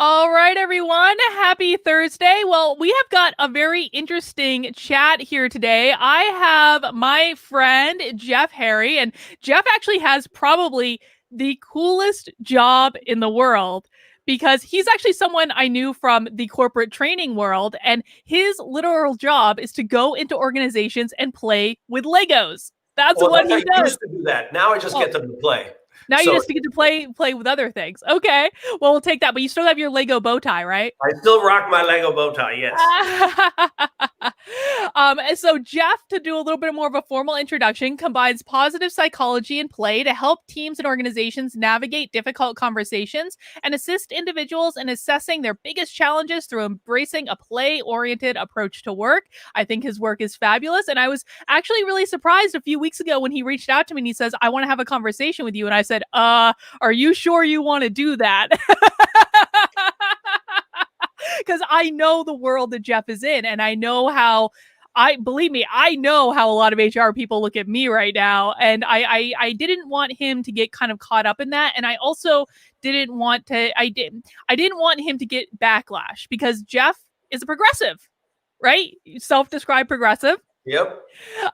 All right, everyone. Happy Thursday. Well, we have got a very interesting chat here today. I have my friend, Jeff Harry, and Jeff actually has probably the coolest job in the world because he's actually someone I knew from the corporate training world, and his literal job is to go into organizations and play with Legos. That's Well, what I he does. used to do that. Now I just get them to play. Now you So just get to play with other things. Okay. Well, we'll take that. But you still have your Lego bow tie, right? I still rock my Lego bow tie, yes. So Jeff, to do a little bit more of a formal introduction, combines positive psychology and play to help teams and organizations navigate difficult conversations and assist individuals in assessing their biggest challenges through embracing a play-oriented approach to work. I think his work is fabulous. And I was actually really surprised a few weeks ago when he reached out to me and he says, I want to have a conversation with you. And I said, are you sure you want to do that? Because I know the world that Jeff is in, and I know how I know how a lot of HR people look at me right now. And I didn't want him to get kind of caught up in that. And I also didn't want him to get backlash because Jeff is a progressive, right? Self-described progressive. Yep.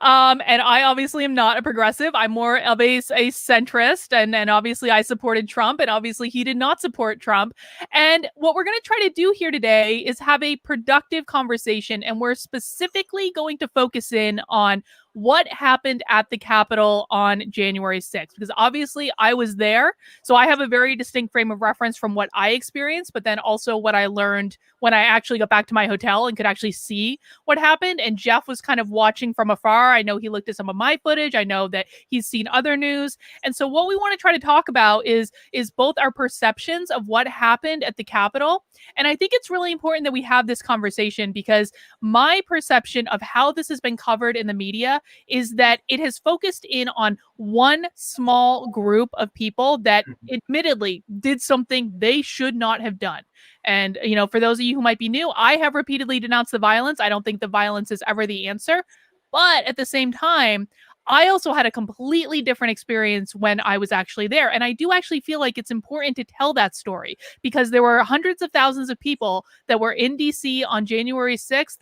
And I obviously am not a progressive. I'm more of a centrist, and obviously I supported Trump, and obviously he did not support Trump. And what we're going to try to do here today is have a productive conversation, and we're specifically going to focus in on what happened at the Capitol on January 6th, because obviously I was there. So I have a very distinct frame of reference from what I experienced, but then also what I learned when I actually got back to my hotel and could actually see what happened. And Jeff was kind of watching from afar. I know he looked at some of my footage. I know that he's seen other news. And so what we want to try to talk about is both our perceptions of what happened at the Capitol. And I think it's really important that we have this conversation because my perception of how this has been covered in the media is that it has focused in on one small group of people that admittedly did something they should not have done. And, for those of you who might be new, I have repeatedly denounced the violence. I don't think the violence is ever the answer. But at the same time, I also had a completely different experience when I was actually there. And I do actually feel like it's important to tell that story because there were hundreds of thousands of people that were in DC on January 6th.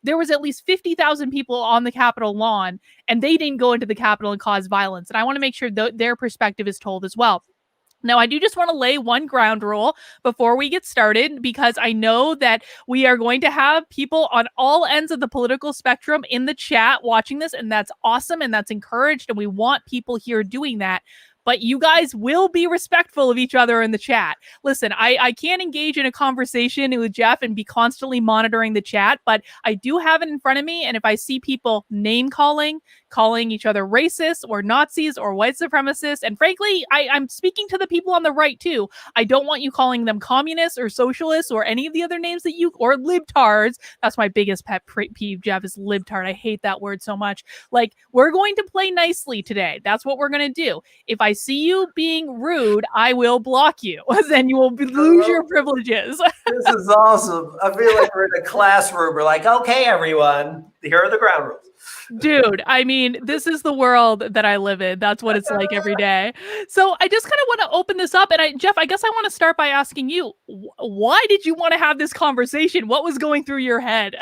There was at least 50,000 people on the Capitol lawn, and they didn't go into the Capitol and cause violence. And I want to make sure their perspective is told as well. Now, I do just want to lay one ground rule before we get started, because I know that we are going to have people on all ends of the political spectrum in the chat watching this, and that's awesome, and that's encouraged, and we want people here doing that. But you guys will be respectful of each other in the chat. Listen, I can't engage in a conversation with Jeff and be constantly monitoring the chat, but I do have it in front of me, and if I see people name-calling each other racist or Nazis or white supremacists. And frankly, I'm speaking to the people on the right too. I don't want you calling them communists or socialists or any of the other names that or libtards. That's my biggest pet peeve, Jeff, is libtard. I hate that word so much. Like, we're going to play nicely today. That's what we're going to do. If I see you being rude, I will block you. Then you will lose your privileges. This is awesome. I feel like we're in a classroom. We're like, okay, everyone, here are the ground rules. Dude, I mean, this is the world that I live in. That's what it's like every day. So I just kind of want to open this up. And Jeff, I guess I want to start by asking you, why did you want to have this conversation? What was going through your head?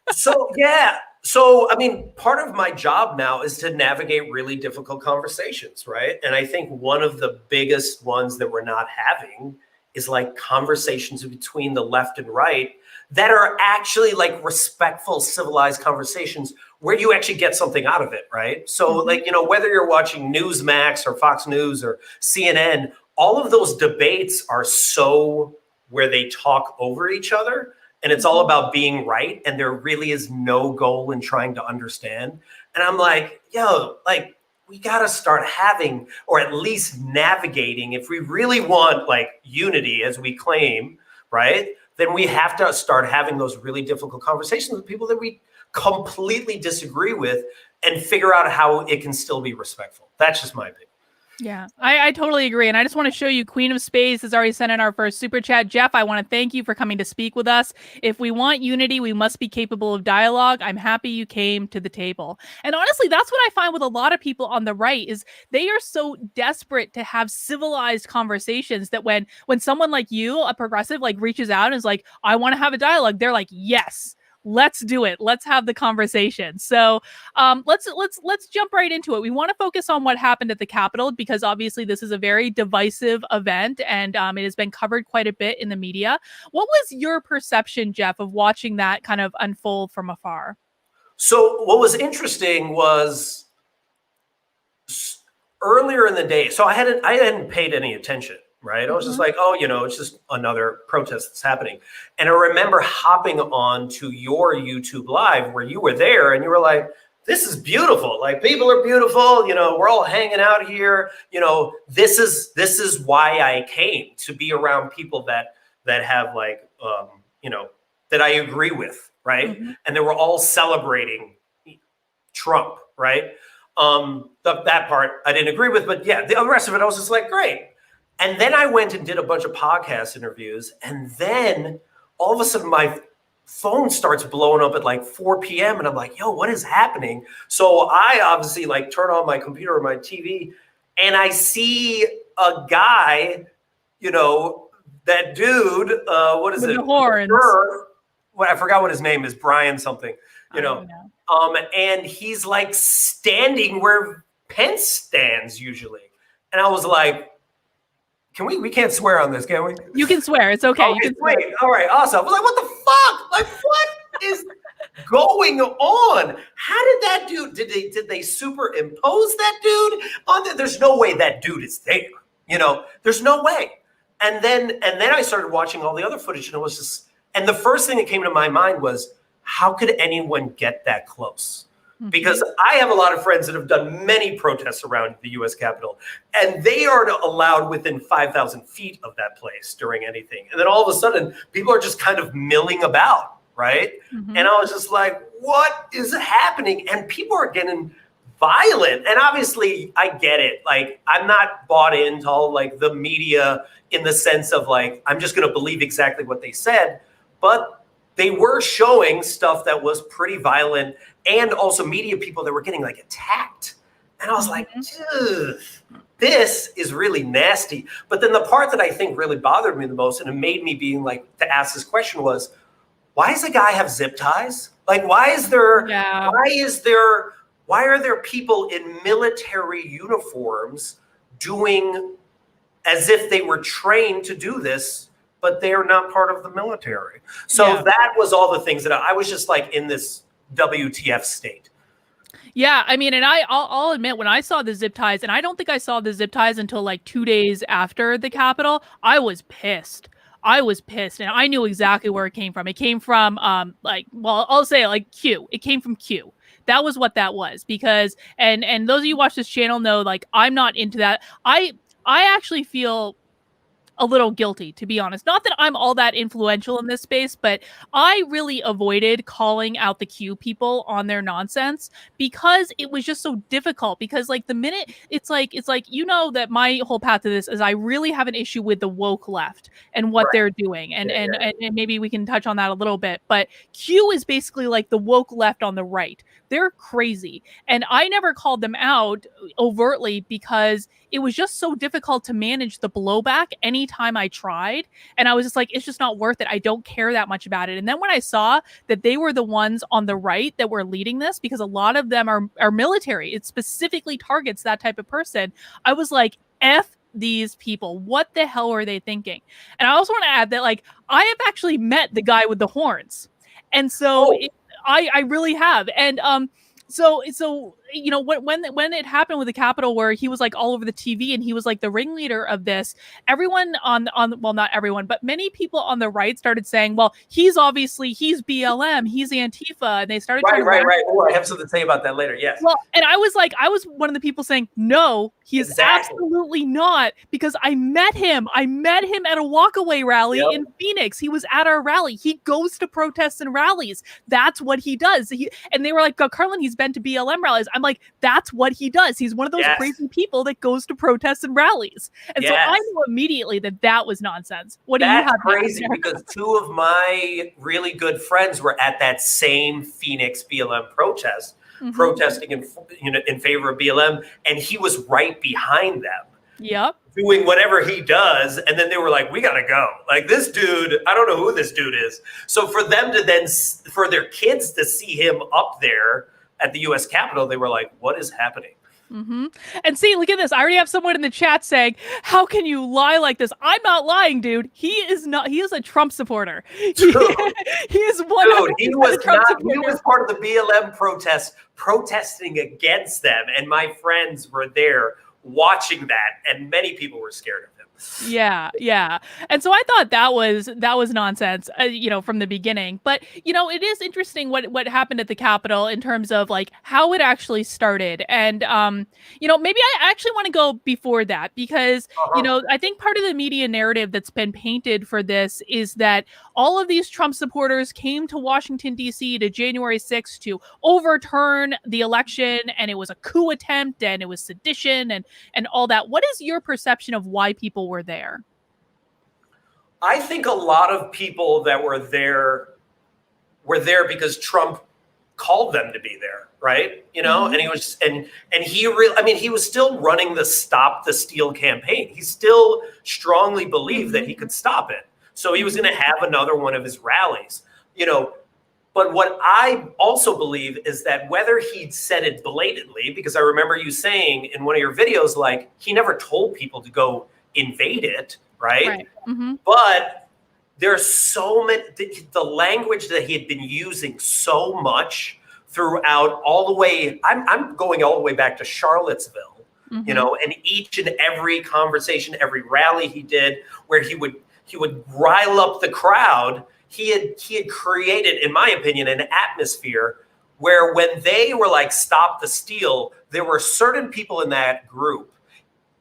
So, I mean, part of my job now is to navigate really difficult conversations, right? And I think one of the biggest ones that we're not having is like conversations between the left and right that are actually like respectful, civilized conversations where you actually get something out of it, right? So like, whether you're watching Newsmax or Fox News or CNN, all of those debates are so where they talk over each other and it's all about being right. And there really is no goal in trying to understand. And I'm like, we got to start having, or at least navigating, if we really want like unity as we claim, right? Then we have to start having those really difficult conversations with people that we completely disagree with and figure out how it can still be respectful. That's just my opinion. Yeah, I totally agree. And I just want to show you Queen of Spades has already sent in our first super chat. Jeff, I want to thank you for coming to speak with us. If we want unity, we must be capable of dialogue. I'm happy you came to the table. And honestly, that's what I find with a lot of people on the right is they are so desperate to have civilized conversations that when someone like you, a progressive, like reaches out and is like, I want to have a dialogue, they're like, yes. Let's do it. Let's have the conversation. So let's jump right into it. We want to focus on what happened at the Capitol because obviously this is a very divisive event and it has been covered quite a bit in the media. What was your perception, Jeff, of watching that kind of unfold from afar? So what was interesting was earlier in the day. So I hadn't paid any attention. Right. I was just like, oh, it's just another protest that's happening. And I remember hopping on to your YouTube live where you were there and you were like, this is beautiful. Like people are beautiful. We're all hanging out here. This is why I came to be around people that have like, that I agree with. Right. And they were all celebrating Trump. Right. That part I didn't agree with. But yeah, the rest of it, I was just like, great. And then I went and did a bunch of podcast interviews. And then all of a sudden my phone starts blowing up at like 4 p.m. And I'm like, yo, what is happening? So I obviously like turn on my computer or my TV and I see a guy, that dude, what is With it? the horns. I forgot what his name is, Brian something, and he's like standing where Pence stands usually. And I was like, we can't swear on this, can we? You can swear. It's okay. You can swear. All right, awesome. I was like, what the fuck? Like, what is going on? How did that dude, did they superimpose that dude on there? There's no way that dude is there. There's no way. And then I started watching all the other footage and it was just, and the first thing that came to my mind was, how could anyone get that close? Because I have a lot of friends that have done many protests around the U.S. Capitol, and they aren't allowed within 5,000 feet of that place during anything. And then all of a sudden, people are just kind of milling about, right? And I was just like, what is happening? And people are getting violent. And obviously, I get it. Like, I'm not bought into all like the media in the sense of like, I'm just going to believe exactly what they said. But they were showing stuff that was pretty violent and also media people that were getting like attacked. And I was like, dude, this is really nasty. But then the part that I think really bothered me the most and it made me being like to ask this question was, why does the guy have zip ties? Like, why are there people in military uniforms doing as if they were trained to do this, but they are not part of the military? So that was all the things that I was just like in this WTF state. Yeah, I mean, and I'll admit when I saw the zip ties, and I don't think I saw the zip ties until like 2 days after the Capitol, I was pissed. And I knew exactly where it came from. It came from I'll say like Q. It came from Q. That was what that was because and those of you who watch this channel know like I'm not into that. I actually feel a little guilty, to be honest. Not that I'm all that influential in this space, but I really avoided calling out the Q people on their nonsense because it was just so difficult. Because like the minute it's like that my whole path to this is I really have an issue with the woke left and what they're doing, and maybe we can touch on that a little bit. But Q is basically like the woke left on the right. They're crazy, and I never called them out overtly because it was just so difficult to manage the blowback anytime I tried. And I was just like, it's just not worth it. I don't care that much about it. And then when I saw that they were the ones on the right that were leading this, because a lot of them are military, it specifically targets that type of person. I was like, F these people. What the hell are they thinking? And I also want to add that like, I have actually met the guy with the horns. And so I really have. And, So when it happened with the Capitol where he was like all over the TV and he was like the ringleader of this, everyone well, not everyone, but many people on the right started saying, well, he's BLM, he's Antifa, and they started right. Oh, I have something to say about that later. Yes. Well, and I was one of the people saying, no, he is absolutely not, because I met him at a walkaway rally in Phoenix. He was at our rally. He goes to protests and rallies. That's what he does. And they were like, Carlin, he's been to BLM rallies. I'm like, that's what he does. He's one of those Yes. crazy people that goes to protests and rallies. And so I knew immediately that was nonsense. What do you have? That's crazy because two of my really good friends were at that same Phoenix BLM protest, protesting in favor of BLM, and he was right behind them. Yep. Doing whatever he does. And then they were like, we got to go. Like, this dude, I don't know who this dude is. So for them to then, for their kids to see him up there at the US Capitol, they were like, what is happening? And see, look at this. I already have someone in the chat saying, how can you lie like this? I'm not lying, dude. He is not. He is a Trump supporter. He is 100% he was Trump not. supporter. He was part of the BLM protest, protesting against them. And my friends were there watching that. And many people were scared of him. Yeah. And so I thought that was nonsense, from the beginning. But, it is interesting what happened at the Capitol in terms of like how it actually started. And, maybe I actually want to go before that because, I think part of the media narrative that's been painted for this is that all of these Trump supporters came to Washington, D.C. to January 6th to overturn the election. And it was a coup attempt and it was sedition and all that. What is your perception of why people were there? I think a lot of people that were there because Trump called them to be there, right? And he was and he really, I mean, he was still running the Stop the Steal campaign. He still strongly believed that he could stop it. So he was going to have another one of his rallies, But what I also believe is that whether he'd said it blatantly, because I remember you saying in one of your videos, like he never told people to go invade it, right? But there's so many, the language that he had been using so much throughout all the way, I'm going all the way back to Charlottesville, and each and every conversation, every rally he did, where he would rile up the crowd. He had created, in my opinion, an atmosphere where when they were like, stop the steal, there were certain people in that group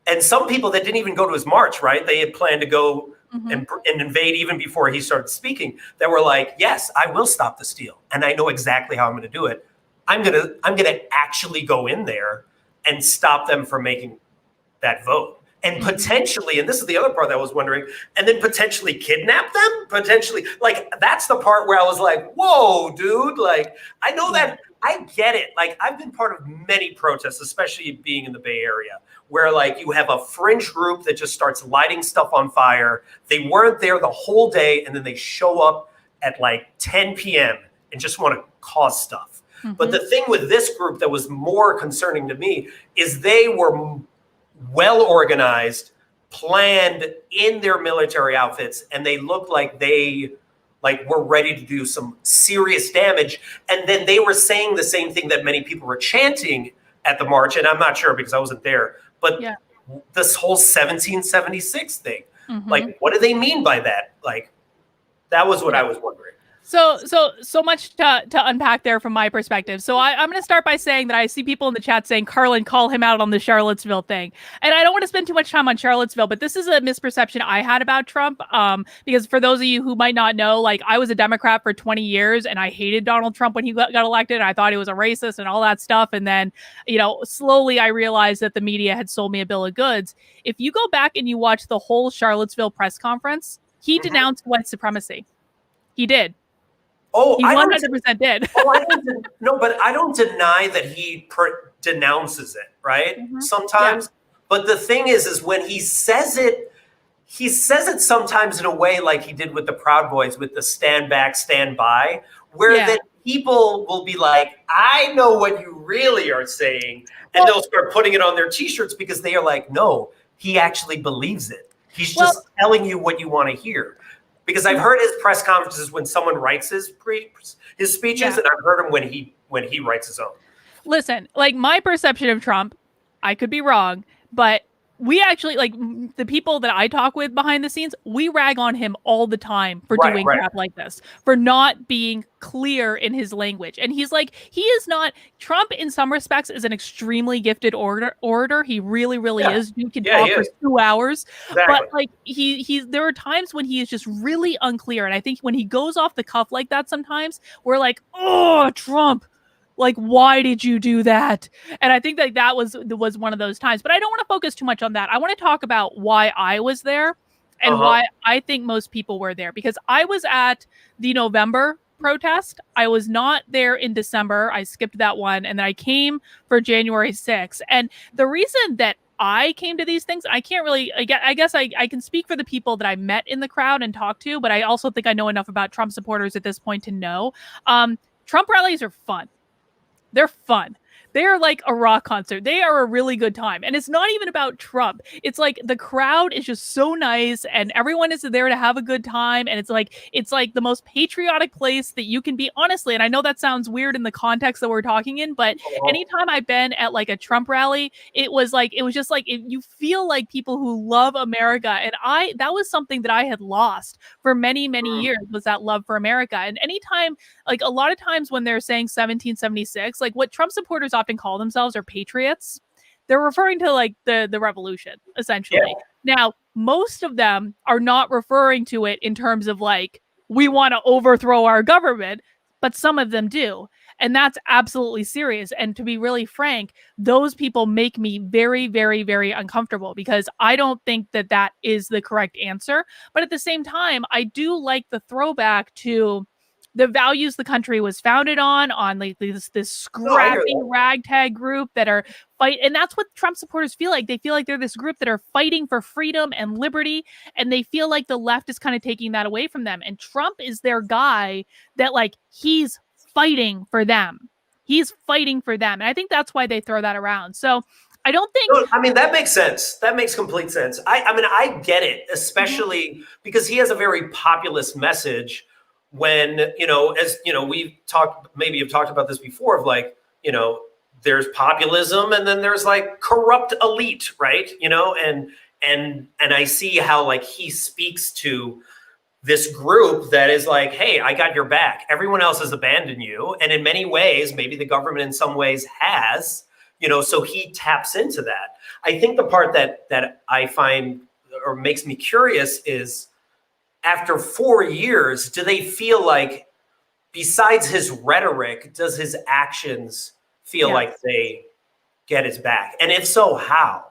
and some people that didn't even go to his march, right? They had planned to go and invade even before he started speaking, that were like, yes, I will stop the steal. And I know exactly how I'm going to do it. I'm going to actually go in there and stop them from making that vote. And potentially, and this is the other part that I was wondering, and then potentially kidnap them? Potentially, like, that's the part where I was like, whoa, dude, like, I know that, I get it. Like, I've been part of many protests, especially being in the Bay Area, where like you have a fringe group that just starts lighting stuff on fire. They weren't there the whole day, and then they show up at like 10 p.m. and just want to cause stuff. But the thing with this group that was more concerning to me is they were well organized, planned in their military outfits, and they looked like they were ready to do some serious damage. And then they were saying the same thing that many people were chanting at the march, and I'm not sure because I wasn't there, but this whole 1776 thing, like, what do they mean by that? Like, that was what I was wondering. So much to unpack there from my perspective. So I'm going to start by saying that I see people in the chat saying, Carlin, call him out on the Charlottesville thing. And I don't want to spend too much time on Charlottesville, but this is a misperception I had about Trump. Because for those of you who might not know, like, I was a Democrat for 20 years and I hated Donald Trump when he got elected. I thought he was a racist and all that stuff. And then, slowly I realized that the media had sold me a bill of goods. If you go back and you watch the whole Charlottesville press conference, he denounced white supremacy. He did. Oh, he 100% did. No, but I don't deny that he denounces it, right? Sometimes. But the thing is when he says it sometimes in a way like he did with the Proud Boys with the stand back, stand by, where then people will be like, I know what you really are saying. And they'll start putting it on their t-shirts because they are like, no, he actually believes it. He's just telling you what you want to hear. Because I've heard his press conferences when someone writes his speeches, and I've heard him when he writes his own. Listen, like, my perception of Trump, I could be wrong, but we actually, like, the people that I talk with behind the scenes, we rag on him all the time for doing crap like this, for not being clear in his language. And he's like, he is not, Trump in some respects is an extremely gifted orator. He really, really is. You can talk for 2 hours. Exactly. But like there are times when he is just really unclear. And I think when he goes off the cuff like that, sometimes we're like, oh, Trump, Like, why did you do that? And I think that was one of those times. But I don't want to focus too much on that. I want to talk about why I was there and why I think most people were there, because I was at the November protest. I was not there in December. I skipped that one. And then I came for January 6th. And the reason that I came to these things, I can't really, I guess I can speak for the people that I met in the crowd and talked to, but I also think I know enough about Trump supporters at this point to know Trump rallies are fun. They're fun. They are like a rock concert. They are a really good time. And it's not even about Trump. It's like the crowd is just so nice and everyone is there to have a good time. And it's like the most patriotic place that you can be, honestly. And I know that sounds weird in the context that we're talking in, but anytime I've been at like a Trump rally, it was just like you feel like people who love America. And that was something that I had lost for many, many years, was that love for America. And anytime, like a lot of times when they're saying 1776, like what Trump supporters often call themselves are patriots. They're referring to like the revolution, essentially. Yeah. Now, most of them are not referring to it in terms of like, we want to overthrow our government, but some of them do. And that's absolutely serious. And to be really frank, those people make me very, very, very uncomfortable, because I don't think that that is the correct answer. But at the same time, I do like the throwback to the values the country was founded on like this scrappy ragtag group that are fight. And that's what Trump supporters feel like. They feel like they're this group that are fighting for freedom and liberty. And they feel like the left is kind of taking that away from them. And Trump is their guy that like, he's fighting for them. He's fighting for them. And I think that's why they throw that around. So I don't think. I mean, that makes sense. That makes complete sense. I mean, I get it, especially because he has a very populist message. When, as we've talked, maybe you've talked about this before, of like, there's populism and then there's like corrupt elite, right? And I see how like he speaks to this group that is like, hey, I got your back. Everyone else has abandoned you. And in many ways, maybe the government in some ways has, so he taps into that. I think the part that I find or makes me curious is, after 4 years, do they feel like, besides his rhetoric, does his actions feel like they get his back? And if so, how?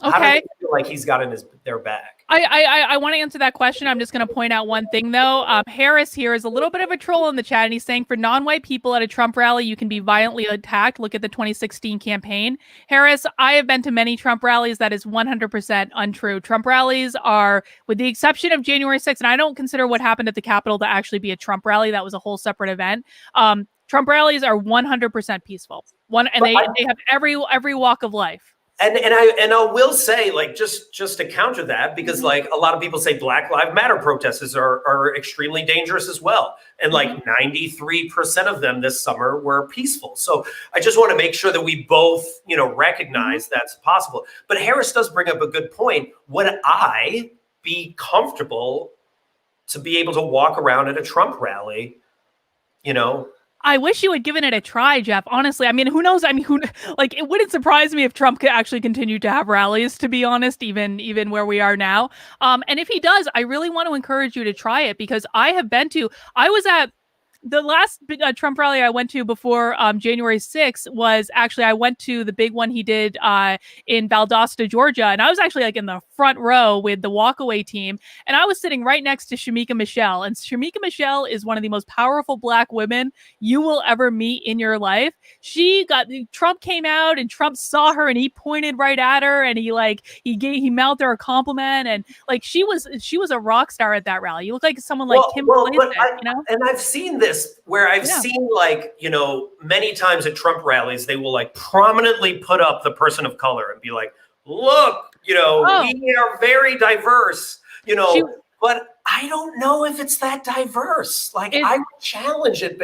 Okay. How do they feel like he's gotten their back? I want to answer that question. I'm just going to point out one thing, though. Harris here is a little bit of a troll in the chat, and he's saying for non-white people at a Trump rally, you can be violently attacked. Look at the 2016 campaign. Harris, I have been to many Trump rallies. That is 100% untrue. Trump rallies are, with the exception of January 6th, and I don't consider what happened at the Capitol to actually be a Trump rally. That was a whole separate event. Trump rallies are 100% peaceful. They have every walk of life. And I will say, like, just to counter that, because like a lot of people say Black Lives Matter protests are extremely dangerous as well. And like 93% of them this summer were peaceful. So I just want to make sure that we both, recognize that's possible. But Harris does bring up a good point. Would I be comfortable to be able to walk around at a Trump rally, I wish you had given it a try, Jeff. Honestly, I mean, who knows? I mean, it wouldn't surprise me if Trump could actually continue to have rallies, to be honest, even where we are now. And if he does, I really want to encourage you to try it, because I was at the last Trump rally I went to before January 6th was actually, I went to the big one he did in Valdosta, Georgia. And I was actually like in the front row with the walkaway team. And I was sitting right next to Shamika Michelle. And Shamika Michelle is one of the most powerful Black women you will ever meet in your life. Trump came out and Trump saw her and he pointed right at her and he mouthed her a compliment. And like, she was a rock star at that rally. You look like someone like Kim Clancy, And I've seen this where I've seen many times at Trump rallies, they will like prominently put up the person of color and be like, look, we are very diverse, but I don't know if it's that diverse. Like, I would challenge it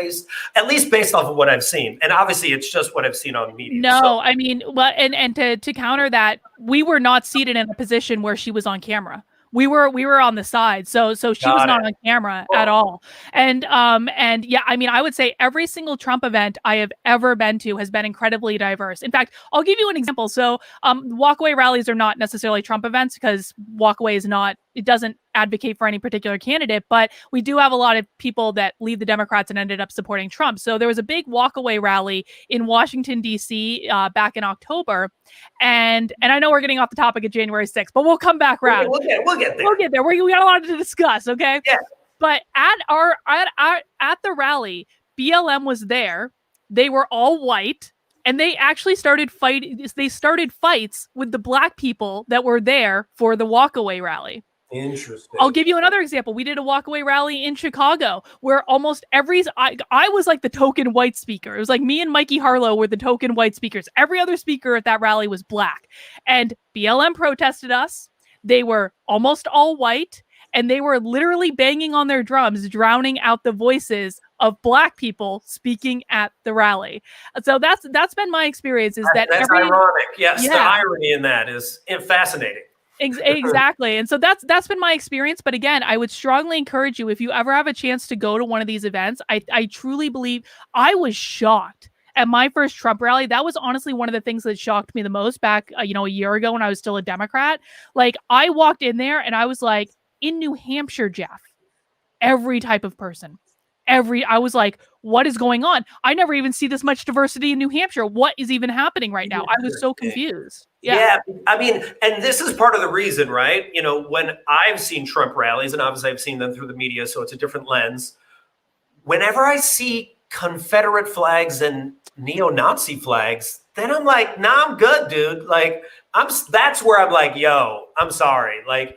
at least based off of what I've seen. And obviously it's just what I've seen on media. No, so. I mean, well, and to counter that, we were not seated in a position where she was on camera. We were on the side, so she was not on camera at all. And yeah, I mean, I would say every single Trump event I have ever been to has been incredibly diverse. In fact, I'll give you an example. So walkaway rallies are not necessarily Trump events, because walkaway is not, it doesn't advocate for any particular candidate, but we do have a lot of people that leave the Democrats and ended up supporting Trump. So there was a big walkaway rally in Washington, D.C. Back in October. And I know we're getting off the topic of January 6th, but we'll come back around. We'll get there. We'll get there. We got a lot to discuss, okay? Yeah. But at the rally, BLM was there. They were all white. And they actually started fights with the black people that were there for the walkaway rally. Interesting. I'll give you another example. We did a walkaway rally in Chicago where almost I was like the token white speaker. It was like me and Mikey Harlow were the token white speakers. Every other speaker at that rally was black. And BLM protested us. They were almost all white. And they were literally banging on their drums, drowning out the voices of black people speaking at the rally. So that's been my experience. That's ironic. Yes, the irony in that is fascinating. Exactly. And so that's been my experience. But again, I would strongly encourage you, if you ever have a chance to go to one of these events, I truly believe I was shocked. At my first Trump rally, that was honestly one of the things that shocked me the most back, a year ago when I was still a Democrat. Like, I walked in there and I was like, in New Hampshire, Jeff, every type of person, I was like, what is going on? I never even see this much diversity in New Hampshire. What is even happening right now? I was so confused. Yeah. I mean, and this is part of the reason, right? When I've seen Trump rallies, and obviously I've seen them through the media, so it's a different lens. Whenever I see Confederate flags and neo-Nazi flags, then I'm like, nah, I'm good, dude. Like, that's where I'm like, yo, I'm sorry. Like,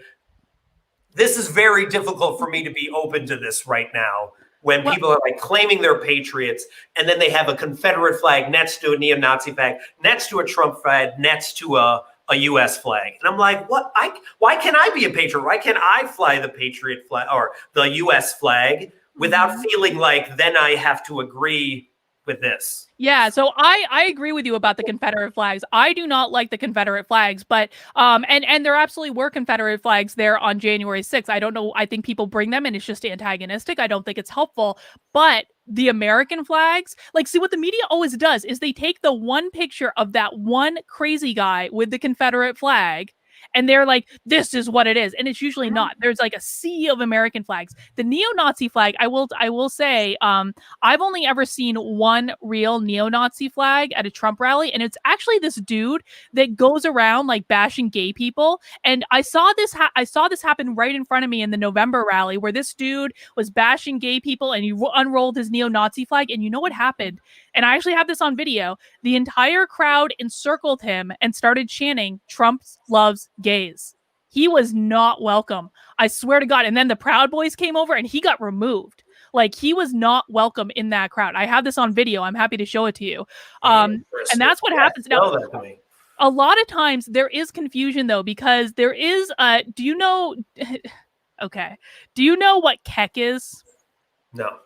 this is very difficult for me to be open to this right now when people are like claiming they're patriots and then they have a Confederate flag next to a neo-Nazi flag, next to a Trump flag, next to a U.S. flag. And I'm like, what? Why can't I be a patriot? Why can't I fly the patriot flag or the U.S. flag without feeling like then I have to agree with this? Yeah, so I agree with you about the Confederate flags. I do not like the Confederate flags, but and there absolutely were Confederate flags there on January 6th. I don't know. I think people bring them and it's just antagonistic. I don't think it's helpful. But the American flags, like, see, what the media always does is they take the one picture of that one crazy guy with the Confederate flag and they're like, this is what it is. And it's usually not. There's like a sea of American flags. The neo-Nazi flag, I will say, I've only ever seen one real neo-Nazi flag at a Trump rally. And it's actually this dude that goes around like bashing gay people. And I saw this happen right in front of me in the November rally where this dude was bashing gay people and he unrolled his neo-Nazi flag. And you know what happened? And I actually have this on video. The entire crowd encircled him and started chanting, "Trump loves gays." He was not welcome. I swear to God. And then the Proud Boys came over and he got removed. Like, he was not welcome in that crowd. I have this on video. I'm happy to show it to you. And that's what happens now. A lot of times there is confusion though, because there is do you know okay. Do you know what KEK is? No.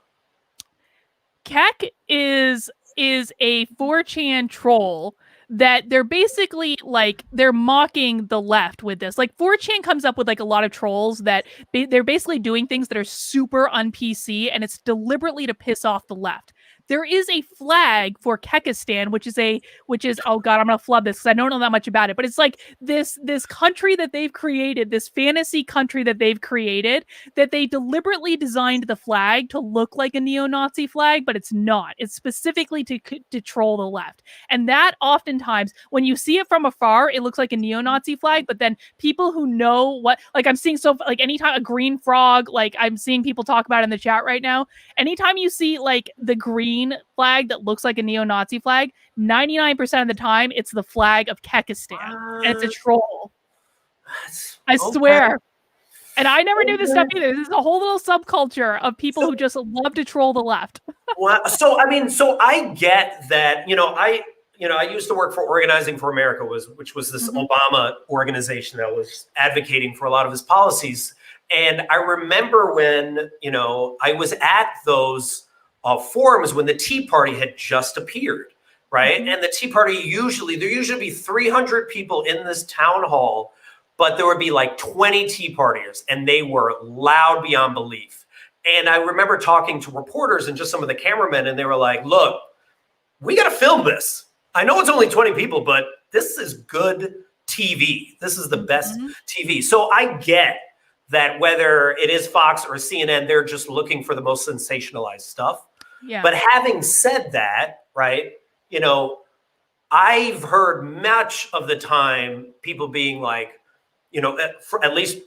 KEK is a 4chan troll that they're basically like, they're mocking the left with this. Like, 4chan comes up with like a lot of trolls that they're basically doing things that are super un-PC, and it's deliberately to piss off the left. There is a flag for Kekistan, which is, oh God, I'm going to flub this because I don't know that much about it, but it's like this country that they've created, this fantasy country that they've created, that they deliberately designed the flag to look like a neo-Nazi flag, but it's not. It's specifically to troll the left. And that oftentimes, when you see it from afar, it looks like a neo-Nazi flag, but then people who know what, like I'm seeing like anytime a green frog, like I'm seeing people talk about in the chat right now, anytime you see like the green flag that looks like a neo-Nazi flag, 99% of the time it's the flag of Kekistan, and it's a troll. I swear. And I never knew this stuff either. This is a whole little subculture of people who just love to troll the left. Well, so I get that. I used to work for Organizing for America, which was this Obama organization that was advocating for a lot of his policies. And I remember when I was at those forums when the Tea Party had just appeared, right? And the Tea Party there usually be 300 people in this town hall, but there would be like 20 Tea Partiers, and they were loud beyond belief. And I remember talking to reporters and just some of the cameramen, and they were like, look, we got to film this. I know it's only 20 people, but this is good TV. This is the best TV. So I get that whether it is Fox or CNN, they're just looking for the most sensationalized stuff. Yeah. But having said that, right, you know, I've heard much of the time people being like, you know, at least,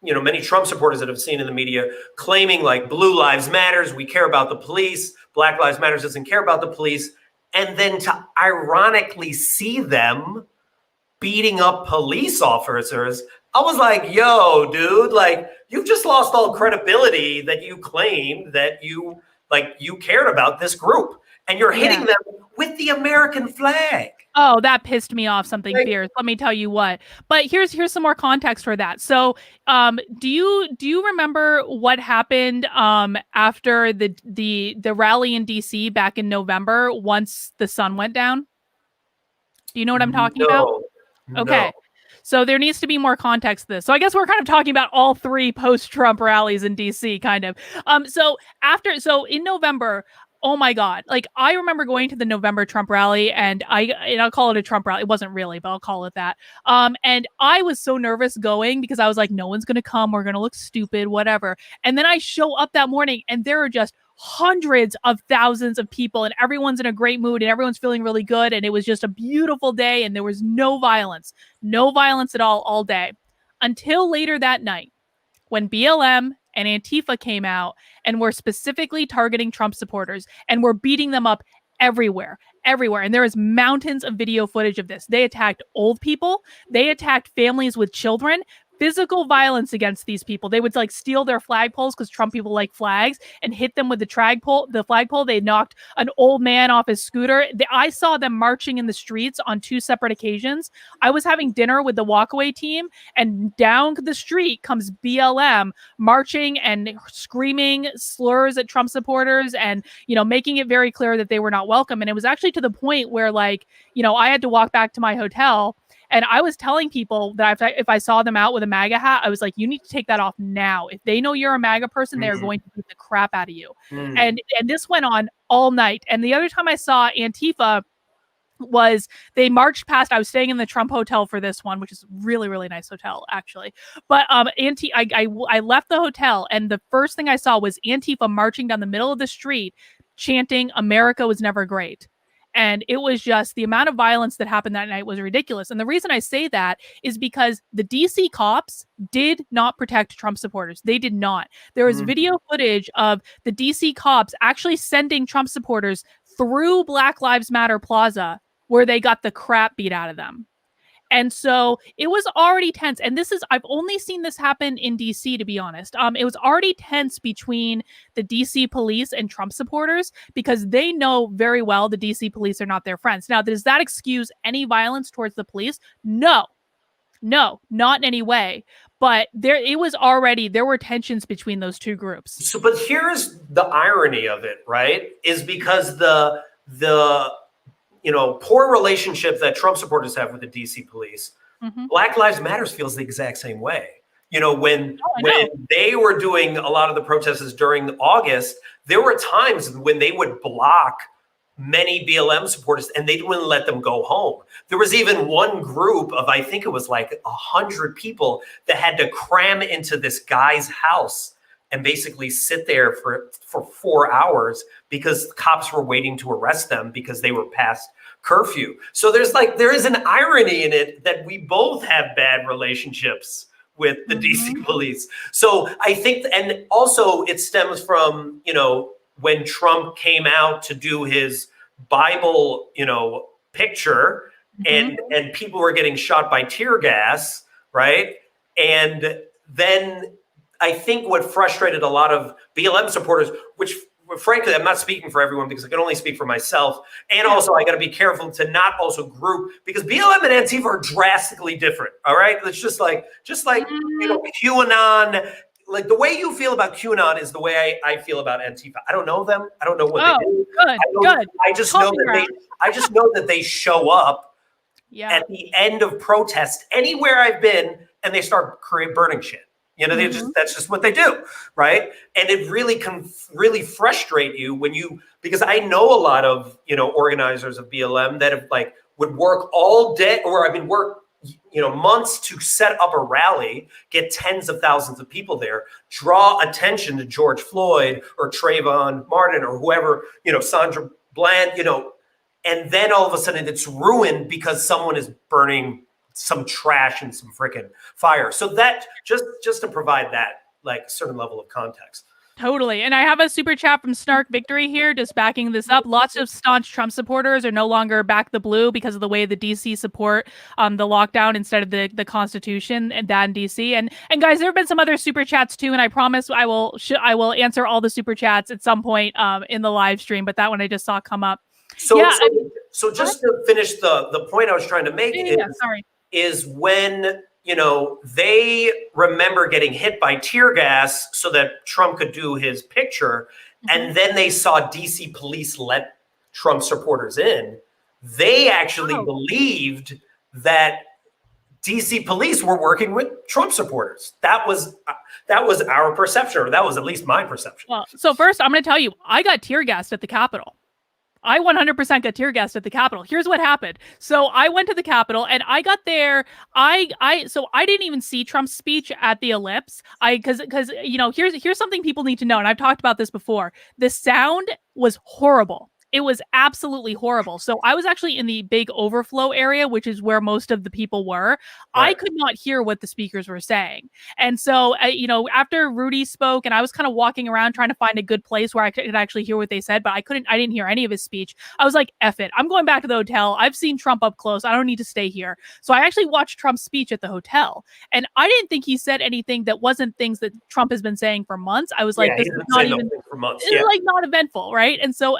you know, many Trump supporters that I've seen in the media claiming like Blue Lives Matters, we care about the police, Black Lives Matters doesn't care about the police. And then to ironically see them beating up police officers, I was like, yo, dude, like you've just lost all credibility that you claimed that you cared about this group, and you're hitting them with the American flag. Oh, that pissed me off something fierce. Let me tell you what. But here's some more context for that. So, do you remember what happened after the rally in DC back in November once the sun went down? Do you know what I'm talking about? Okay. No. So there needs to be more context to this. So I guess we're kind of talking about all three post-Trump rallies in DC, kind of. So in November, oh my God, like I remember going to the November Trump rally, and I'll call it a Trump rally. It wasn't really, but I'll call it that. And I was so nervous going because I was like, no one's gonna come. We're gonna look stupid, whatever. And then I show up that morning, and there are just hundreds of thousands of people, and everyone's in a great mood, and everyone's feeling really good, and it was just a beautiful day, and there was no violence at all day, until later that night when BLM and Antifa came out and were specifically targeting Trump supporters and were beating them up everywhere. And there is mountains of video footage of this. They attacked old people, they attacked families with children. Physical violence against these people. They would like steal their flagpoles because Trump people like flags and hit them with the flagpole. They knocked an old man off his scooter. I saw them marching in the streets on 2 separate occasions. I was having dinner with the walkaway team, and down the street comes BLM marching and screaming slurs at Trump supporters, and making it very clear that they were not welcome. And it was actually to the point where I had to walk back to my hotel. And I was telling people that if I saw them out with a MAGA hat, I was like, you need to take that off now. If they know you're a MAGA person, they are going to beat the crap out of you. And this went on all night. And the other time I saw Antifa was they marched past. I was staying in the Trump hotel for this one, which is really, really nice hotel, actually. But I left the hotel, and the first thing I saw was Antifa marching down the middle of the street, chanting, "America was never great." And it was just the amount of violence that happened that night was ridiculous. And the reason I say that is because the DC cops did not protect Trump supporters. They did not. There was video footage of the DC cops actually sending Trump supporters through Black Lives Matter Plaza, where they got the crap beat out of them. And so it was already tense. And I've only seen this happen in DC, to be honest. It was already tense between the DC police and Trump supporters, because they know very well the DC police are not their friends. Now, does that excuse any violence towards the police? No, not in any way. But there were tensions between those two groups. So, but here's the irony of it, right? Is because the poor relationship that Trump supporters have with the DC police, Black Lives Matters feels the exact same way. When they were doing a lot of the protests during August, there were times when they would block many BLM supporters and they wouldn't let them go home. There was even one group of, I think it was like 100 people that had to cram into this guy's house and basically sit there for 4 hours because cops were waiting to arrest them because they were past curfew. So there is an irony in it that we both have bad relationships with the DC police. So I think, and also it stems from, when Trump came out to do his Bible, picture, and people were getting shot by tear gas, right? And then I think what frustrated a lot of BLM supporters, which frankly, I'm not speaking for everyone because I can only speak for myself. And also I got to be careful to not also group, because BLM and Antifa are drastically different. All right. It's just like QAnon, like the way you feel about QAnon is the way I feel about Antifa. I don't know them. I don't know what they do. Good. I just know that they show up at the end of protest anywhere I've been, and they start burning shit. That's just what they do, right? And it really can really frustrate you because I know a lot of organizers of BLM that have would work all day, or work months to set up a rally, get tens of thousands of people there, draw attention to George Floyd or Trayvon Martin or whoever, Sandra Bland, and then all of a sudden it's ruined because someone is burning some trash and some freaking fire. So that just to provide that like certain level of context. Totally. And I have a super chat from Snark Victory here, just backing this up. Lots of staunch Trump supporters are no longer back the blue because of the way the DC support the lockdown instead of the Constitution and that in DC. And guys, there have been some other super chats too, and I promise I will answer all the super chats at some point in the live stream. But that one I just saw come up. So just to finish the point I was trying to make is when they remember getting hit by tear gas so that Trump could do his picture. And then they saw DC police let Trump supporters in. They actually believed that DC police were working with Trump supporters. That was our perception, or that was at least my perception. Well, so first I'm going to tell you, I got tear gassed at the Capitol. I 100% got tear gassed at the Capitol. Here's what happened. So I went to the Capitol and I got there. So I didn't even see Trump's speech at the Ellipse. Because here's something people need to know. And I've talked about this before. The sound was horrible. It was absolutely horrible. So I was actually in the big overflow area, which is where most of the people were. Right. I could not hear what the speakers were saying. And so, after Rudy spoke and I was kind of walking around trying to find a good place where I could actually hear what they said, but I didn't hear any of his speech. I was like, F it. I'm going back to the hotel. I've seen Trump up close. I don't need to stay here. So I actually watched Trump's speech at the hotel. And I didn't think he said anything that wasn't things that Trump has been saying for months. I was like, this is not even for months. It's like not eventful, right? And so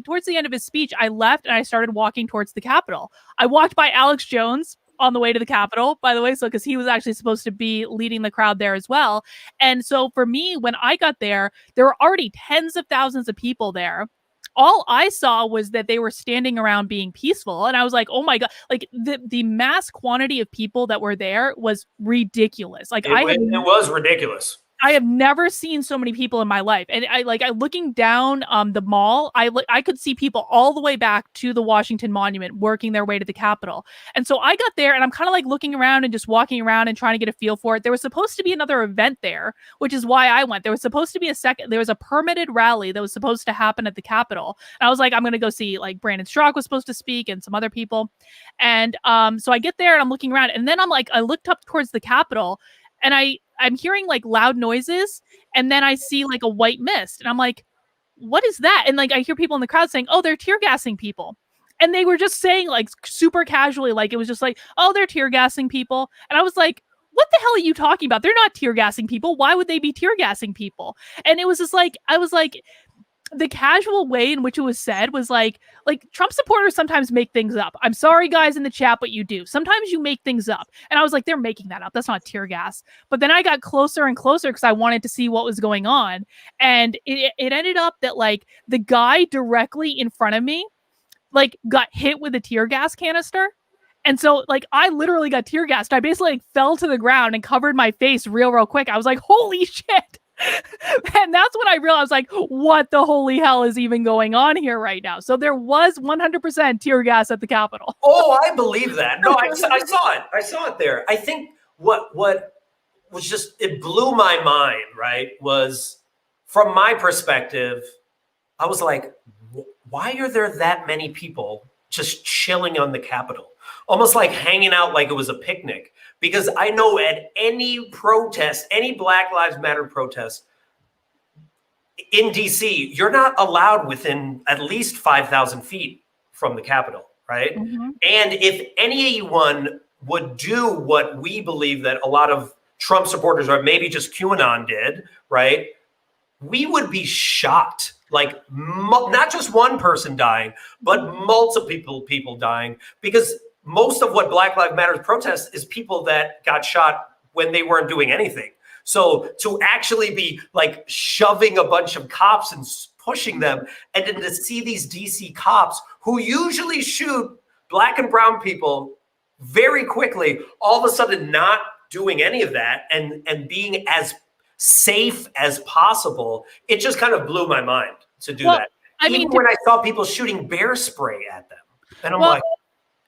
towards the end of his speech, I left and I started walking towards the Capitol. I walked by Alex Jones on the way to the Capitol, by the way, because he was actually supposed to be leading the crowd there as well. And so for me, when I got there were already tens of thousands of people there. All I saw was that they were standing around being peaceful. And I was like, oh my God, like the mass quantity of people that were there was ridiculous. Like it was ridiculous. I have never seen so many people in my life. And I looking down the mall, I could see people all the way back to the Washington Monument working their way to the Capitol. And so I got there and I'm kind of like looking around and just walking around and trying to get a feel for it. There was supposed to be another event there, which is why I went. There was supposed to be there was a permitted rally that was supposed to happen at the Capitol. And I was like, I'm going to go see, like, Brandon Straka was supposed to speak and some other people. And so I get there and I'm looking around and then I looked up towards the Capitol and I'm hearing like loud noises and then I see like a white mist and I'm like, what is that? And like I hear people in the crowd saying, oh, they're tear gassing people. And they were just saying like super casually, like it was just like, oh, they're tear gassing people. And I was like, what the hell are you talking about? They're not tear gassing people. Why would they be tear gassing people? And it was just like, I was like, the casual way in which it was said was like Trump supporters sometimes make things up. I'm sorry, guys in the chat, but you do. Sometimes you make things up. And I was like, they're making that up. That's not tear gas. But then I got closer and closer because I wanted to see what was going on. And it ended up that like the guy directly in front of me like got hit with a tear gas canister. And so like I literally got tear gassed. I basically like fell to the ground and covered my face real quick. I was like, holy shit. And that's when I realized, like, what the holy hell is even going on here right now? So there was 100% tear gas at the Capitol. Oh, I believe that. No, I saw it. I saw it there. I think what was just, it blew my mind, right, was from my perspective, I was like, why are there that many people just chilling on the Capitol? Almost like hanging out like it was a picnic. Because I know at any protest, any Black Lives Matter protest in DC, you're not allowed within at least 5,000 feet from the Capitol, right? Mm-hmm. And if anyone would do what we believe that a lot of Trump supporters or maybe just QAnon did, right? We would be shocked. Like not just one person dying, but multiple people dying, because most of what Black Lives Matter protests is people that got shot when they weren't doing anything. So to actually be like shoving a bunch of cops and pushing them, and then to see these DC cops who usually shoot Black and brown people very quickly, all of a sudden not doing any of that and being as safe as possible, it just kind of blew my mind to do that. Even when I saw people shooting bear spray at them. And I'm like,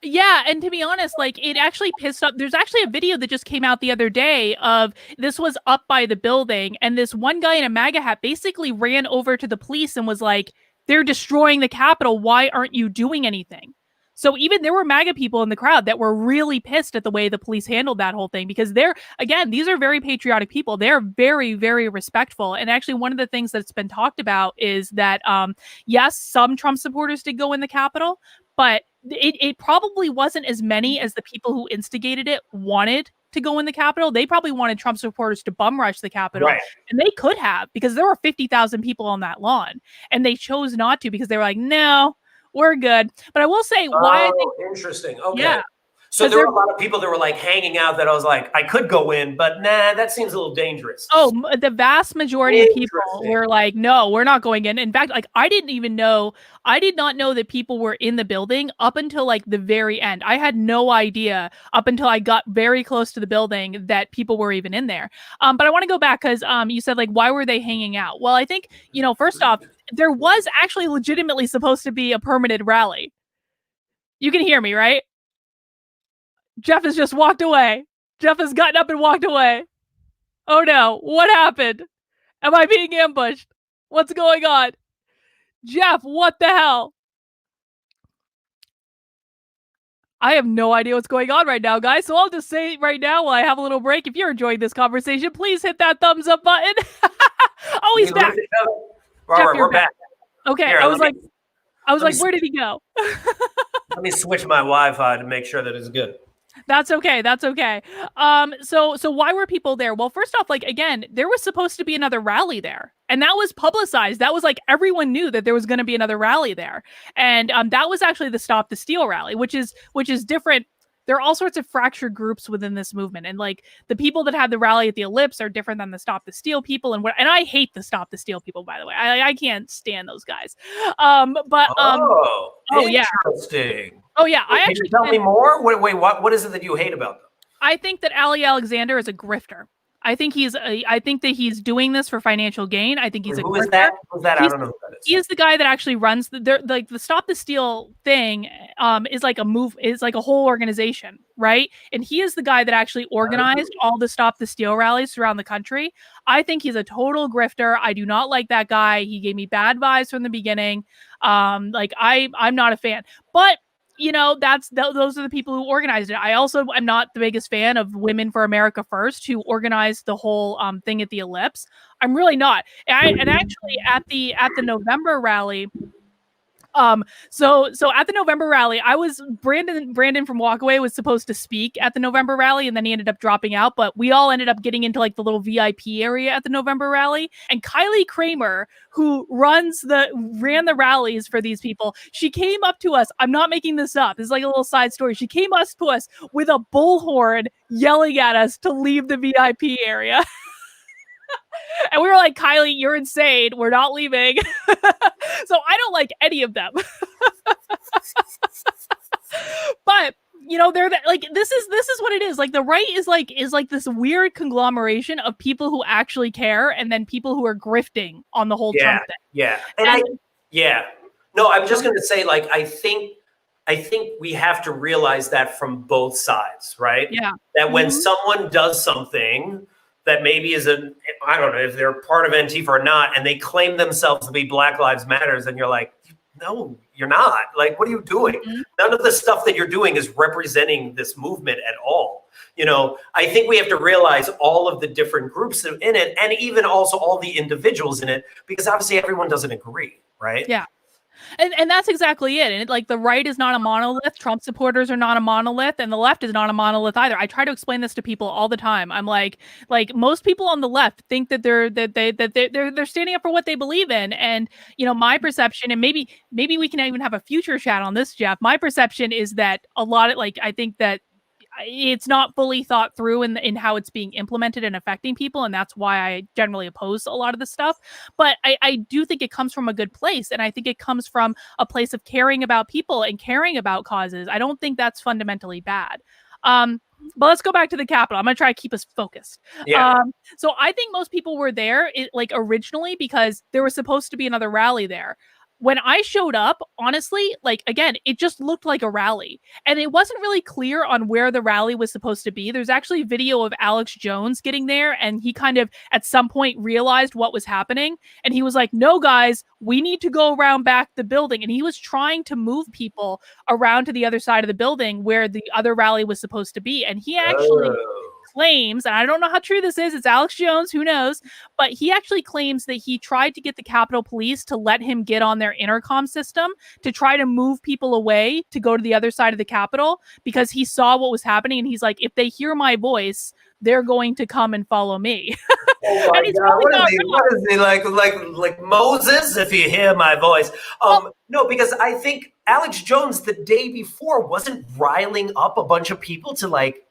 Yeah, and to be honest, like it actually pissed off. There's actually a video that just came out the other day of this was up by the building, and this one guy in a MAGA hat basically ran over to the police and was like, "They're destroying the Capitol. Why aren't you doing anything?" So even there were MAGA people in the crowd that were really pissed at the way the police handled that whole thing because they're again, these are very patriotic people. They're very, very respectful. And actually, one of the things that's been talked about is that yes, some Trump supporters did go in the Capitol, but it probably wasn't as many as the people who instigated it wanted to go in the Capitol. They probably wanted Trump supporters to bum rush the Capitol, Right. and they could have because there were 50,000 people on that lawn, and they chose not to because they were like, no, we're good. But I will say why I think, Interesting. Okay. yeah, So there were a lot of people that were like hanging out that I was like, I could go in, but nah, that seems a little dangerous. oh, the vast majority of people were like, no, we're not going in. In fact, like I did not know that people were in the building up until like the very end. I had no idea up until I got very close to the building that people were even in there. But I want to go back because you said like, why were they hanging out? Well, I think, first off, there was actually legitimately supposed to be a permitted rally. You can hear me, right? Jeff has just walked away. Jeff has gotten up and walked away. Oh no, what happened? Am I being ambushed? What's going on? Jeff, what the hell? I have no idea what's going on right now, guys. So I'll just say right now while I have a little break, if you're enjoying this conversation, please hit that thumbs up button. Oh, he's back. Jeff, we're back. Okay, Here, I was like, where did he go? Let me switch my Wi-Fi to make sure that it's good. That's okay. That's okay. So why were people there? Well, first off, like again, there was supposed to be another rally there, and that was publicized. That was like everyone knew that there was going to be another rally there, and that was actually the Stop the Steal rally, which is different. There are all sorts of fractured groups within this movement, and like the people that had the rally at the Ellipse are different than the Stop the Steal people, and I hate the Stop the Steal people, by the way. I can't stand those guys. Interesting. Oh yeah, Can you tell me more? Wait, what is it that you hate about them? I think that Ali Alexander is a grifter. I think that he's doing this for financial gain. I think he's a grifter. Who is that? I don't know who that is. He is the guy that actually runs the Stop the Steal thing. Is like a whole organization, right? And he is the guy that actually organized all the Stop the Steal rallies around the country. I think he's a total grifter. I do not like that guy. He gave me bad vibes from the beginning. I'm not a fan, but. Those are the people who organized it. I also am not the biggest fan of Women for America First, who organized the whole thing at the Ellipse. I'm really not. And actually, at the November rally, so at the November rally, I was Brandon from Walkaway was supposed to speak at the November rally, and then he ended up dropping out, but we all ended up getting into like the little VIP area at the November rally. And Kylie Kramer, who ran the rallies for these people, she came up to us. I'm not making this up. This is like a little side story. She came up to us with a bullhorn yelling at us to leave the VIP area. And we were like, Kylie, you're insane. We're not leaving. So I don't like any of them. But they're like this is what it is. Like the right is like this weird conglomeration of people who actually care and then people who are grifting on the whole Trump thing. Yeah. No, I'm just gonna say, like, I think we have to realize that from both sides, right? Yeah. That when someone does something that maybe is I don't know if they're part of Antifa or not, and they claim themselves to be Black Lives Matters, and you're like, no, you're not. Like, what are you doing? Mm-hmm. None of the stuff that you're doing is representing this movement at all. I think we have to realize all of the different groups in it, and even also all the individuals in it, because obviously everyone doesn't agree, right? Yeah. And that's exactly it. And the right is not a monolith. Trump supporters are not a monolith, and the left is not a monolith either. I try to explain this to people all the time. I'm like most people on the left think that they're standing up for what they believe in. And my perception, and maybe we can even have a future chat on this, Jeff. My perception is that a lot of I think that it's not fully thought through in how it's being implemented and affecting people. And that's why I generally oppose a lot of this stuff. But I do think it comes from a good place. And I think it comes from a place of caring about people and caring about causes. I don't think that's fundamentally bad. But let's go back to the Capitol. I'm going to try to keep us focused. Yeah. So I think most people were there originally because there was supposed to be another rally there. when I showed up, honestly, like, again, it just looked like a rally. And it wasn't really clear on where the rally was supposed to be. There's actually video of Alex Jones getting there, and he kind of, at some point, realized what was happening. And he was like, no, guys, we need to go around back the building. And he was trying to move people around to the other side of the building where the other rally was supposed to be. And he actually claims, and I don't know how true this is, it's Alex Jones, who knows, but he actually claims that he tried to get the Capitol Police to let him get on their intercom system to try to move people away to go to the other side of the Capitol, because he saw what was happening, and he's like, if they hear my voice, they're going to come and follow me. Oh my God. What is he like Moses? If you hear my voice. No, because I think Alex Jones the day before wasn't riling up a bunch of people to like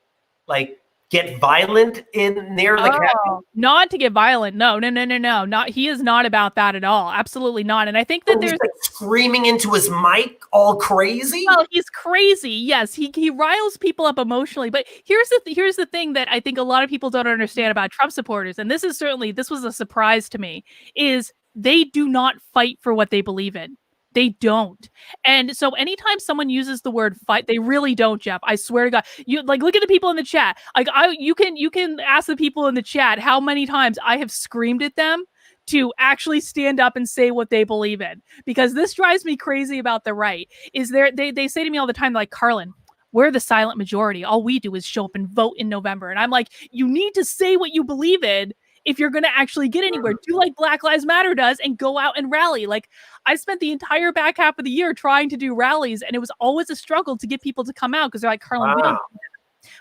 get violent in near the Capitol. Not to get violent. No. Not, he is not about that at all. Absolutely not. And I think that there's like screaming into his mic all crazy. Well, he's crazy. Yes, he riles people up emotionally. But here's the thing that I think a lot of people don't understand about Trump supporters, and this was a surprise to me, is they do not fight for what they believe in. They don't. And so anytime someone uses the word fight, they really don't, Jeff. I swear to God. You like, look at the people in the chat. Like, you can ask the people in the chat how many times I have screamed at them to actually stand up and say what they believe in. Because this drives me crazy about the right. They say to me all the time, like, Carlin, we're the silent majority. All we do is show up and vote in November. And I'm like, you need to say what you believe in if you're going to actually get anywhere. Do like Black Lives Matter does and go out and rally. Like, I spent the entire back half of the year trying to do rallies, and it was always a struggle to get people to come out because they're like, Carlin,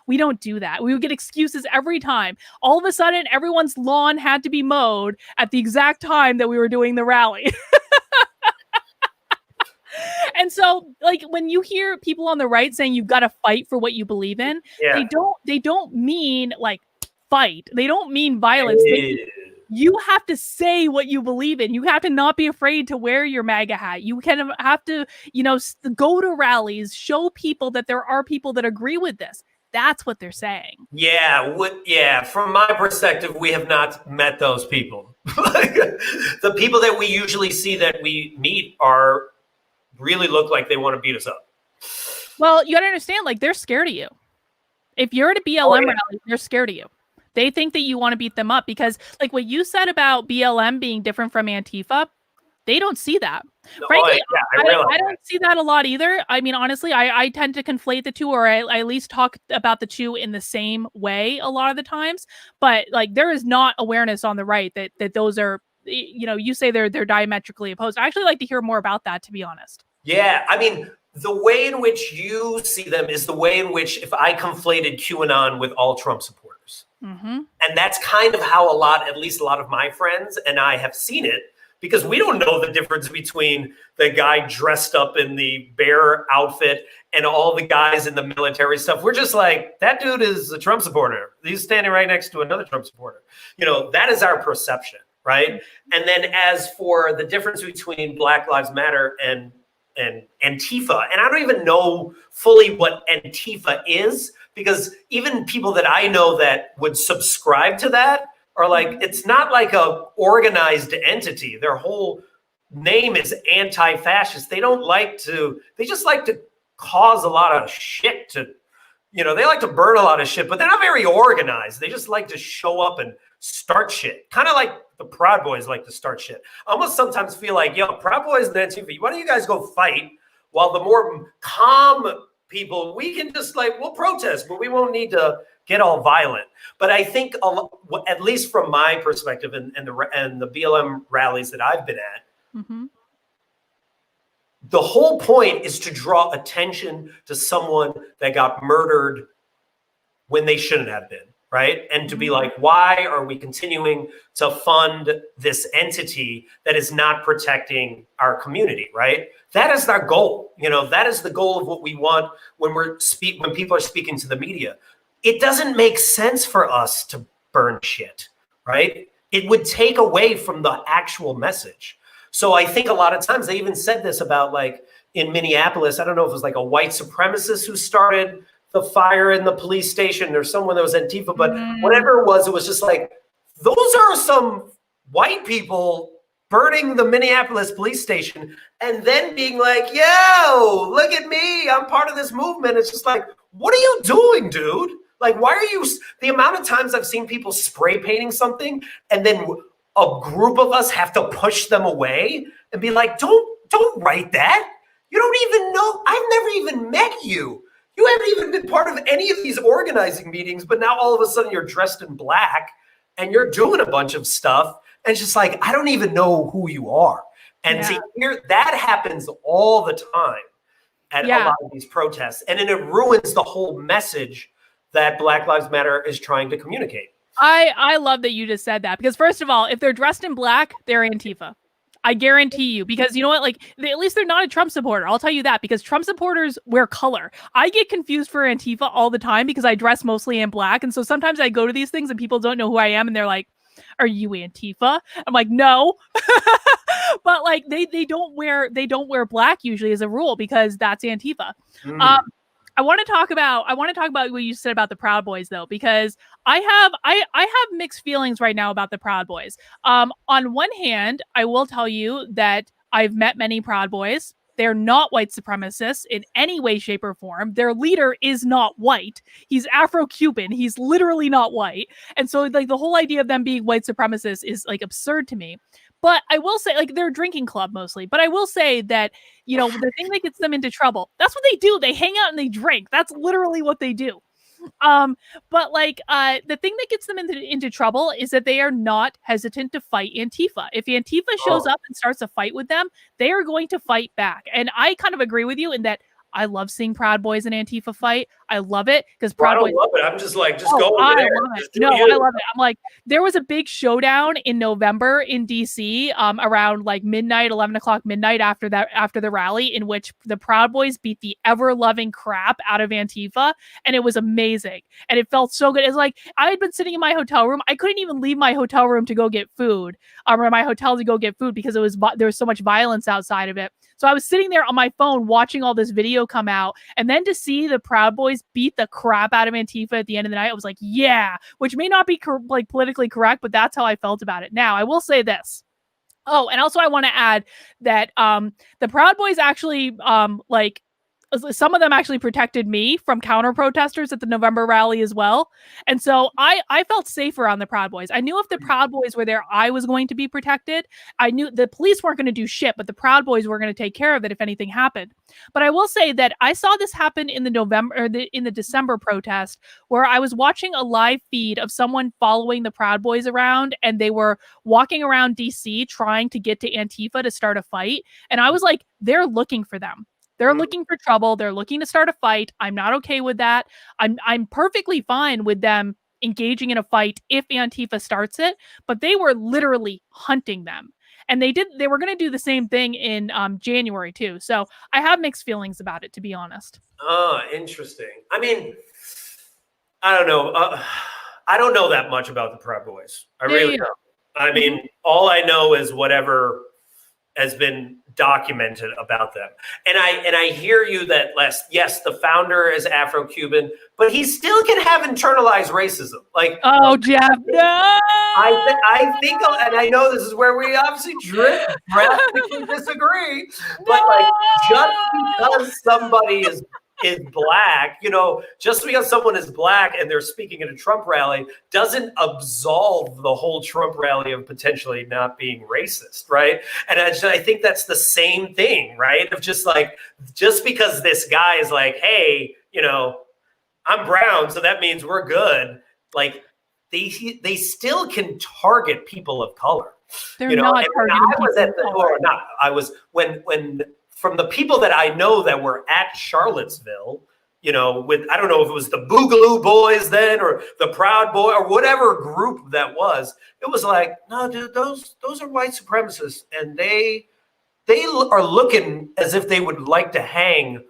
we don't do that. We would get excuses every time. All of a sudden, everyone's lawn had to be mowed at the exact time that we were doing the rally. And so, like, when you hear people on the right saying you've got to fight for what you believe in, they don't mean like fight. They don't mean violence. You have to say what you believe in. You have to not be afraid to wear your MAGA hat. You have to, go to rallies, show people that there are people that agree with this. That's what they're saying. Yeah. From my perspective, we have not met those people. The people that we usually see that we meet really look like they want to beat us up. Well, you got to understand, like, they're scared of you. If you're at a BLM rally, they're scared of you. They think that you want to beat them up because, like, what you said about BLM being different from Antifa, they don't see that. Frankly, I don't see that a lot either. I mean, honestly, I tend to conflate the two, or I at least talk about the two in the same way a lot of the times. But, like, there is not awareness on the right that those are, you say they're diametrically opposed. I actually like to hear more about that, to be honest. Yeah, I mean, the way in which you see them is the way in which if I conflated QAnon with all Trump supporters. Mm-hmm. And that's kind of how at least a lot of my friends and I have seen it, because we don't know the difference between the guy dressed up in the bear outfit and all the guys in the military stuff. We're just like, that dude is a Trump supporter. He's standing right next to another Trump supporter. That is our perception, right? And then as for the difference between Black Lives Matter and Antifa, and I don't even know fully what Antifa is, because even people that I know that would subscribe to that are like, it's not like a organized entity. Their whole name is anti-fascist. They just like to cause a lot of shit they like to burn a lot of shit, but they're not very organized. They just like to show up and start shit. Kind of like the Proud Boys like to start shit. I almost sometimes feel like, Proud Boys and Antifa, why don't you guys go fight, while the more calm people, we can just we'll protest, but we won't need to get all violent. But I think, at least from my perspective and the BLM rallies that I've been at, mm-hmm. the whole point is to draw attention to someone that got murdered when they shouldn't have been, right? And to be like, why are we continuing to fund this entity that is not protecting our community, right? That is our goal. That is the goal of what we want when when people are speaking to the media. It doesn't make sense for us to burn shit, right? It would take away from the actual message. So I think a lot of times they even said this about, like, in Minneapolis, I don't know if it was like a white supremacist who started the fire in the police station or someone that was Antifa, but whatever it was just like, those are some white people burning the Minneapolis police station, and then being like, yo, look at me, I'm part of this movement. It's just like, what are you doing, dude? Like, why are you, the amount of times I've seen people spray painting something and then a group of us have to push them away and be like, don't write that. You don't even know, I've never even met you. You haven't even been part of any of these organizing meetings, but now all of a sudden you're dressed in black and you're doing a bunch of stuff. And it's just like, I don't even know who you are. And to hear that happens all the time at a lot of these protests. And then it ruins the whole message that Black Lives Matter is trying to communicate. I love that you just said that, because first of all, if they're dressed in black, they're Antifa. I guarantee you, because you know what, like at least they're not a Trump supporter. I'll tell you that, because Trump supporters wear color. I get confused for Antifa all the time because I dress mostly in black. And so sometimes I go to these things and people don't know who I am and they're like, are you Antifa? I'm like, no. But like they don't wear black usually as a rule because that's Antifa. I want to talk about what you said about the Proud Boys though, because I have mixed feelings right now about the Proud Boys. On one hand, I will tell you that I've met many Proud Boys. They're not white supremacists in any way, shape, or form. Their leader is not white. He's Afro-Cuban. He's literally not white. And so like the whole idea of them being white supremacists is like absurd to me. But I will say, like, they're a drinking club mostly. But I will say that, you know, the thing that gets them into trouble, that's what they do. They hang out and they drink. That's literally what they do. But like the thing that gets them into trouble is that they are not hesitant to fight Antifa. If Antifa shows up and starts a fight with them, they are going to fight back. And I kind of agree with you in that I love seeing Proud Boys and Antifa fight. I love it because Proud Boys. I love it. I'm just like, just go over there. I love it. I'm like, there was a big showdown in November in DC around like midnight, 11 o'clock midnight after the rally, in which the Proud Boys beat the ever loving crap out of Antifa. And it was amazing. And it felt so good. It's like I had been sitting in my hotel room. I couldn't even leave my hotel room to go get food or my hotel to go get food because there was so much violence outside of it. So I was sitting there on my phone watching all this video come out, and then to see the Proud Boys beat the crap out of Antifa at the end of the night, I was like, yeah, which may not be like politically correct, but that's how I felt about it. Now, I will say this. Oh, and also I want to add that the Proud Boys actually like some of them actually protected me from counter protesters at the November rally as well. And so I felt safer on the Proud Boys. I knew if the Proud Boys were there, I was going to be protected. I knew the police weren't going to do shit, but the Proud Boys were going to take care of it if anything happened. But I will say that I saw this happen in the December protest, where I was watching a live feed of someone following the Proud Boys around, and they were walking around DC trying to get to Antifa to start a fight. And I was like, they're looking for them. They're looking for trouble. They're looking to start a fight. I'm not okay with that. I'm perfectly fine with them engaging in a fight if Antifa starts it, but they were literally hunting them. And they were going to do the same thing in January too. So I have mixed feelings about it, to be honest. Oh, interesting. I mean, I don't know. I don't know that much about the Proud Boys. I really don't. I mean, all I know is whatever has been documented about them. And I hear you that yes, the founder is Afro-Cuban, but he still can have internalized racism. Like, oh, Jeff, no! I think, and I know this is where we obviously drastically disagree, but like, just because somebody is black, you know, just because someone is black and they're speaking at a Trump rally doesn't absolve the whole Trump rally of potentially not being racist, right? And I think that's the same thing, right? Of just like, just because this guy is like, hey, you know, I'm brown, so that means we're good. Like, they still can target people of color. They're not targeting when from the people that I know that were at Charlottesville, you know, with, I don't know if it was the Boogaloo Boys then or the Proud Boy or whatever group that was, it was like, no, dude, those are white supremacists, and they are looking as if they would like to hang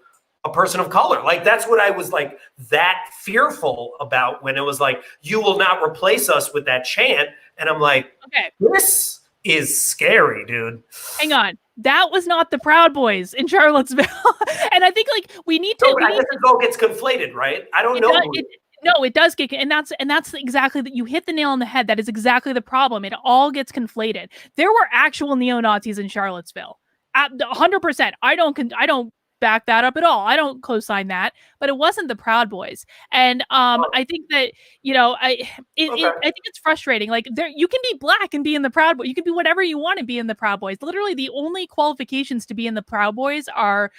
a person of color. Like, that's what I was like that fearful about when it was like, you will not replace us with that chant. And I'm like, okay, this is scary, dude. Hang on. That was not the Proud Boys in Charlottesville. And I think like we need to. I guess it all gets conflated, right? I don't know. No, it does get, and that's exactly that. You hit the nail on the head. That is exactly the problem. It all gets conflated. There were actual neo-Nazis in Charlottesville. At 100%. I don't back that up at all. I don't co-sign that, but it wasn't the Proud Boys. And I think that, I think it's frustrating. Like, there, you can be black and be in the Proud Boys. You can be whatever you want to be in the Proud Boys. Literally, the only qualifications to be in the Proud Boys are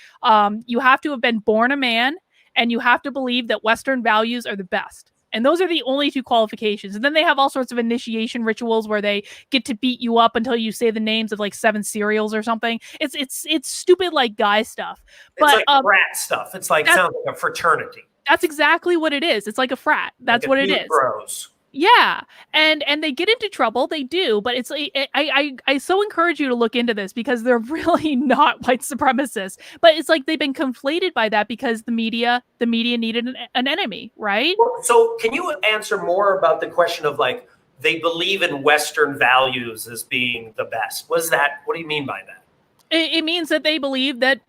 you have to have been born a man, and you have to believe that Western values are the best. And those are the only two qualifications. And then they have all sorts of initiation rituals where they get to beat you up until you say the names of like 7 cereals or something. It's stupid, like, guy stuff. But it's like frat stuff. It's like sounds like a fraternity. That's exactly what it is. It's like a frat. That's like what it is. Bros. Yeah, and they get into trouble. They do, but it's like, I so encourage you to look into this, because they're really not white supremacists. But it's like they've been conflated by that because the media needed an enemy, right? So can you answer more about the question of, like, they believe in Western values as being the best? What do you mean by that? It means that they believe that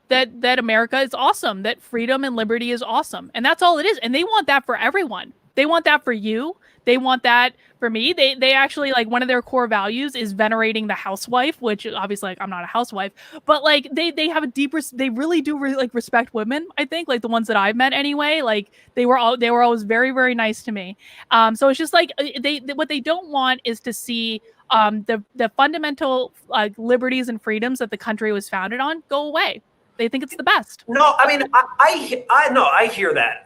America is awesome, that freedom and liberty is awesome, and that's all it is. And they want that for everyone. They want that for you. They want that for me. They actually, like, one of their core values is venerating the housewife, which obviously, like, I'm not a housewife, but like they have a deeper, they really do like respect women. I think, like, the ones that I've met anyway, like they were always very, very nice to me. So it's just like what they don't want is to see the fundamental liberties and freedoms that the country was founded on go away. They think it's the best. No, I mean, I know, I hear that,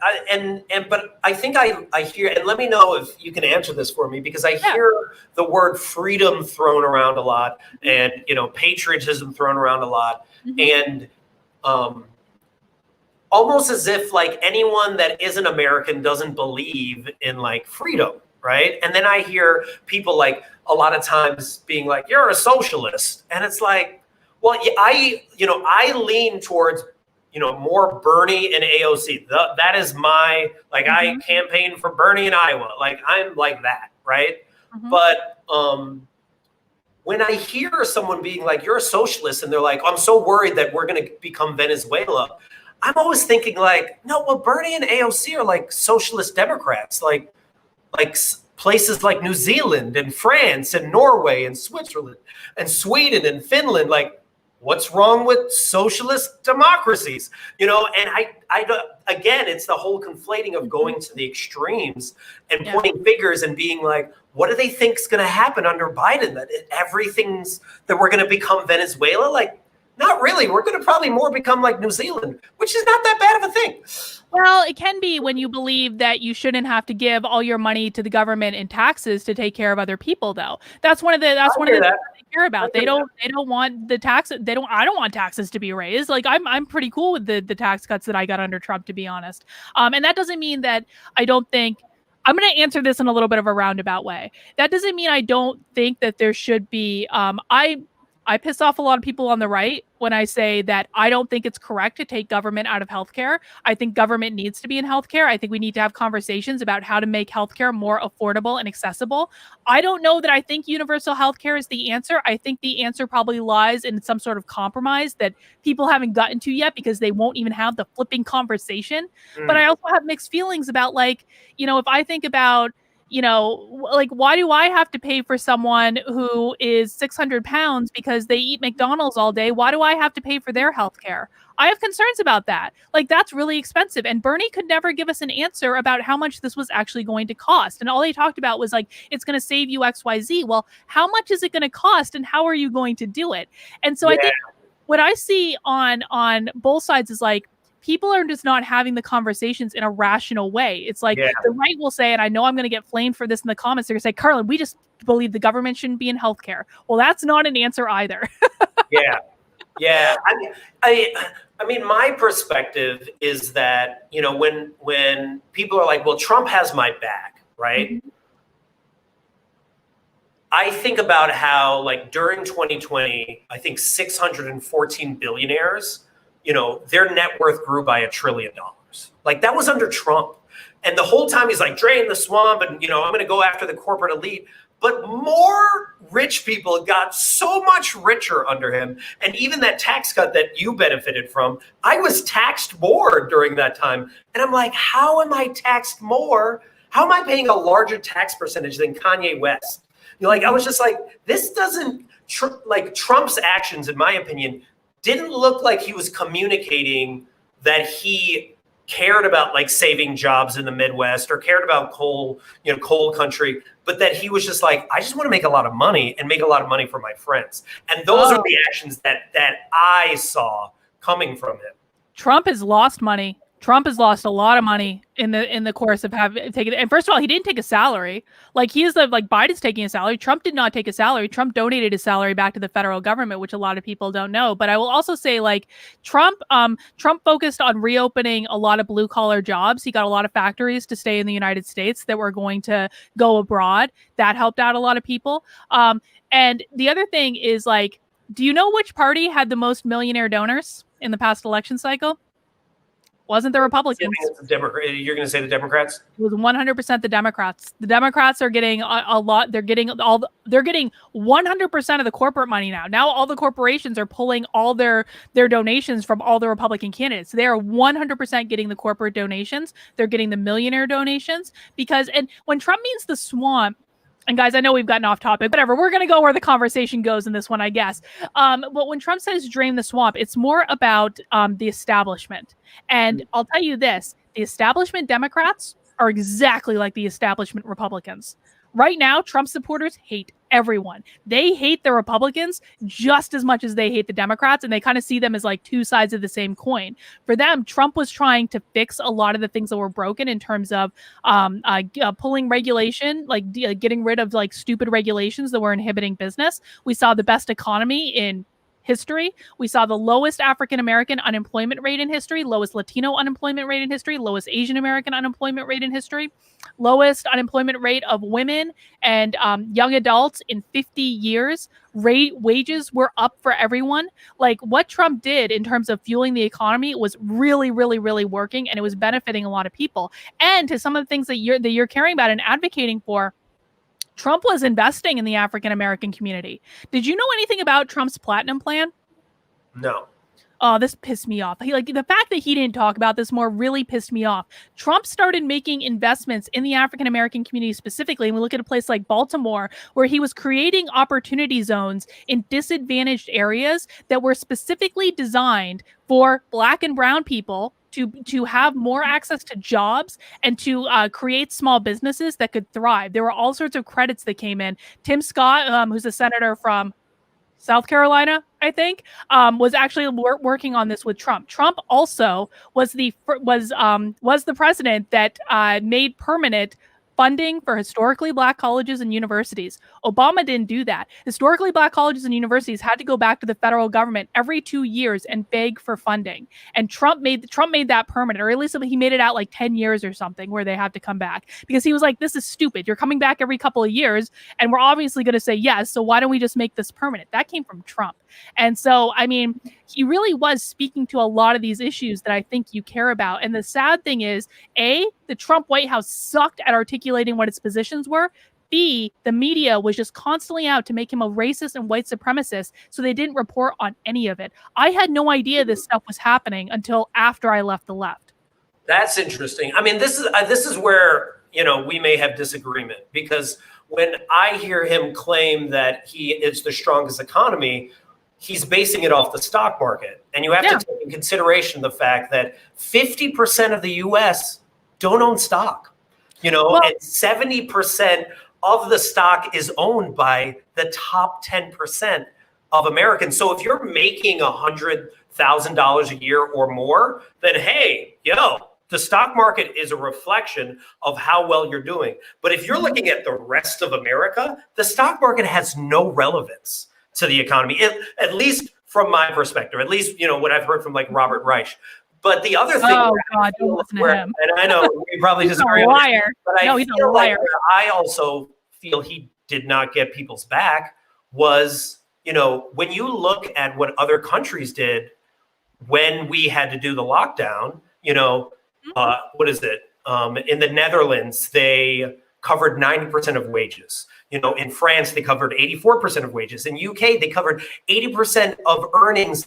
but I think I hear, and let me know if you can answer this for me, because I hear the word freedom thrown around a lot, and patriotism thrown around a lot, and almost as if, like, anyone that isn't American doesn't believe in, like, freedom, right? And then I hear people, like, a lot of times being like, "You're a socialist," and it's like, well, I lean towards, more Bernie and AOC. That is my, like, I campaign for Bernie in Iowa. Like, I'm like that, right? But when I hear someone being like, "You're a socialist," and they're like, "I'm so worried that we're going to become Venezuela," I'm always thinking, like, no, well, Bernie and AOC are like socialist Democrats, like places like New Zealand and France and Norway and Switzerland and Sweden and Finland, like, what's wrong with socialist democracies? And I again, it's the whole conflating of going to the extremes and pointing fingers and being like, what do they think is going to happen under Biden? That we're going to become Venezuela? Like, not really. We're going to probably more become like New Zealand, which is not that bad of a thing. Well, it can be when you believe that you shouldn't have to give all your money to the government in taxes to take care of other people, though. That's one of the things they care about. They don't want the tax. I don't want taxes to be raised. Like, I'm pretty cool with the tax cuts that I got under Trump, to be honest. And that doesn't mean that I don't think. I'm going to answer this in a little bit of a roundabout way. That doesn't mean I don't think that there should be. I piss off a lot of people on the right when I say that I don't think it's correct to take government out of healthcare. I think government needs to be in healthcare. I think we need to have conversations about how to make healthcare more affordable and accessible. I don't know that I think universal healthcare is the answer. I think the answer probably lies in some sort of compromise that people haven't gotten to yet because they won't even have the flipping conversation. But I also have mixed feelings about, like, if I think about, like, why do I have to pay for someone who is 600 pounds because they eat McDonald's all day? Why do I have to pay for their health care? I have concerns about that. Like, that's really expensive. And Bernie could never give us an answer about how much this was actually going to cost. And all he talked about was, like, it's going to save you XYZ. Well, how much is it going to cost and how are you going to do it? And so I think what I see on both sides is, like, people are just not having the conversations in a rational way. It's like the right will say, and I know I'm going to get flamed for this in the comments, they're going to say, "Carlin, we just believe the government shouldn't be in healthcare." Well, that's not an answer either. Yeah. I mean, my perspective is that, when people are like, well, Trump has my back, right? I think about how, like, during 2020, I think 614 billionaires, their net worth grew by $1 trillion. Like, that was under Trump. And the whole time he's like, drain the swamp and, I'm going to go after the corporate elite. But more rich people got so much richer under him. And even that tax cut that you benefited from, I was taxed more during that time. And I'm like, how am I taxed more? How am I paying a larger tax percentage than Kanye West? I was just like, this doesn't, Trump's actions, in my opinion, didn't look like he was communicating that he cared about like saving jobs in the Midwest or cared about coal country, but that he was just like, I just want to make a lot of money and make a lot of money for my friends. And those are the actions that I saw coming from him. Trump has lost money. Trump has lost a lot of money in the course of having taken. And first of all, he didn't take a salary. Like Biden's taking a salary. Trump did not take a salary. Trump donated his salary back to the federal government, which a lot of people don't know. But I will also say, like, Trump focused on reopening a lot of blue collar jobs. He got a lot of factories to stay in the United States that were going to go abroad. That helped out a lot of people. And the other thing is, like, do you know which party had the most millionaire donors in the past election cycle? Wasn't the Republicans. You're going to say the Democrats? It was 100% the Democrats. The Democrats are getting a lot. They're getting 100% of the corporate money now. Now all the corporations are pulling all their donations from all the Republican candidates. They are 100% getting the corporate donations. They're getting the millionaire donations and when Trump means the swamp, and guys, I know we've gotten off topic, whatever. We're going to go where the conversation goes in this one, I guess. But when Trump says drain the swamp, it's more about the establishment. And I'll tell you this, the establishment Democrats are exactly like the establishment Republicans. Right now, Trump supporters hate everyone. They hate the Republicans just as much as they hate the Democrats, and they kind of see them as like two sides of the same coin. For them, Trump was trying to fix a lot of the things that were broken in terms of pulling regulation, like getting rid of like stupid regulations that were inhibiting business. We saw the best economy in history. We saw the lowest African-American unemployment rate in history, lowest Latino unemployment rate in history, lowest Asian American unemployment rate in history, lowest unemployment rate of women and young adults in 50 years. Wages were up for everyone. Like, what Trump did in terms of fueling the economy was really, really, really working, and it was benefiting a lot of people. And to some of the things that you're caring about and advocating for, Trump was investing in the African-American community. Did you know anything about Trump's platinum plan? No. Oh, this pissed me off. The fact that he didn't talk about this more really pissed me off. Trump started making investments in the African-American community specifically. And we look at a place like Baltimore, where he was creating opportunity zones in disadvantaged areas that were specifically designed for Black and brown people to have more access to jobs and to create small businesses that could thrive. There were all sorts of credits that came in. Tim Scott, who's a senator from South Carolina, I think, was actually working on this with Trump. Trump also was the president that made permanent funding for historically Black colleges and universities. Obama didn't do that. Historically Black colleges and universities had to go back to the federal government every 2 years and beg for funding. And Trump made that permanent, or at least he made it out like 10 years or something where they have to come back, because he was like, this is stupid. You're coming back every couple of years and we're obviously going to say yes. So why don't we just make this permanent? That came from Trump. And so, I mean, he really was speaking to a lot of these issues that I think you care about. And the sad thing is, A, the Trump White House sucked at articulating what its positions were. B, the media was just constantly out to make him a racist and white supremacist, so they didn't report on any of it. I had no idea this stuff was happening until after I left the left. That's interesting. I mean, this is where, we may have disagreement, because when I hear him claim that it's the strongest economy, he's basing it off the stock market. And you have to take in consideration the fact that 50% of the U.S. don't own stock, and 70% of the stock is owned by the top 10% of Americans. So if you're making $100,000 a year or more, then hey, the stock market is a reflection of how well you're doing. But if you're looking at the rest of America, the stock market has no relevance to the economy, at least from my perspective, at least, what I've heard from like Robert Reich. But the other thing, don't listen to him. And I know we probably disagree, he's a liar. But I feel like I also feel he did not get people's back was, when you look at what other countries did when we had to do the lockdown, what is it? In the Netherlands, they covered 90% of wages. In France, they covered 84% of wages. In UK, they covered 80% of earnings.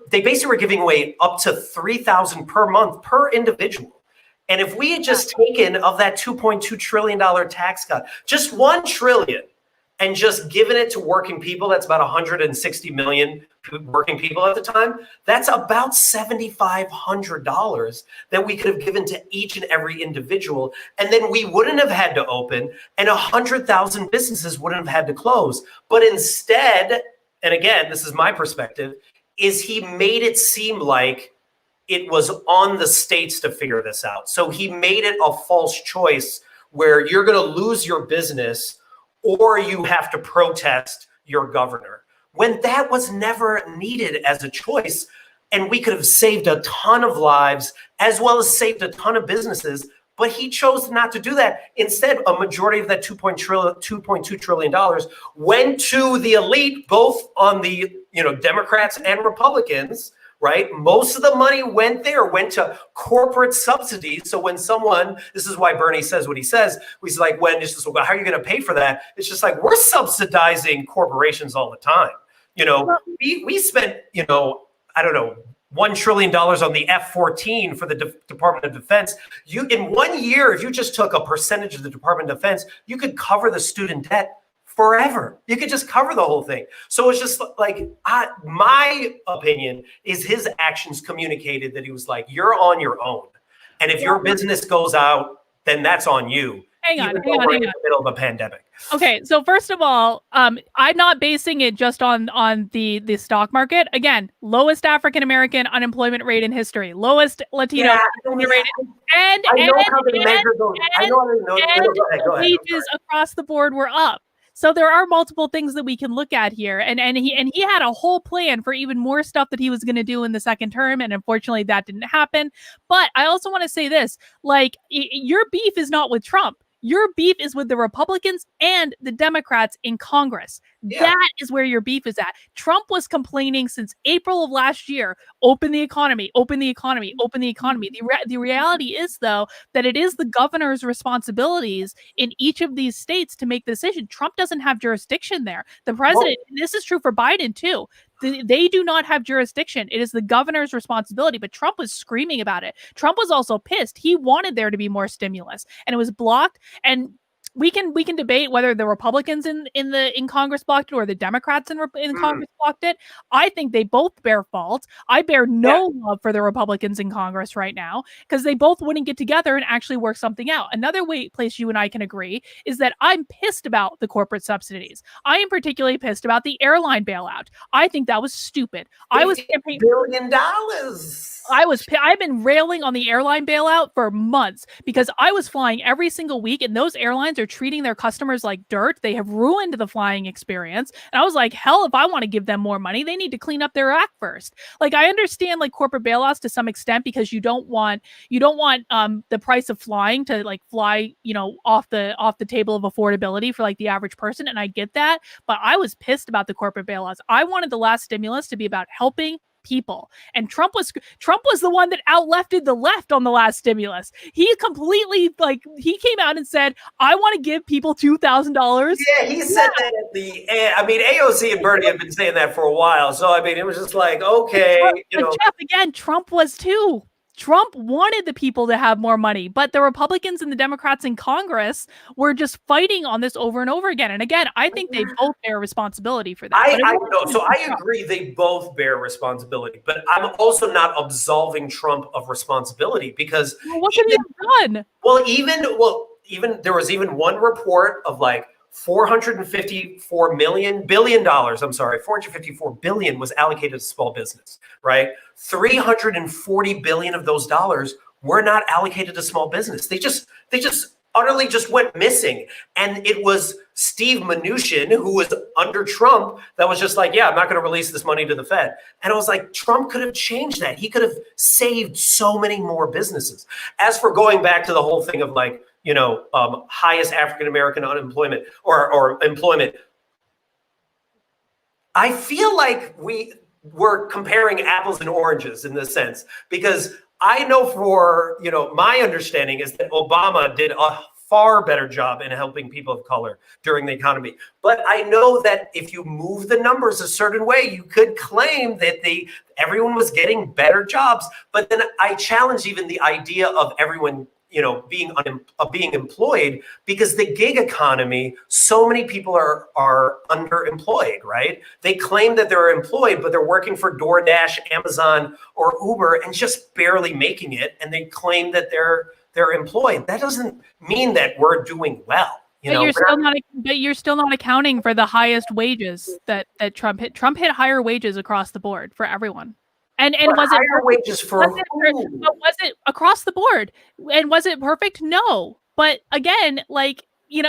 They basically were giving away up to $3,000 per month per individual. And if we had just taken of that $2.2 trillion tax cut, just $1 trillion, and just given it to working people, that's about 160 million working people at the time, that's about $7,500 that we could have given to each and every individual. And then we wouldn't have had to open, and 100,000 businesses wouldn't have had to close. But instead, and again, this is my perspective, is he made it seem like it was on the states to figure this out. So he made it a false choice where you're going to lose your business or you have to protest your governor, when that was never needed as a choice. And we could have saved a ton of lives as well as saved a ton of businesses. But he chose not to do that. Instead, a majority of that $2.2 trillion went to the elite, both on the Democrats and Republicans. Right? Most of the money went to corporate subsidies. So when this is why Bernie says what he says, he's like, how are you going to pay for that? It's just like, we're subsidizing corporations all the time. We spent, I don't know, $1 trillion on the F-14 for the Department of Defense. In 1 year, if you just took a percentage of the Department of Defense, you could cover the student debt forever. You could just cover the whole thing. So it's just like, my opinion is his actions communicated that he was like, you're on your own. And if your business goes out, then that's on you. Hang on. In the middle of a pandemic. Okay, so first of all, I'm not basing it just on the stock market. Again, lowest African American unemployment rate in history, lowest Latino unemployment rate, and wages across the board were up. So there are multiple things that we can look at here, and he had a whole plan for even more stuff that he was going to do in the second term, and unfortunately that didn't happen. But I also want to say this: like, your beef is not with Trump. Your beef is with the Republicans and the Democrats in Congress. Yeah. That is where your beef is at. Trump was complaining since April of last year, open the economy, open the economy, open the economy. The reality is, though, that it is the governor's responsibilities in each of these states to make the decision. Trump doesn't have jurisdiction there. The president, this is true for Biden, too. They do not have jurisdiction. It is the governor's responsibility, but Trump was screaming about it. Trump was also pissed. He wanted there to be more stimulus, and it was blocked. And we can debate whether the Republicans in Congress blocked it or the Democrats in Congress blocked it. I think they both bear fault. I bear no love for the Republicans in Congress right now because they both wouldn't get together and actually work something out. Another place you and I can agree is that I'm pissed about the corporate subsidies. I am particularly pissed about the airline bailout. I think that was stupid. $1 billion. I've been railing on the airline bailout for months because I was flying every single week, and those airlines are treating their customers like dirt. They have ruined the flying experience. And I was like, hell, if I want to give them more money, they need to clean up their act first. Like, I understand like corporate bailouts to some extent because you don't want the price of flying to like fly, off the table of affordability for like the average person. And I get that, but I was pissed about the corporate bailouts. I wanted the last stimulus to be about helping people, and Trump was the one that out-lefted the left on the last stimulus. He completely he came out and said, I want to give people $2,000. Yeah, he said that at the end. I mean, AOC and Bernie have been saying that for a while, so I mean, it was just like, okay, but Jeff, again, Trump was too. Trump wanted the people to have more money, but the Republicans and the Democrats in Congress were just fighting on this over and over again. And again, I think they both bear responsibility for that. I know. So I agree they both bear responsibility, but I'm also not absolving Trump of responsibility because what could he have done? Even there was even one report of like $454 billion was allocated to small business, right? 340 billion of those dollars were not allocated to small business. They just utterly just went missing. And it was Steve Mnuchin, who was under Trump, that was just like, yeah, I'm not going to release this money to the Fed. And I was like, Trump could have changed that. He could have saved so many more businesses. As for going back to the whole thing of like, highest African-American unemployment or employment, I feel like we're comparing apples and oranges in this sense, because I know my understanding is that Obama did a far better job in helping people of color during the economy. But I know that if you move the numbers a certain way, you could claim that everyone was getting better jobs. But then I challenge even the idea of everyone, being employed, because the gig economy, so many people are underemployed, right? They claim that they're employed, but they're working for DoorDash, Amazon, or Uber and just barely making it. And they claim that they're employed. That doesn't mean that we're doing well. But you're still not accounting for the highest wages that Trump hit. Trump hit higher wages across the board for everyone. And was it higher wages for who? But was it across the board? And was it perfect? No. But again, you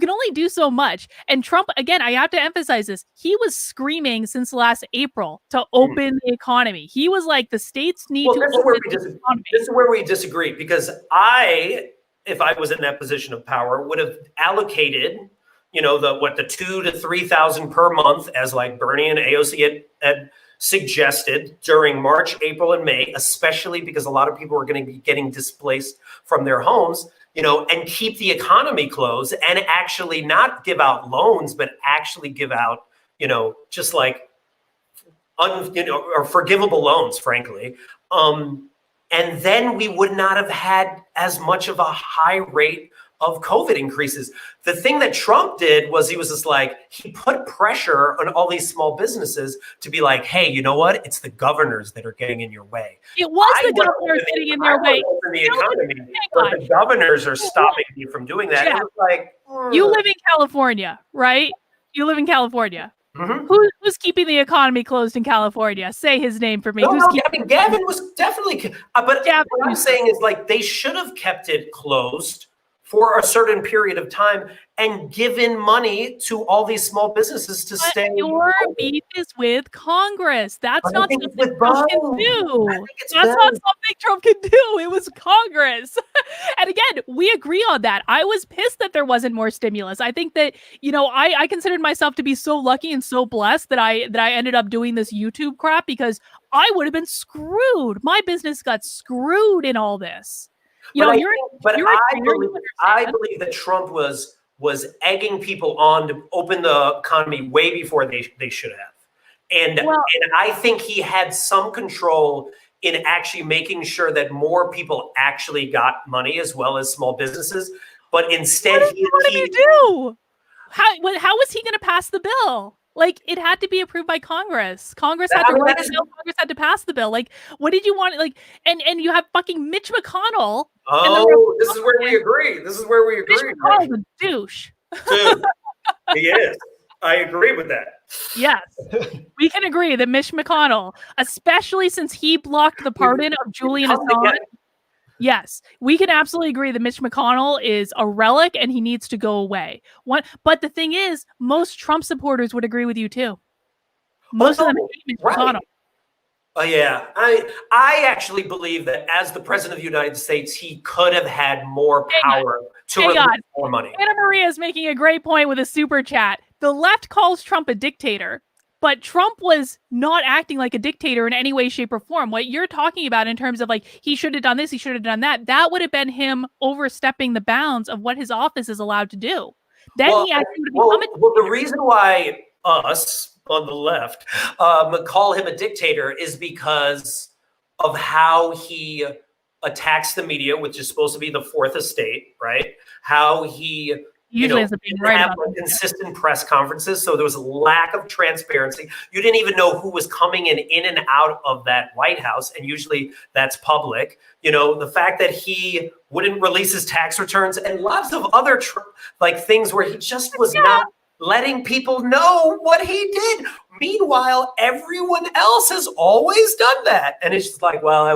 can only do so much. And Trump, again, I have to emphasize this. He was screaming since last April to open the economy. He was like, the states need to open the economy. This is where we disagree, because if I was in that position of power, would have allocated, the 2,000 to 3,000 per month, as like Bernie and AOC had suggested during March, April, and May, especially because a lot of people were going to be getting displaced from their homes, and keep the economy closed and actually not give out loans, but actually give out, just like, or forgivable loans, frankly. And then we would not have had as much of a high rate of COVID increases. The thing that Trump did was he was just like, he put pressure on all these small businesses to be like, hey, you know what? It's the governors that are getting in your way. It was the governors getting in their way. The economy, but the governors are stopping you from doing that. Yeah. It was like, you live in California, right? You live in California. Mm-hmm. Who's keeping the economy closed in California? Say his name for me. Gavin was definitely, but what I'm saying is, like, they should have kept it closed for a certain period of time and given money to all these small businesses to stay. Your beef is with Congress. That's not something Trump can do. That's not something Trump can do. It was Congress. And again, we agree on that. I was pissed that there wasn't more stimulus. I think that, I considered myself to be so lucky and so blessed that I ended up doing this YouTube crap, because I would have been screwed. My business got screwed in all this. I believe that Trump was egging people on to open the economy way before they should have. And I think he had some control in actually making sure that more people actually got money, as well as small businesses. But instead, what did he do? How was he going to pass the bill? Like, it had to be approved by Congress. Congress had to pass the bill. Like, what did you want? Like, and you have fucking Mitch McConnell. Oh, this is where we agree. Mitch McConnell's a douche. Dude, he is. I agree with that. Yes, we can agree that Mitch McConnell, especially since he blocked the pardon of Julian Assange. Yes, we can absolutely agree that Mitch McConnell is a relic and he needs to go away. But the thing is, most Trump supporters would agree with you too. Most of them hate Mitch McConnell. Oh yeah, I actually believe that as the president of the United States, he could have had more power to release more money. Anna Maria is making a great point with a super chat. The left calls Trump a dictator, but Trump was not acting like a dictator in any way, shape, or form. What you're talking about in terms of like, he should have done this, he should have done that, that would have been him overstepping the bounds of what his office is allowed to do. Then he asked him to become a dictator. Well, the reason why us on the left call him a dictator is because of how he attacks the media, which is supposed to be the fourth estate, right? How he usually ends up being right have consistent press conferences, so there was a lack of transparency. You didn't even know who was coming in and out of that White House, and usually that's public. The fact that he wouldn't release his tax returns and lots of other things where he just was not letting people know what he did. Meanwhile, everyone else has always done that. And it's just like, well, I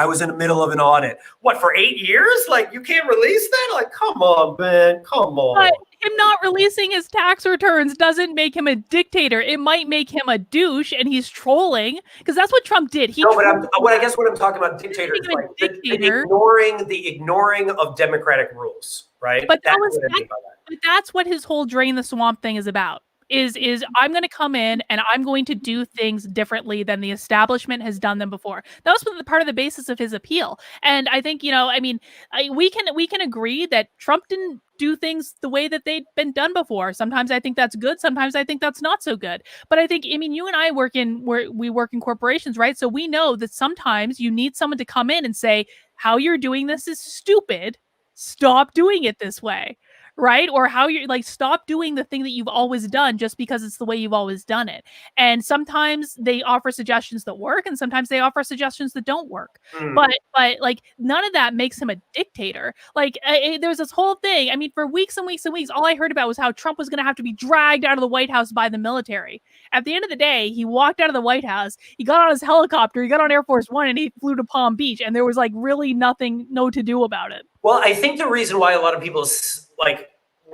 was in the middle of an audit. What, for 8 years? Like, you can't release that? Like, come on, man. Come on. But him not releasing his tax returns doesn't make him a dictator. It might make him a douche and he's trolling, because that's what Trump did. I guess what I'm talking about, dictator, is like the ignoring of democratic rules, right? But that's what his whole drain the swamp thing is about. is I'm going to come in and I'm going to do things differently than the establishment has done them before. That was part of the basis of his appeal. And I think, I mean, we can agree that Trump didn't do things the way that they'd been done before. Sometimes I think that's good. Sometimes I think that's not so good. But I think, I mean, you and I we work in corporations, right? So we know that sometimes you need someone to come in and say, how you're doing this is stupid. Stop doing it this way. Right? Or how you're like, stop doing the thing that you've always done just because it's the way you've always done it. And sometimes they offer suggestions that work, and sometimes they offer suggestions that don't work. But like, none of that makes him a dictator. Like, there's this whole thing. I mean, for weeks and weeks and weeks, all I heard about was how Trump was going to have to be dragged out of the White House by the military. At the end of the day, he walked out of the White House, he got on his helicopter, he got on Air Force One, and he flew to Palm Beach, and there was like really no to do about it. Well, I think the reason why a lot of people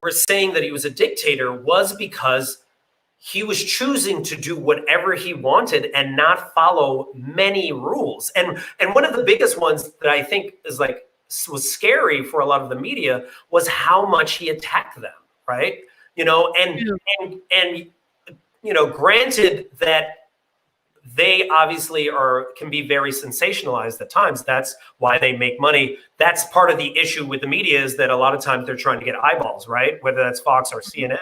were saying that he was a dictator was because he was choosing to do whatever he wanted and not follow many rules. And one of the biggest ones that I think was scary for a lot of the media was how much he attacked them, right? And granted that they obviously can be very sensationalized at times. That's why they make money. That's part of the issue with the media, is that a lot of times they're trying to get eyeballs, right? Whether that's Fox or CNN,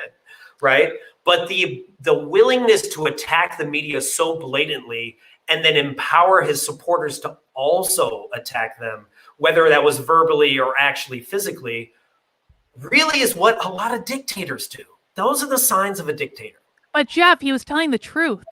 right? But the willingness to attack the media so blatantly and then empower his supporters to also attack them, whether that was verbally or actually physically, really is what a lot of dictators do. Those are the signs of a dictator. But Jeff, he was telling the truth.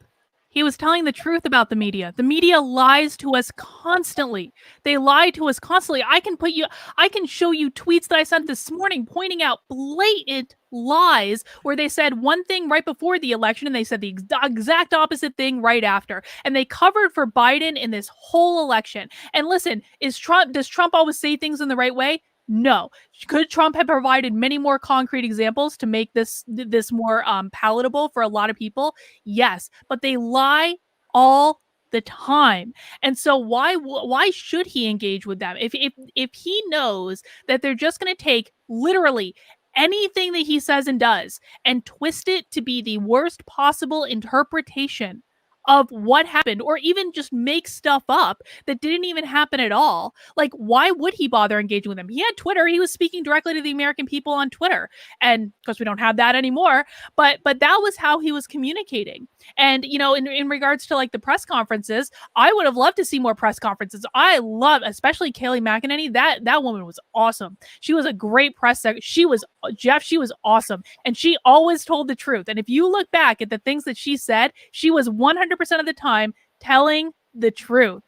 He was telling the truth about the media. The media lies to us constantly. They lie to us constantly. I can show you tweets that I sent this morning pointing out blatant lies where they said one thing right before the election and they said the exact opposite thing right after. And they covered for Biden in this whole election. And listen, does Trump always say things in the right way? No. Could Trump have provided many more concrete examples to make this more palatable for a lot of people? Yes, but they lie all the time. And so why should he engage with them? If he knows that they're just going to take literally anything that he says and does and twist it to be the worst possible interpretation of what happened, or even just make stuff up that didn't even happen at all. Like, why would he bother engaging with them? He had Twitter. He was speaking directly to the American people on Twitter. And of course, we don't have that anymore. But that was how he was communicating. And, in regards to like the press conferences, I would have loved to see more press conferences. I love, especially Kayleigh McEnany. That woman was awesome. She was a great press secretary. She was awesome. And she always told the truth. And if you look back at the things that she said, she was 100% of the time telling the truth.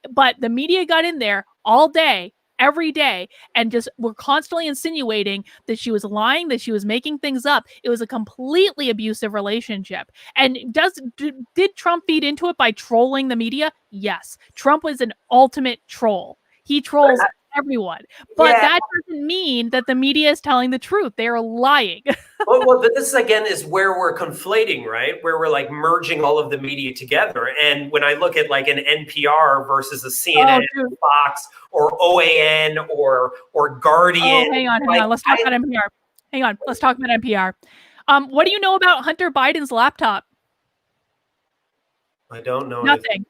But the media got in there all day, every day, and just were constantly insinuating that she was lying, that she was making things up. It was a completely abusive relationship. And did Trump feed into it by trolling the media? Yes. Trump was an ultimate troll. He trolls everyone. But that doesn't mean that the media is telling the truth. They are lying. Well, but this again is where we're conflating, right? Where we're like merging all of the media together. And when I look at like an NPR versus a CNN, Fox, or OAN, or Guardian. Oh, hang on. Let's talk about NPR. Hang on. Let's talk about NPR. What do you know about Hunter Biden's laptop? I don't know. Nothing.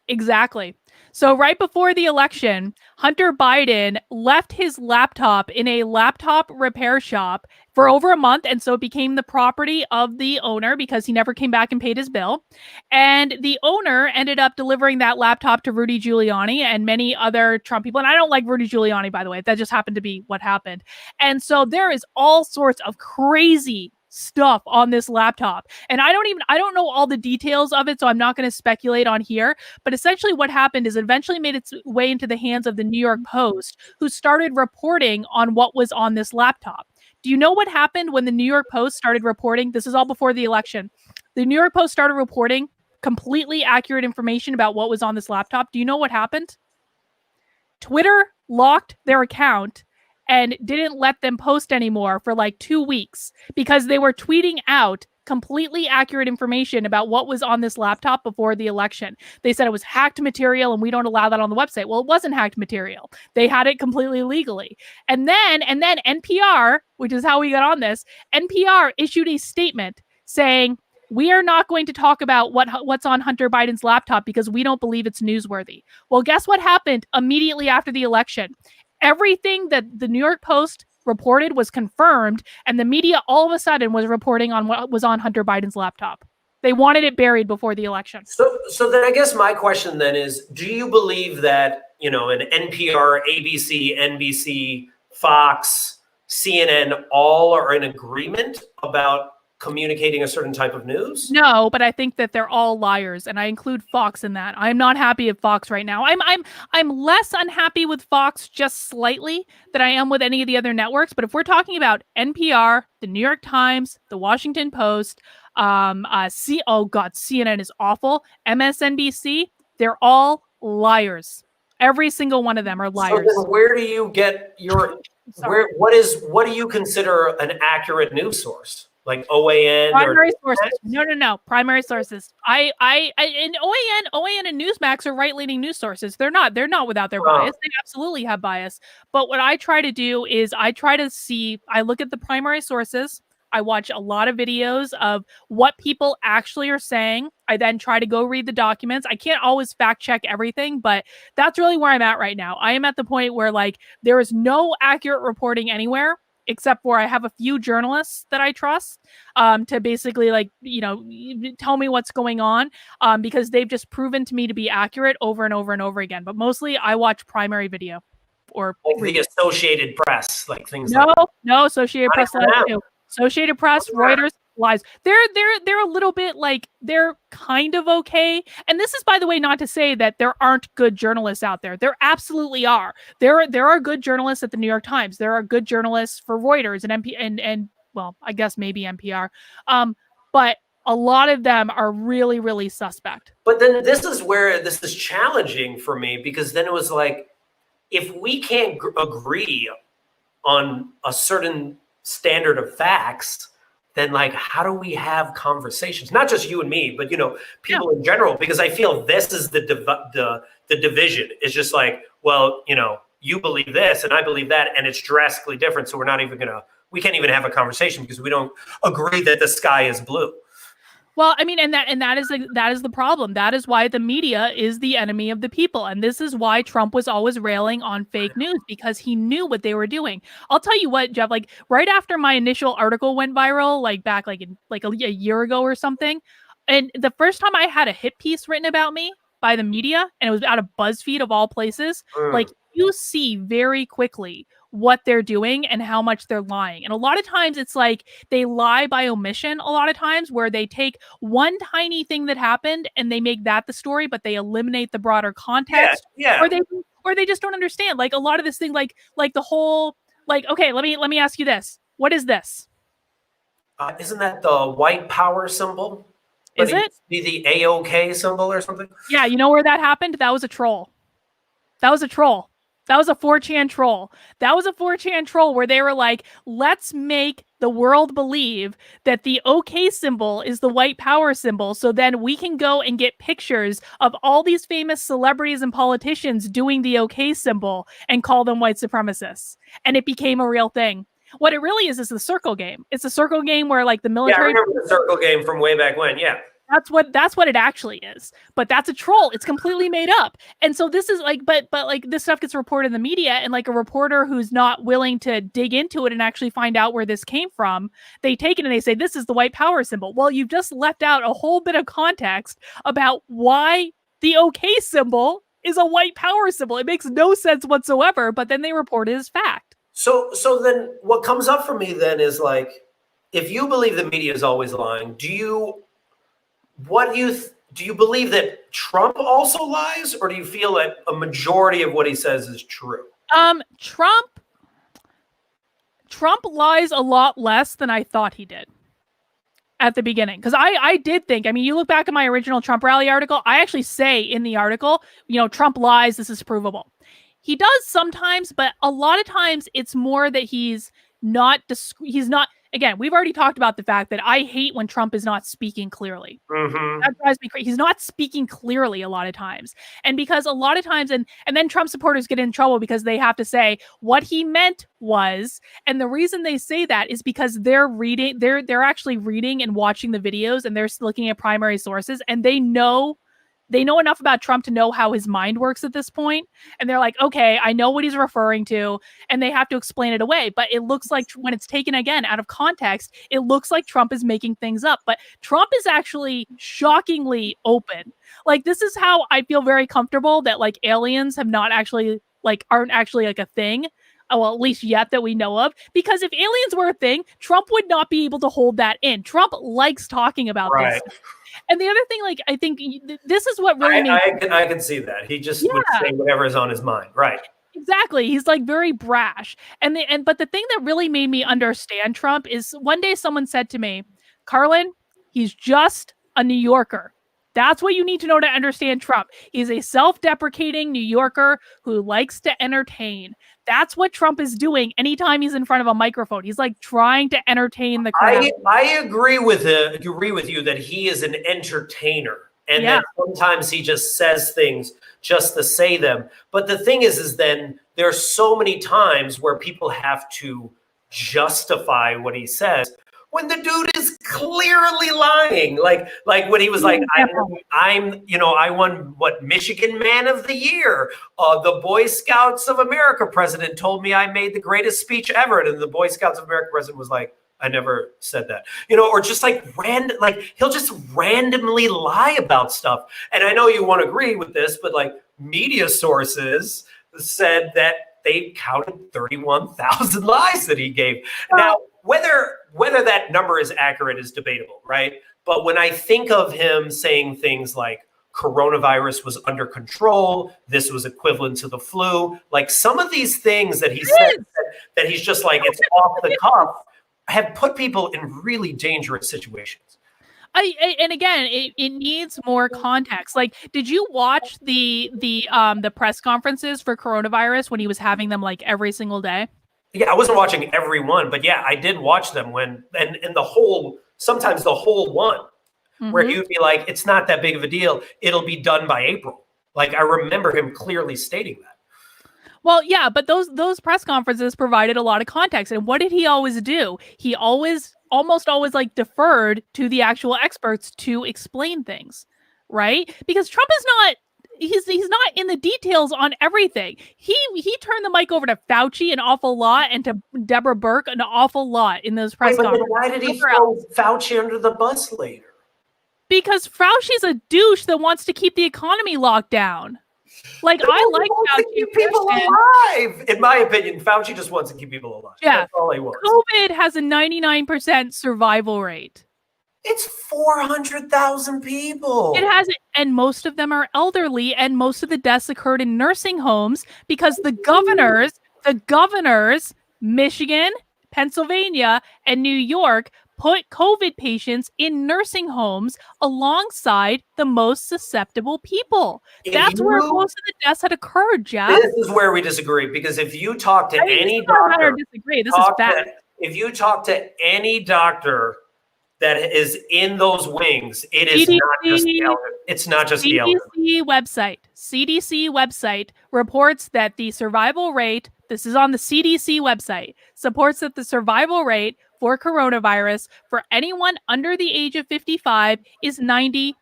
Exactly. So right before the election, Hunter Biden left his laptop in a laptop repair shop for over a month. And so it became the property of the owner because he never came back and paid his bill. And the owner ended up delivering that laptop to Rudy Giuliani and many other Trump people. And I don't like Rudy Giuliani, by the way. That just happened to be what happened. And so there is all sorts of crazy stuff on this laptop. And I don't know all the details of it, so I'm not going to speculate on here. But essentially what happened is it eventually made its way into the hands of the New York Post, who started reporting on what was on this laptop. Do you know what happened when the New York Post started reporting? This is all before the election. The New York Post started reporting completely accurate information about what was on this laptop. Do you know what happened? Twitter locked their account and didn't let them post anymore for like 2 weeks because they were tweeting out completely accurate information about what was on this laptop before the election. They said it was hacked material and we don't allow that on the website. Well, it wasn't hacked material. They had it completely legally. And then NPR, which is how we got on this, NPR issued a statement saying, we are not going to talk about what's on Hunter Biden's laptop because we don't believe it's newsworthy. Well, guess what happened immediately after the election? Everything that the New York Post reported was confirmed, and the media all of a sudden was reporting on what was on Hunter Biden's laptop. They wanted it buried before the election. So then I guess my question then is, do you believe that, an NPR, ABC, NBC, Fox, CNN all are in agreement about communicating a certain type of news? No, but I think that they're all liars, and I include Fox in that. I'm not happy with Fox right now. I'm less unhappy with Fox just slightly than I am with any of the other networks. But if we're talking about NPR, the New York Times, the Washington Post, CNN is awful. MSNBC, they're all liars. Every single one of them are liars. So then where do you get your what do you consider an accurate news source? Like OAN? Primary sources. No. Primary sources. In OAN and Newsmax are right-leaning news sources. They're not without their bias. They absolutely have bias. But what I try to do is I look at the primary sources. I watch a lot of videos of what people actually are saying. I then try to go read the documents. I can't always fact check everything, but that's really where I'm at right now. I am at the point where there is no accurate reporting anywhere, except for I have a few journalists that I trust to basically tell me what's going on because they've just proven to me to be accurate over and over and over again. But mostly I watch primary video or the Associated Press, things No, Associated Press lies too. Associated Press, Reuters, lies. They're a little bit they're kind of okay. And this is, by the way, not to say that there aren't good journalists out there. There absolutely are. There are good journalists at the New York Times. There are good journalists for Reuters and well, I guess maybe NPR. But a lot of them are really, really suspect. But then this is where this is challenging for me, because then it was if we can't agree on a certain standard of facts, then how do we have conversations? Not just you and me, but people in general, because I feel this is the division. It's just you believe this and I believe that, and it's drastically different. So we can't even have a conversation because we don't agree that the sky is blue. Well, I mean, and that is the problem. That is why the media is the enemy of the people. And this is why Trump was always railing on fake news, because he knew what they were doing. I'll tell you what, Jeff, right after my initial article went viral, back in a year ago or something. And the first time I had a hit piece written about me by the media, and it was out of BuzzFeed of all places, you see very quickly what they're doing and how much they're lying. And a lot of times it's they lie by omission a lot of times, where they take one tiny thing that happened and they make that the story, but they eliminate the broader context. Yeah. Or they just don't understand. A lot of this thing, the whole, okay, let me ask you this. What is this? Isn't that the white power symbol? Is it? Be the AOK symbol or something? Yeah, you know where that happened? That was a troll. That was a 4chan troll. That was a 4chan troll where they were let's make the world believe that the OK symbol is the white power symbol, so then we can go and get pictures of all these famous celebrities and politicians doing the OK symbol and call them white supremacists. And it became a real thing. What it really is the circle game. It's a circle game where the military... Yeah, I remember the circle game from way back when, yeah. That's what it actually is. But that's a troll. It's completely made up. And so this is but this stuff gets reported in the media, and a reporter who's not willing to dig into it and actually find out where this came from, they take it and they say, this is the white power symbol. Well, you've just left out a whole bit of context about why the OK symbol is a white power symbol. It makes no sense whatsoever, but then they report it as fact. So then what comes up for me then is if you believe the media is always lying, do you believe that Trump also lies, or do you feel that a majority of what he says is true? Trump lies a lot less than I thought he did at the beginning. Because I did think, you look back at my original Trump rally article, I actually say in the article, Trump lies, this is provable. He does sometimes, but a lot of times it's more that he's not again, we've already talked about the fact that I hate when Trump is not speaking clearly. That drives me crazy. He's not speaking clearly a lot of times. And because a lot of times, and then Trump supporters get in trouble because they have to say what he meant was, and the reason they say that is because they're actually reading and watching the videos, and they're looking at primary sources, and they know enough about Trump to know how his mind works at this point. And they're like, okay, I know what he's referring to. And they have to explain it away. But it looks like when it's taken again out of context, it looks like Trump is making things up. But Trump is actually shockingly open. Like, this is how I feel very comfortable that like aliens have not actually aren't actually like a thing. Well, at least yet that we know of, because if aliens were a thing, Trump would not be able to hold that in. Trump likes talking about this. And the other thing, like, I think this is what really I can see that. He just would say whatever is on his mind. Right. Exactly. He's like very brash. But the thing that really made me understand Trump is one day someone said to me, Carlin, he's just a New Yorker. That's what you need to know to understand Trump. He's a self-deprecating New Yorker who likes to entertain. That's what Trump is doing anytime he's in front of a microphone. He's like trying to entertain the crowd. I agree with you that he is an entertainer, and that sometimes he just says things just to say them. But the thing is then there's so many times where people have to justify what he says when the dude is clearly lying. Like when he was like, I won Michigan Man of the Year. The Boy Scouts of America president told me I made the greatest speech ever. And the Boy Scouts of America president was like, I never said that, or just like he'll just randomly lie about stuff. And I know you won't agree with this, but like media sources said that they counted 31,000 lies that he gave. Now, whether that number is accurate is debatable, right? But when I think of him saying things like coronavirus was under control, this was equivalent to the flu, like some of these things that he said that he's just like, it's off the cuff, have put people in really dangerous situations. And again, it needs more context. Like, did you watch the press conferences for coronavirus when he was having them like every single day? Yeah, I wasn't watching every one, but yeah, I did watch them sometimes the whole one, where you'd be like, it's not that big of a deal. It'll be done by April. Like, I remember him clearly stating that. Well, yeah, but those press conferences provided a lot of context. And what did he always do? He almost always like deferred to the actual experts to explain things, right? Because Trump is not, he's not in the details on everything. He turned the mic over to Fauci an awful lot and to Deborah Burke an awful lot in those press conferences. Why did he throw Fauci under the bus later? Because Fauci's a douche that wants to keep the economy locked down. Like, I like Fauci to keep people alive. In my opinion, Fauci just wants to keep people alive. Yeah. That's all he wants. COVID has a 99% survival rate. It's 400,000 people. It has, and most of them are elderly, and most of the deaths occurred in nursing homes because the governors, Michigan, Pennsylvania, and New York put COVID patients in nursing homes alongside the most susceptible people. That's where most of the deaths had occurred, Jeff. This is where we disagree, because if you talk to any doctor, this is bad. If you talk to any doctor that is in those wings, it is not just the elderly. It's not just the elderly. CDC website reports that the survival rate, this is on the CDC website, supports that the survival rate for coronavirus for anyone under the age of 55 is 99%.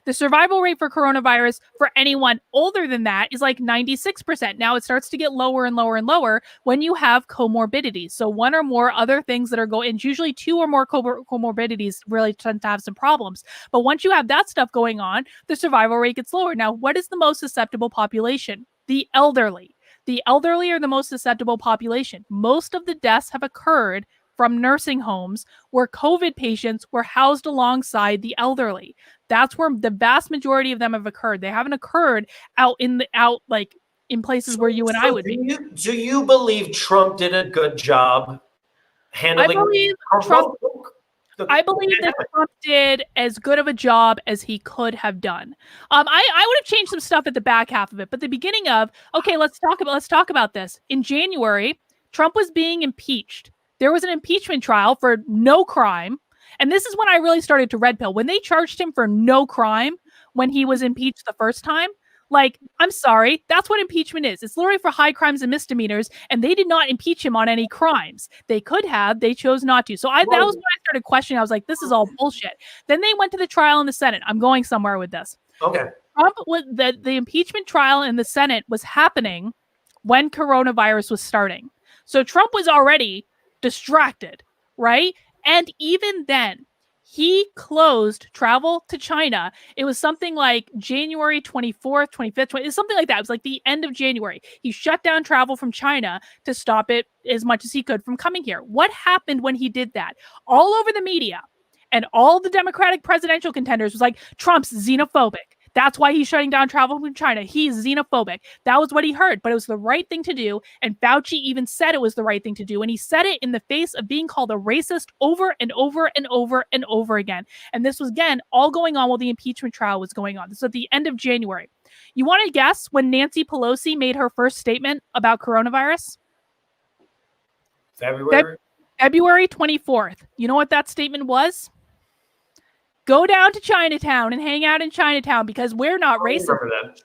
The survival rate for coronavirus for anyone older than that is like 96%. Now it starts to get lower and lower and lower when you have comorbidities. So one or more other things that are going, and usually two or more comorbidities really tend to have some problems. But once you have that stuff going on, the survival rate gets lower. Now, what is the most susceptible population? The elderly. The elderly are the most susceptible population. Most of the deaths have occurred from nursing homes where COVID patients were housed alongside the elderly. That's where the vast majority of them have occurred. They haven't occurred in places where you and I would be. Do you believe Trump did a good job handling? I believe that Trump did as good of a job as he could have done. I would have changed some stuff at the back half of it, but the beginning of, okay, let's talk about this. In January, Trump was being impeached there was an impeachment trial for no crime. And this is when I really started to red pill. When they charged him for no crime when he was impeached the first time, like, I'm sorry, that's what impeachment is. It's literally for high crimes and misdemeanors, and they did not impeach him on any crimes. They could have, they chose not to. So that was when I started questioning. I was like, this is all bullshit. Then they went to the trial in the Senate. I'm going somewhere with this. Okay. Trump was the impeachment trial in the Senate was happening when coronavirus was starting. So Trump was already distracted, right? And even then, he closed travel to China. It was something like January 24th, 25th, it was something like that. It was like the end of January. He shut down travel from China to stop it as much as he could from coming here. What happened when he did that? All over the media and all the Democratic presidential contenders was like, Trump's xenophobic. That's why he's shutting down travel from China. He's xenophobic. That was what he heard, but it was the right thing to do. And Fauci even said it was the right thing to do. And he said it in the face of being called a racist over and over and over and over again. And this was, again, all going on while the impeachment trial was going on. This was at the end of January. You want to guess when Nancy Pelosi made her first statement about coronavirus? February 24th. You know what that statement was? Go down to Chinatown and hang out in Chinatown because we're not racist.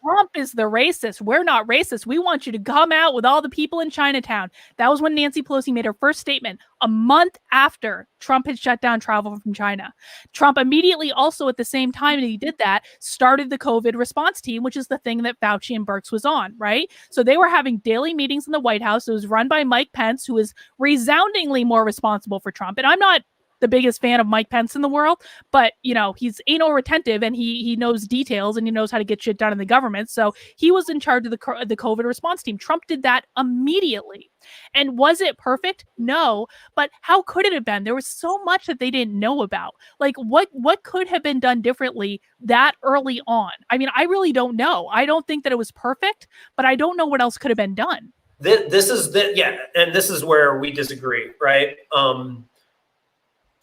Trump is the racist. We're not racist. We want you to come out with all the people in Chinatown. That was when Nancy Pelosi made her first statement a month after Trump had shut down travel from China. Trump immediately also at the same time that he did that started the COVID response team, which is the thing that Fauci and Birx was on, right? So they were having daily meetings in the White House. It was run by Mike Pence, who is resoundingly more responsible for Trump. And I'm not the biggest fan of Mike Pence in the world, but he's anal retentive and he knows details and he knows how to get shit done in the government. So he was in charge of the COVID response team. Trump did that immediately. And was it perfect? No, but how could it have been? There was so much that they didn't know about. Like what could have been done differently that early on? I mean, I really don't know. I don't think that it was perfect, but I don't know what else could have been done. This is where we disagree, right?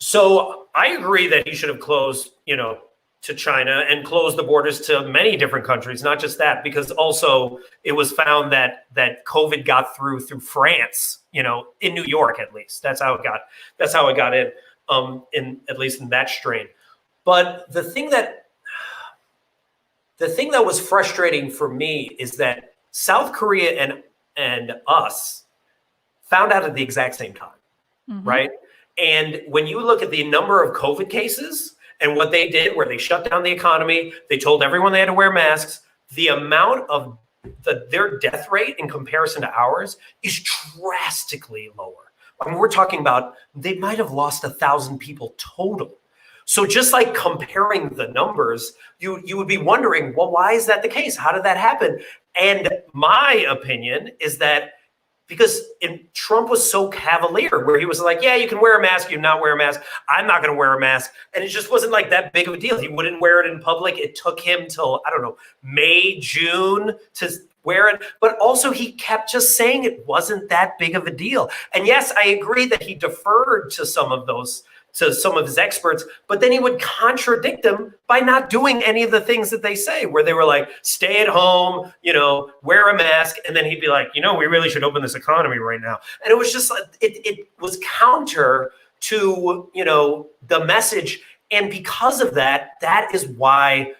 So I agree that he should have closed, to China and closed the borders to many different countries, not just that, because also it was found that COVID got through France, in New York, at least. That's how it got in at least in that strain. But the thing that was frustrating for me is that South Korea and us found out at the exact same time, right? And when you look at the number of COVID cases and what they did, where they shut down the economy, they told everyone they had to wear masks, the amount of their death rate in comparison to ours is drastically lower. I mean, we're talking about they might have lost 1,000 people total. So just like comparing the numbers, you would be wondering, well, why is that the case? How did that happen? And my opinion is that because Trump was so cavalier, where he was like, yeah, you can wear a mask, you not wear a mask. I'm not going to wear a mask. And it just wasn't like that big of a deal. He wouldn't wear it in public. It took him till, I don't know, May, June to wear it. But also he kept just saying it wasn't that big of a deal. And yes, I agree that he deferred to some of his experts, but then he would contradict them by not doing any of the things that they say, where they were like, stay at home, wear a mask. And then he'd be like, we really should open this economy right now. And it was just like, it was counter to, the message. And because of that, that is why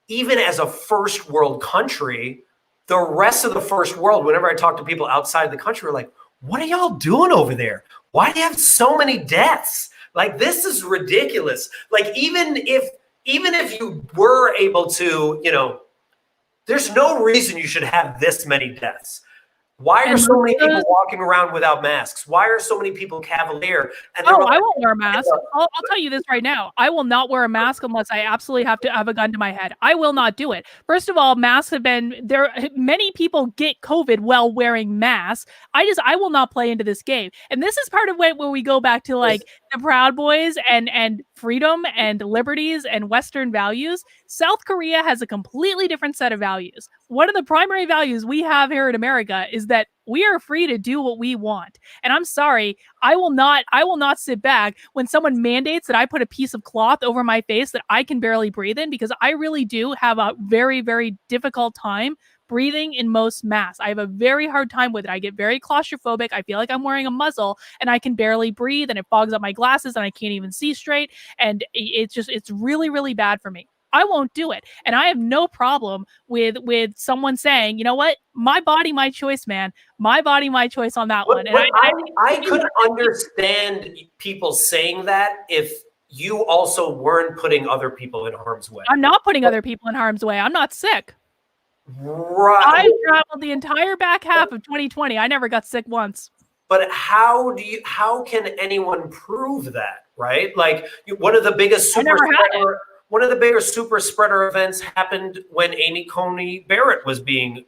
even as a first world country, the rest of the first world, whenever I talk to people outside the country, are like, what are y'all doing over there? Why do you have so many deaths? Like, this is ridiculous. Like, even if you were able to, there's no reason you should have this many deaths. Why are so many people walking around without masks? Why are so many people cavalier? And I won't wear a mask. I'll tell you this right now. I will not wear a mask unless I absolutely have to have a gun to my head. I will not do it. First of all, masks have been there. Many people get COVID while wearing masks. I will not play into this game. And this is part of where we go back to like the Proud Boys and freedom and liberties and Western values. South Korea has a completely different set of values. One of the primary values we have here in America is that we are free to do what we want. And I'm sorry, I will not sit back when someone mandates that I put a piece of cloth over my face that I can barely breathe in, because I really do have a very, very difficult time breathing in most masks. I have a very hard time with it. I get very claustrophobic. I feel like I'm wearing a muzzle and I can barely breathe, and it fogs up my glasses and I can't even see straight. And it's really, really bad for me. I won't do it. And I have no problem with someone saying, you know what, my body, my choice, man. My body, my choice on that one. And I could understand people saying that if you also weren't putting other people in harm's way. I'm not putting other people in harm's way. I'm not sick. Right. I traveled the entire back half of 2020. I never got sick once. But how can anyone prove that, right? Like one of the biggest super spreader events happened when Amy Coney Barrett was being,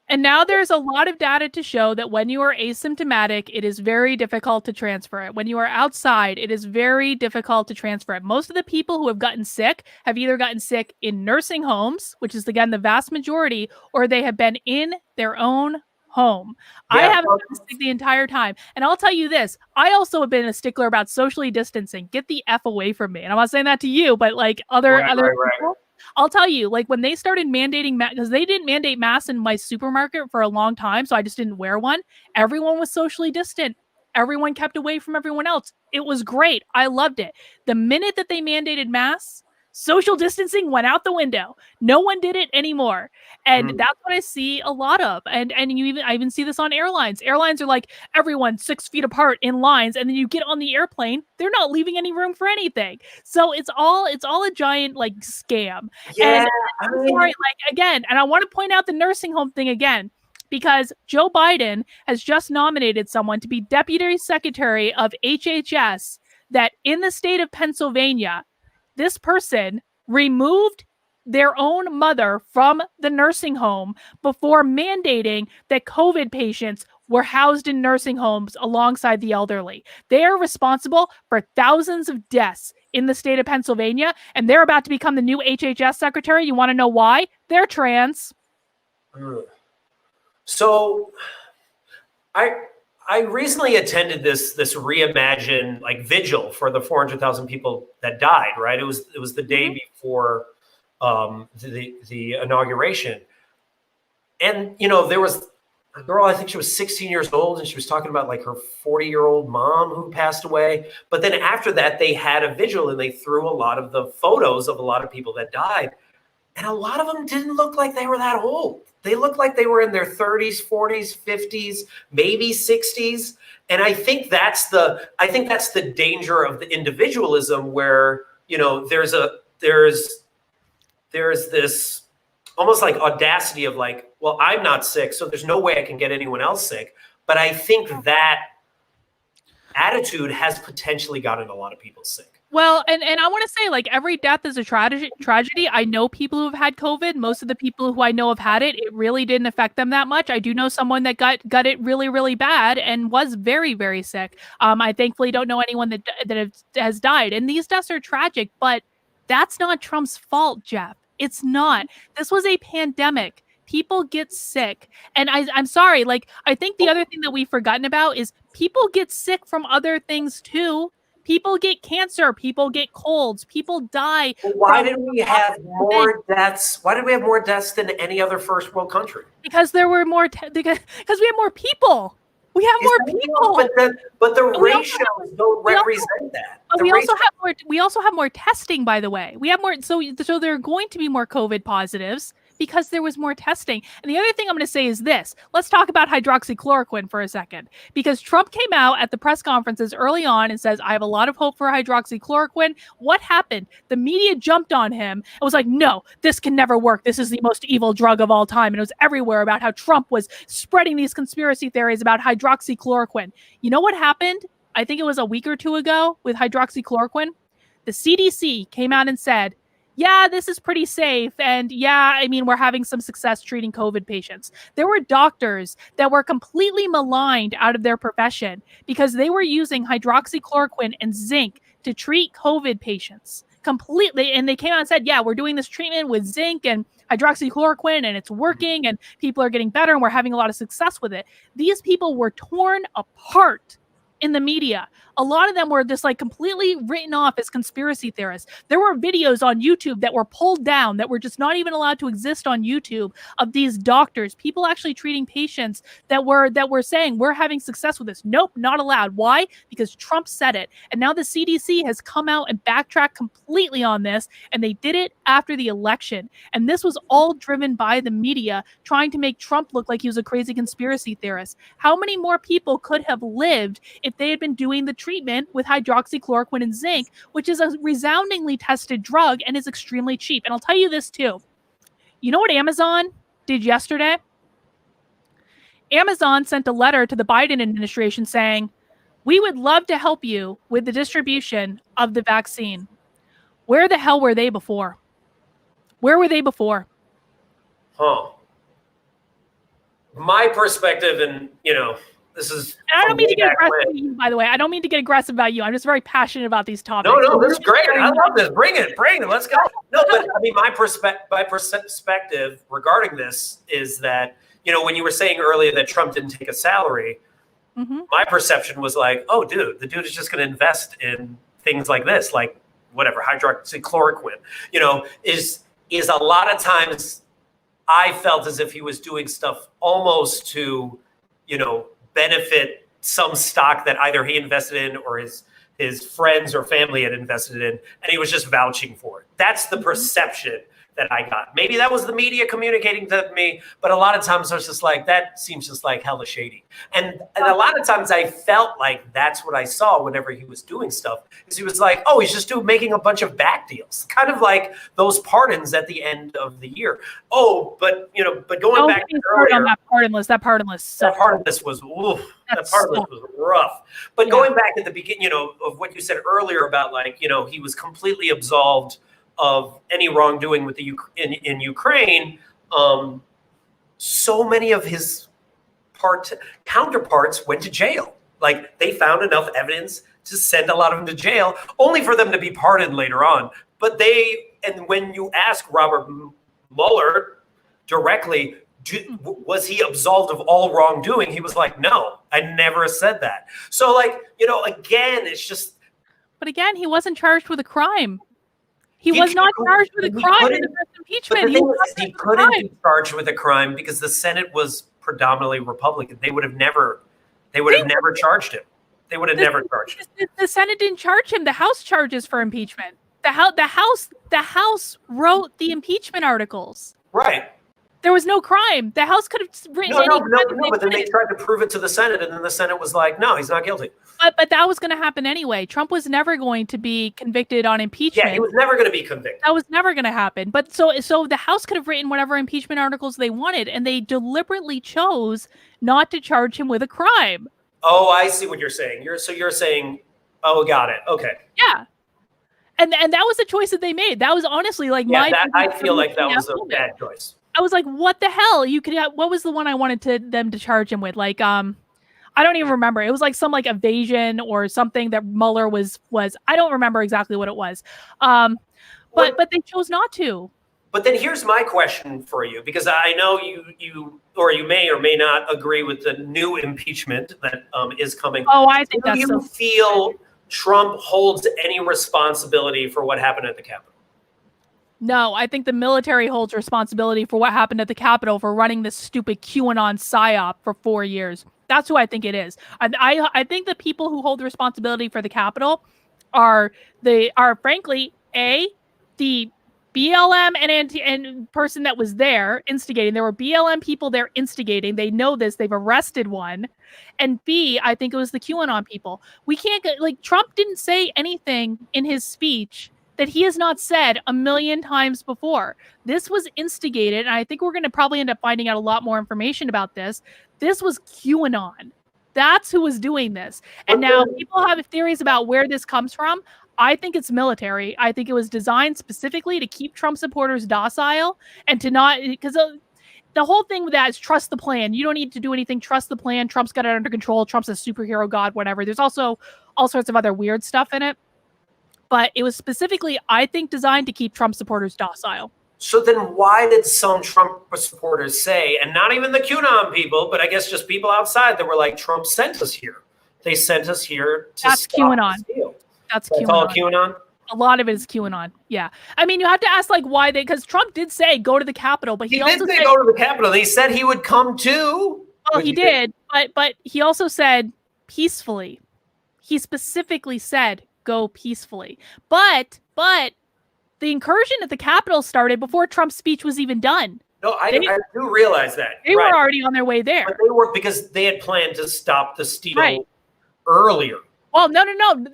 And now there's a lot of data to show that when you are asymptomatic, it is very difficult to transfer it. When you are outside, it is very difficult to transfer it. Most of the people who have gotten sick have either gotten sick in nursing homes, which is, again, the vast majority, or they have been in their own home. Yeah, I haven't been sick the entire time. And I'll tell you this, I also have been a stickler about socially distancing. Get the F away from me. And I'm not saying that to you, but like other people. I'll tell you, like when they started mandating because they didn't mandate masks in my supermarket for a long time, so I just didn't wear one. Everyone was socially distant. Everyone kept away from everyone else. It was great. I loved it. The minute that they mandated masks, social distancing went out the window. No one did it anymore. And that's what I see a lot of. And I even see this on airlines. Airlines are like everyone 6 feet apart in lines. And then you get on the airplane, they're not leaving any room for anything. So it's all a giant like scam. Yeah, and I'm sorry, like again, and I want to point out the nursing home thing again, because Joe Biden has just nominated someone to be Deputy Secretary of HHS that in the state of Pennsylvania, this person removed their own mother from the nursing home before mandating that COVID patients were housed in nursing homes alongside the elderly. They are responsible for thousands of deaths in the state of Pennsylvania, and they're about to become the new HHS secretary. You want to know why? They're trans. So I recently attended this Reimagine like vigil for the 400,000 people that died. Right, it was the day before the inauguration, and there was a girl. I think she was 16 years old, and she was talking about like her 40-year-old mom who passed away. But then after that, they had a vigil and they threw a lot of the photos of a lot of people that died, and a lot of them didn't look like they were that old. They looked like they were in their 30s, 40s, 50s, maybe 60s. And I think that's the danger of the individualism where, there's this almost like audacity of like, well, I'm not sick, so there's no way I can get anyone else sick. But I think that attitude has potentially gotten a lot of people sick. Well, and I want to say, like, every death is a tragedy. I know people who have had COVID. Most of the people who I know have had it, it really didn't affect them that much. I do know someone that got it really, really bad and was very, very sick. I thankfully don't know anyone that has died. And these deaths are tragic, but that's not Trump's fault, Jeff. It's not. This was a pandemic. People get sick. And I'm sorry, like, I think the other thing that we've forgotten about is people get sick from other things too. People get cancer. People get colds. People die. Why did we have more deaths? Why did we have more deaths than any other first world country? Because there were more. Because we have more people. We have more people. But the ratios don't represent that. We also have more testing. By the way, we have more. So there are going to be more COVID positives because there was more testing. And the other thing I'm going to say is this. Let's talk about hydroxychloroquine for a second. Because Trump came out at the press conferences early on and says, I have a lot of hope for hydroxychloroquine. What happened? The media jumped on him and was like, no, this can never work. This is the most evil drug of all time. And it was everywhere about how Trump was spreading these conspiracy theories about hydroxychloroquine. You know what happened? I think it was a week or two ago with hydroxychloroquine. The CDC came out and said, yeah, this is pretty safe. And yeah, I mean, we're having some success treating COVID patients. There were doctors that were completely maligned out of their profession because they were using hydroxychloroquine and zinc to treat COVID patients completely. And they came out and said, yeah, we're doing this treatment with zinc and hydroxychloroquine and it's working and people are getting better and we're having a lot of success with it. These people were torn apart in the media. a lot of them were just like completely written off as conspiracy theorists. There were videos on YouTube that were pulled down, that were just not even allowed to exist on YouTube, of these doctors, people actually treating patients that were saying we're having success with this. Nope, not allowed. Why? Because Trump said it. And now the CDC has come out and backtracked completely on this, and they did it after the election. And this was all driven by the media trying to make Trump look like he was a crazy conspiracy theorist. How many more people could have lived if they had been doing the treatment with hydroxychloroquine and zinc, which is a resoundingly tested drug and is extremely cheap? And I'll tell you this too. You know what Amazon did yesterday? Amazon sent a letter to the Biden administration saying, we would love to help you with the distribution of the vaccine. Where the hell were they before? Where were they before? Huh. My perspective, and this is. And I don't mean to get aggressive about you, by the way. I don't mean to get aggressive about you. I'm just very passionate about these topics. No, this is great. I love this. Bring it. Let's go. No, but I mean, my perspective regarding this is that, when you were saying earlier that Trump didn't take a salary, my perception was like, oh, dude, the dude is just going to invest in things like this, like whatever, hydroxychloroquine, is a lot of times I felt as if he was doing stuff almost to, benefit some stock that either he invested in or his friends or family had invested in, and he was just vouching for it. That's the perception that I got. Maybe that was the media communicating to me, but a lot of times I was just like, that seems just like hella shady. And a lot of times I felt like that's what I saw whenever he was doing stuff, is he was like, oh, he's just making a bunch of back deals, kind of like those pardons at the end of the year. Oh, but going back to earlier, on that pardon list was rough. But going back at the beginning, of what you said earlier about like, he was completely absolved of any wrongdoing with in Ukraine. So many of his counterparts went to jail. Like, they found enough evidence to send a lot of them to jail, only for them to be pardoned later on. But and when you ask Robert Mueller directly, was he absolved of all wrongdoing? He was like, no, I never said that. So again, it's just. But again, he wasn't charged with a crime. He was not charged with a crime in the first impeachment. He couldn't be charged with a crime because the Senate was predominantly Republican. They would have never charged him. They would have never charged him. The Senate didn't charge him. The House charges for impeachment. The House wrote the impeachment articles. Right. There was no crime. The House could have written any crime. No, but then they tried to prove it to the Senate, and then the Senate was like, no, he's not guilty. But that was going to happen anyway. Trump was never going to be convicted on impeachment. Yeah, he was never going to be convicted. That was never going to happen. But so the House could have written whatever impeachment articles they wanted, and they deliberately chose not to charge him with a crime. Oh, I see what you're saying. You're saying, oh, got it. Okay. Yeah. And that was the choice that they made. That was honestly like I feel like that was a bad choice. I was like, what the hell? What was the one I wanted them to charge him with? Like, I don't even remember. It was like some like evasion or something that Mueller was. I don't remember exactly what it was. But they chose not to. But then here's my question for you, because I know you may or may not agree with the new impeachment that is coming. Oh, I think that's. Do you feel Trump holds any responsibility for what happened at the Capitol? No, I think the military holds responsibility for what happened at the Capitol for running this stupid QAnon psyop for 4 years. That's who I think it is. I think the people who hold responsibility for the Capitol are frankly the BLM and person that was there instigating. There were BLM people there instigating. They know this. They've arrested one. And B, I think it was the QAnon people. We can't get, like, Trump didn't say anything in his speech that he has not said a million times before. This was instigated, and I think we're going to probably end up finding out a lot more information about this. This was QAnon. That's who was doing this. And now people have theories about where this comes from. I think it's military. I think it was designed specifically to keep Trump supporters docile and to not, because the whole thing with that is trust the plan. You don't need to do anything. Trust the plan. Trump's got it under control. Trump's a superhero god, whatever. There's also all sorts of other weird stuff in it. But it was specifically, I think, designed to keep Trump supporters docile. So then why did some Trump supporters say, and not even the QAnon people, but I guess just people outside that were like, Trump sent us here They sent us here to That's stop QAnon. the steal. That's all QAnon. QAnon? A lot of it is QAnon. Yeah. I mean, you have to ask like why because Trump did say go to the Capitol, but he also did say said go to the Capitol. He said he would come too. well, he did, but he also said peacefully. He specifically said go peacefully. But the incursion at the Capitol started before Trump's speech was even done. No, I do realize that. They were already on their way there. But they were because they had planned to stop the steal earlier. Well, no.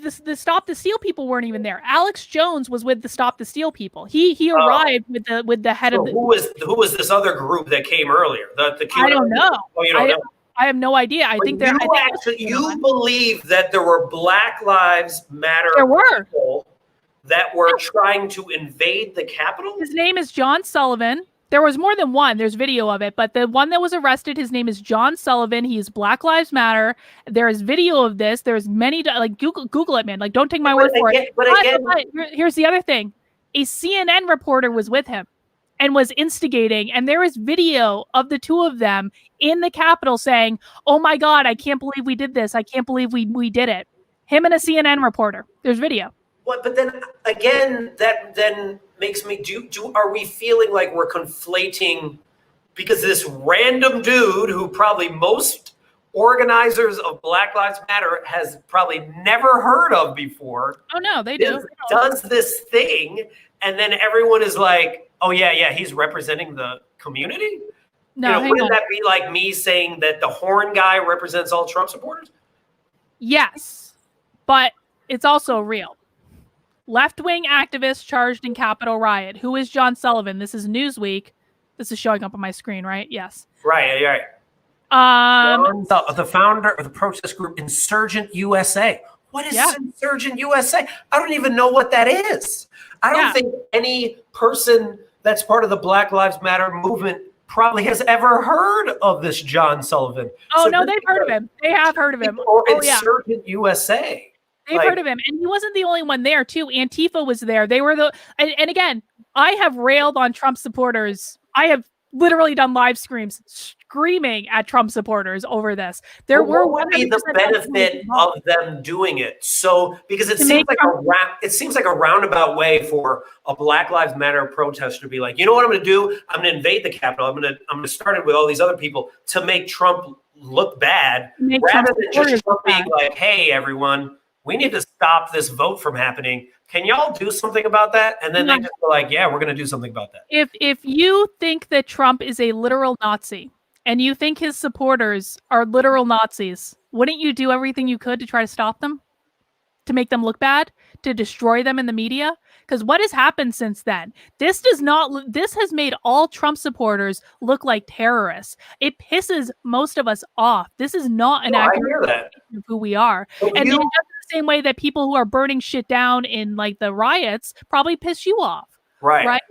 The Stop the Steal people weren't even there. Alex Jones was with the Stop the Steal people. He arrived with the head of the. Who was this other group that came earlier? The QAnon? I don't know. Oh, you don't know. I have no idea. I think there. You believe that there were Black Lives Matter people that were trying to invade the Capitol? His name is John Sullivan. There was more than one. There's video of it, but the one that was arrested, his name is John Sullivan. He's Black Lives Matter. There is video of this. There's many, like Google it, man. Like, don't take my word for it. But here's the other thing. A CNN reporter was with him and was instigating, and there is video of the two of them in the Capitol saying, "Oh my God, I can't believe we did this. I can't believe we did it." Him and a CNN reporter. There's video. But then again, that then makes me are we feeling like we're conflating because this random dude who probably most organizers of Black Lives Matter has probably never heard of before. Oh no, they do. Does this thing, and then everyone is like, "Oh yeah, he's representing the community." No, wouldn't that be like me saying that the horn guy represents all Trump supporters? Yes, but it's also real. Left-wing activists charged in Capitol riot. Who is John Sullivan? This is Newsweek. This is showing up on my screen, right? Yes. Right. The founder of the protest group Insurgent USA. What is Insurgent USA? I don't even know what that is. I don't think any person that's part of the Black Lives Matter movement probably has ever heard of this John Sullivan. Oh, no, they've heard of him. They have heard of him. Insurgent USA. They've heard of him. And he wasn't the only one there, too. Antifa was there. They were and again, I have railed on Trump supporters. I have literally done live streams screaming at Trump supporters over this. What would be the benefit of them doing it? So, because it seems like a roundabout way for a Black Lives Matter protester to be like, you know what I'm going to do? I'm going to invade the Capitol. I'm going to start it with all these other people to make Trump look bad, rather than just Trump being like, hey, everyone, we need to stop this vote from happening. Can y'all do something about that? And then they just go like, yeah, we're going to do something about that. If you think that Trump is a literal Nazi and you think his supporters are literal Nazis, wouldn't you do everything you could to try to stop them? To make them look bad? To destroy them in the media? Because what has happened since then? This has made all Trump supporters look like terrorists. It pisses most of us off. This is not an accurate representation of who we are. And in the same way that people who are burning shit down in like the riots probably piss you off. Right.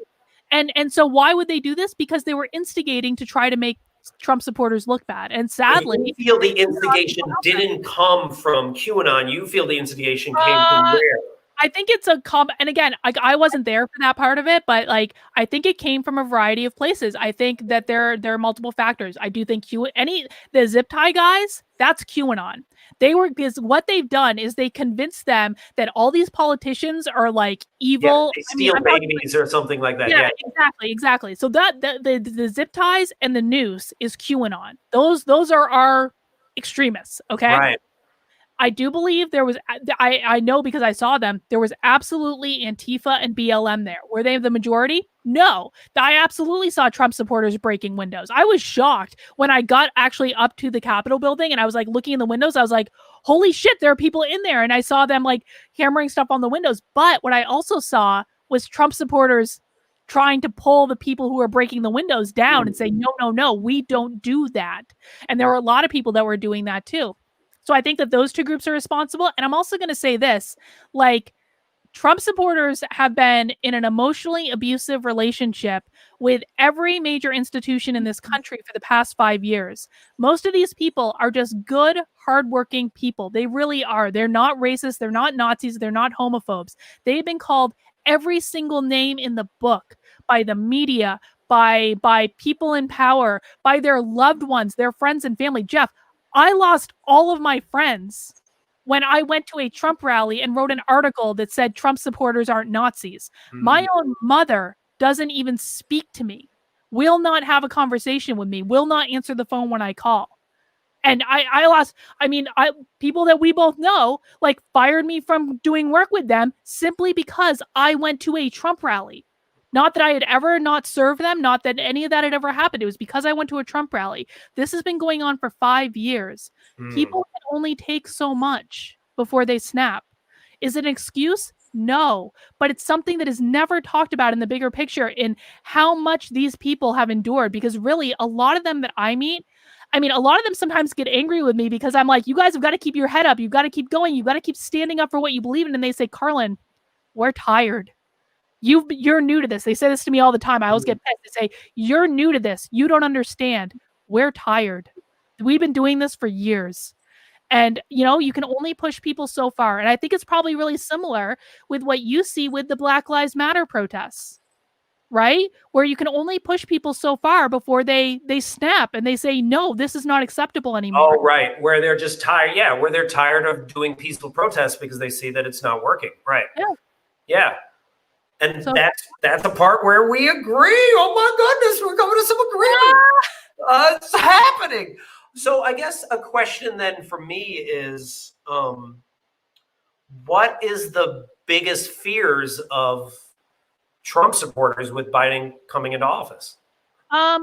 And so why would they do this? Because they were instigating to try to make Trump supporters look bad. And sadly, you feel the instigation didn't come from QAnon. You feel the instigation came from where? I think it's and again, I wasn't there for that part of it, but like I think it came from a variety of places. I think that there are multiple factors. I do think the zip tie guys, that's QAnon. What they've done is they convinced them that all these politicians are like evil. They steal babies or something like that. Yeah, exactly. So that the zip ties and the noose is QAnon. Those are our extremists. Okay. Right. I do believe there was, I know because I saw them, there was absolutely Antifa and BLM there. Were they the majority? No. I absolutely saw Trump supporters breaking windows. I was shocked when I got actually up to the Capitol building and I was like looking in the windows. I was like, holy shit, there are people in there. And I saw them like hammering stuff on the windows. But what I also saw was Trump supporters trying to pull the people who were breaking the windows down and say, no, we don't do that. And there were a lot of people that were doing that too. So I think that those two groups are responsible. And I'm also going to say this, like Trump supporters have been in an emotionally abusive relationship with every major institution in this country for the past 5 years. Most of these people are just good, hardworking people. They really are. They're not racist. They're not Nazis. They're not homophobes. They've been called every single name in the book by the media, by people in power, by their loved ones, their friends and family. Jeff, I lost all of my friends when I went to a Trump rally and wrote an article that said Trump supporters aren't Nazis. My own mother doesn't even speak to me, will not have a conversation with me, will not answer the phone when I call. And I lost, people that we both know, like, fired me from doing work with them simply because I went to a Trump rally. Not that I had ever not served them, not that any of that had ever happened. It was because I went to a Trump rally. This has been going on for 5 years. People can only take so much before they snap. Is it an excuse? No, but it's something that is never talked about in the bigger picture in how much these people have endured. Because really, a lot of them that I meet, a lot of them sometimes get angry with me because I'm like, you guys have got to keep your head up. You've got to keep going. You've got to keep standing up for what you believe in. And they say, Carlin, we're tired. You're new to this. They say this to me all the time. I always get pissed. They say, you're new to this. You don't understand. We're tired. We've been doing this for years. And, you can only push people so far. And I think it's probably really similar with what you see with the Black Lives Matter protests, right? Where you can only push people so far before they snap and they say, no, this is not acceptable anymore. Oh, right. Where they're just tired. Yeah. Where they're tired of doing peaceful protests because they see that it's not working. Right. Yeah. And so, that's a part where we agree. Oh my goodness, we're coming to some agreement. It's happening. So I guess a question then for me is, what is the biggest fears of Trump supporters with Biden coming into office? I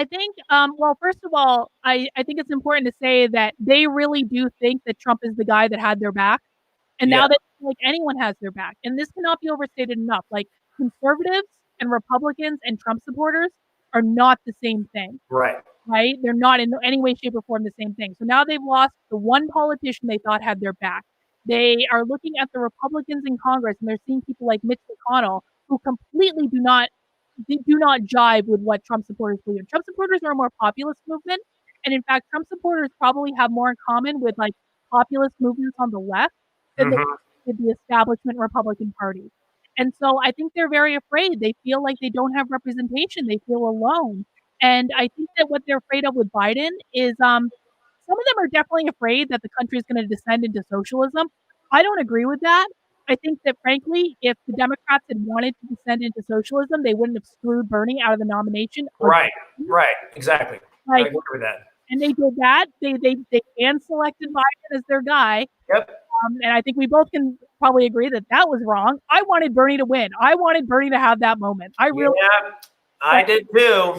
think, well, first of all, I think it's important to say that they really do think that Trump is the guy that had their back. And now that anyone has their back, and this cannot be overstated enough. Like, conservatives and Republicans and Trump supporters are not the same thing. Right. They're not in any way, shape, or form the same thing. So now they've lost the one politician they thought had their back. They are looking at the Republicans in Congress, and they're seeing people like Mitch McConnell who completely do not jive with what Trump supporters believe. Trump supporters are a more populist movement, and in fact, Trump supporters probably have more in common with like populist movements on the left than the establishment Republican Party. And so I think they're very afraid. They feel like they don't have representation. They feel alone. And I think that what they're afraid of with Biden is some of them are definitely afraid that the country is going to descend into socialism. I don't agree with that. I think that, frankly, if the Democrats had wanted to descend into socialism, they wouldn't have screwed Bernie out of the nomination. Right, exactly. I agree with that. And they did that. They hand-selected Biden as their guy. Yep. And I think we both can probably agree that that was wrong. I wanted Bernie to win. I wanted Bernie to have that moment. I did too.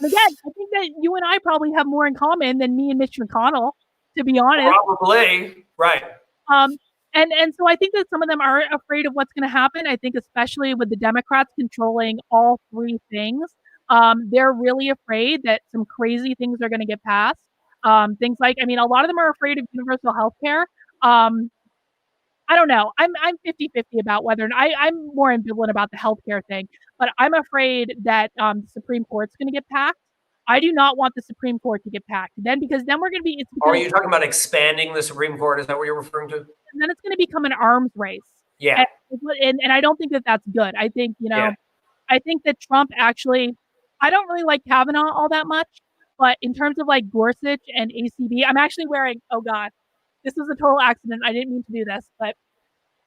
And again, I think that you and I probably have more in common than me and Mitch McConnell, to be honest. Probably, right. And so I think that some of them are afraid of what's going to happen. I think especially with the Democrats controlling all three things, they're really afraid that some crazy things are going to get passed. Things like, a lot of them are afraid of universal health care. I don't know. I'm 50-50 about whether, and I'm more ambivalent about the healthcare thing, but I'm afraid that the Supreme Court's going to get packed. I do not want the Supreme Court to get packed. Because then we're going to be. Are you talking about expanding the Supreme Court? Is that what you're referring to? And then it's going to become an arms race. Yeah. And I don't think that that's good. I think, I think that Trump actually, I don't really like Kavanaugh all that much, but in terms of like Gorsuch and ACB, I'm actually wearing, oh God, this was a total accident. I didn't mean to do this, but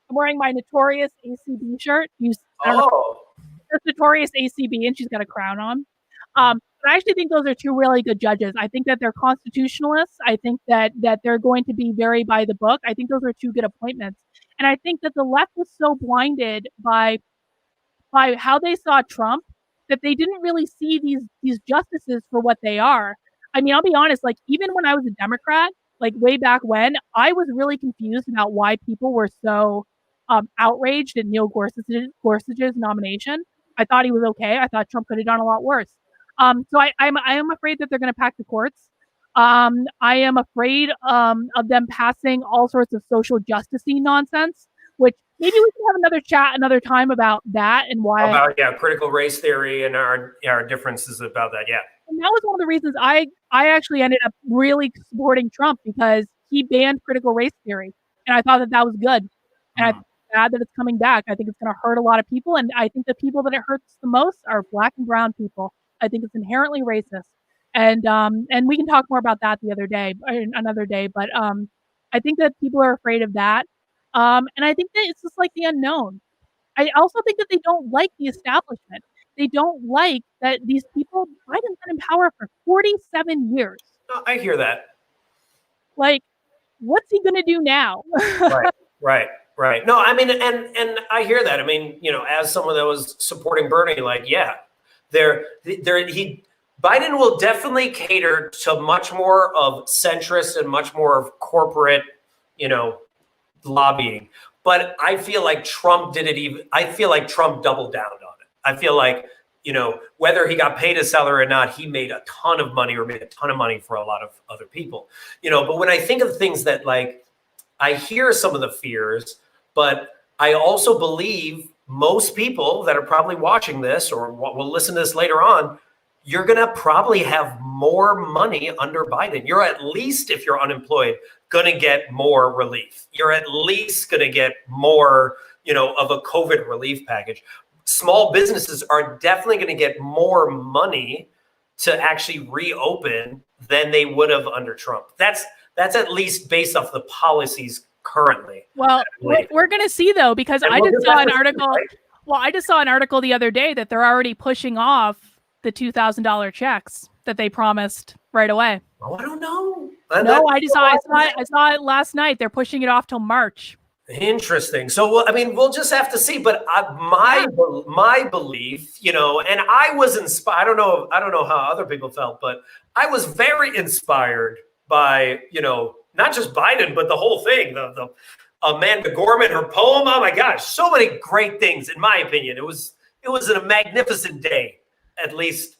I'm wearing my Notorious ACB shirt. It's Notorious ACB, and she's got a crown on. But I actually think those are two really good judges. I think that they're constitutionalists. I think that they're going to be very by the book. I think those are two good appointments. And I think that the left was so blinded by how they saw Trump that they didn't really see these justices for what they are. I'll be honest, like even when I was a Democrat, like way back when, I was really confused about why people were so outraged at Neil Gorsuch's nomination. I thought he was okay. I thought Trump could have done a lot worse. So I am afraid that they're going to pack the courts. I am afraid of them passing all sorts of social justice-y nonsense, which maybe we can have another chat another time about that and why. About critical race theory and our differences about that. Yeah. And that was one of the reasons I actually ended up really supporting Trump, because he banned critical race theory, and I thought that was good. And I think it's bad that it's coming back. I think it's going to hurt a lot of people, and I think the people that it hurts the most are Black and brown people. I think it's inherently racist, and we can talk more about that another day. But I think that people are afraid of that. And I think that it's just like the unknown. I also think that they don't like the establishment. They don't like that these people, Biden's been in power for 47 years. No, I hear that. Like, what's he going to do now? Right. No, I mean, and I hear that. I mean, as someone that was supporting Bernie, like, yeah, Biden will definitely cater to much more of centrist and much more of corporate, lobbying. But I feel like Trump did it I feel like Trump doubled down on it. I feel like, whether he got paid a salary or not, he made a ton of money or made a ton of money for a lot of other people. But when I think of things that, like, I hear some of the fears, but I also believe most people that are probably watching this or will listen to this later on, you're going to probably have more money under Biden. You're at least, if you're unemployed, going to get more relief. You're at least going to get more, of a COVID relief package. Small businesses are definitely going to get more money to actually reopen than they would have under Trump. That's at least based off the policies currently. Well, we're going to see, though, because I just saw an article. Right? Well, I just saw an article the other day that they're already pushing off the $2,000 checks that they promised right away. Oh, I don't know. No, I saw it last night. They're pushing it off till March. Interesting. So, I mean, we'll just have to see. But my belief, and I was inspired. I don't know how other people felt, but I was very inspired by, not just Biden, but the whole thing. The Amanda Gorman, her poem. Oh my gosh, so many great things, in my opinion. It was a magnificent day, at least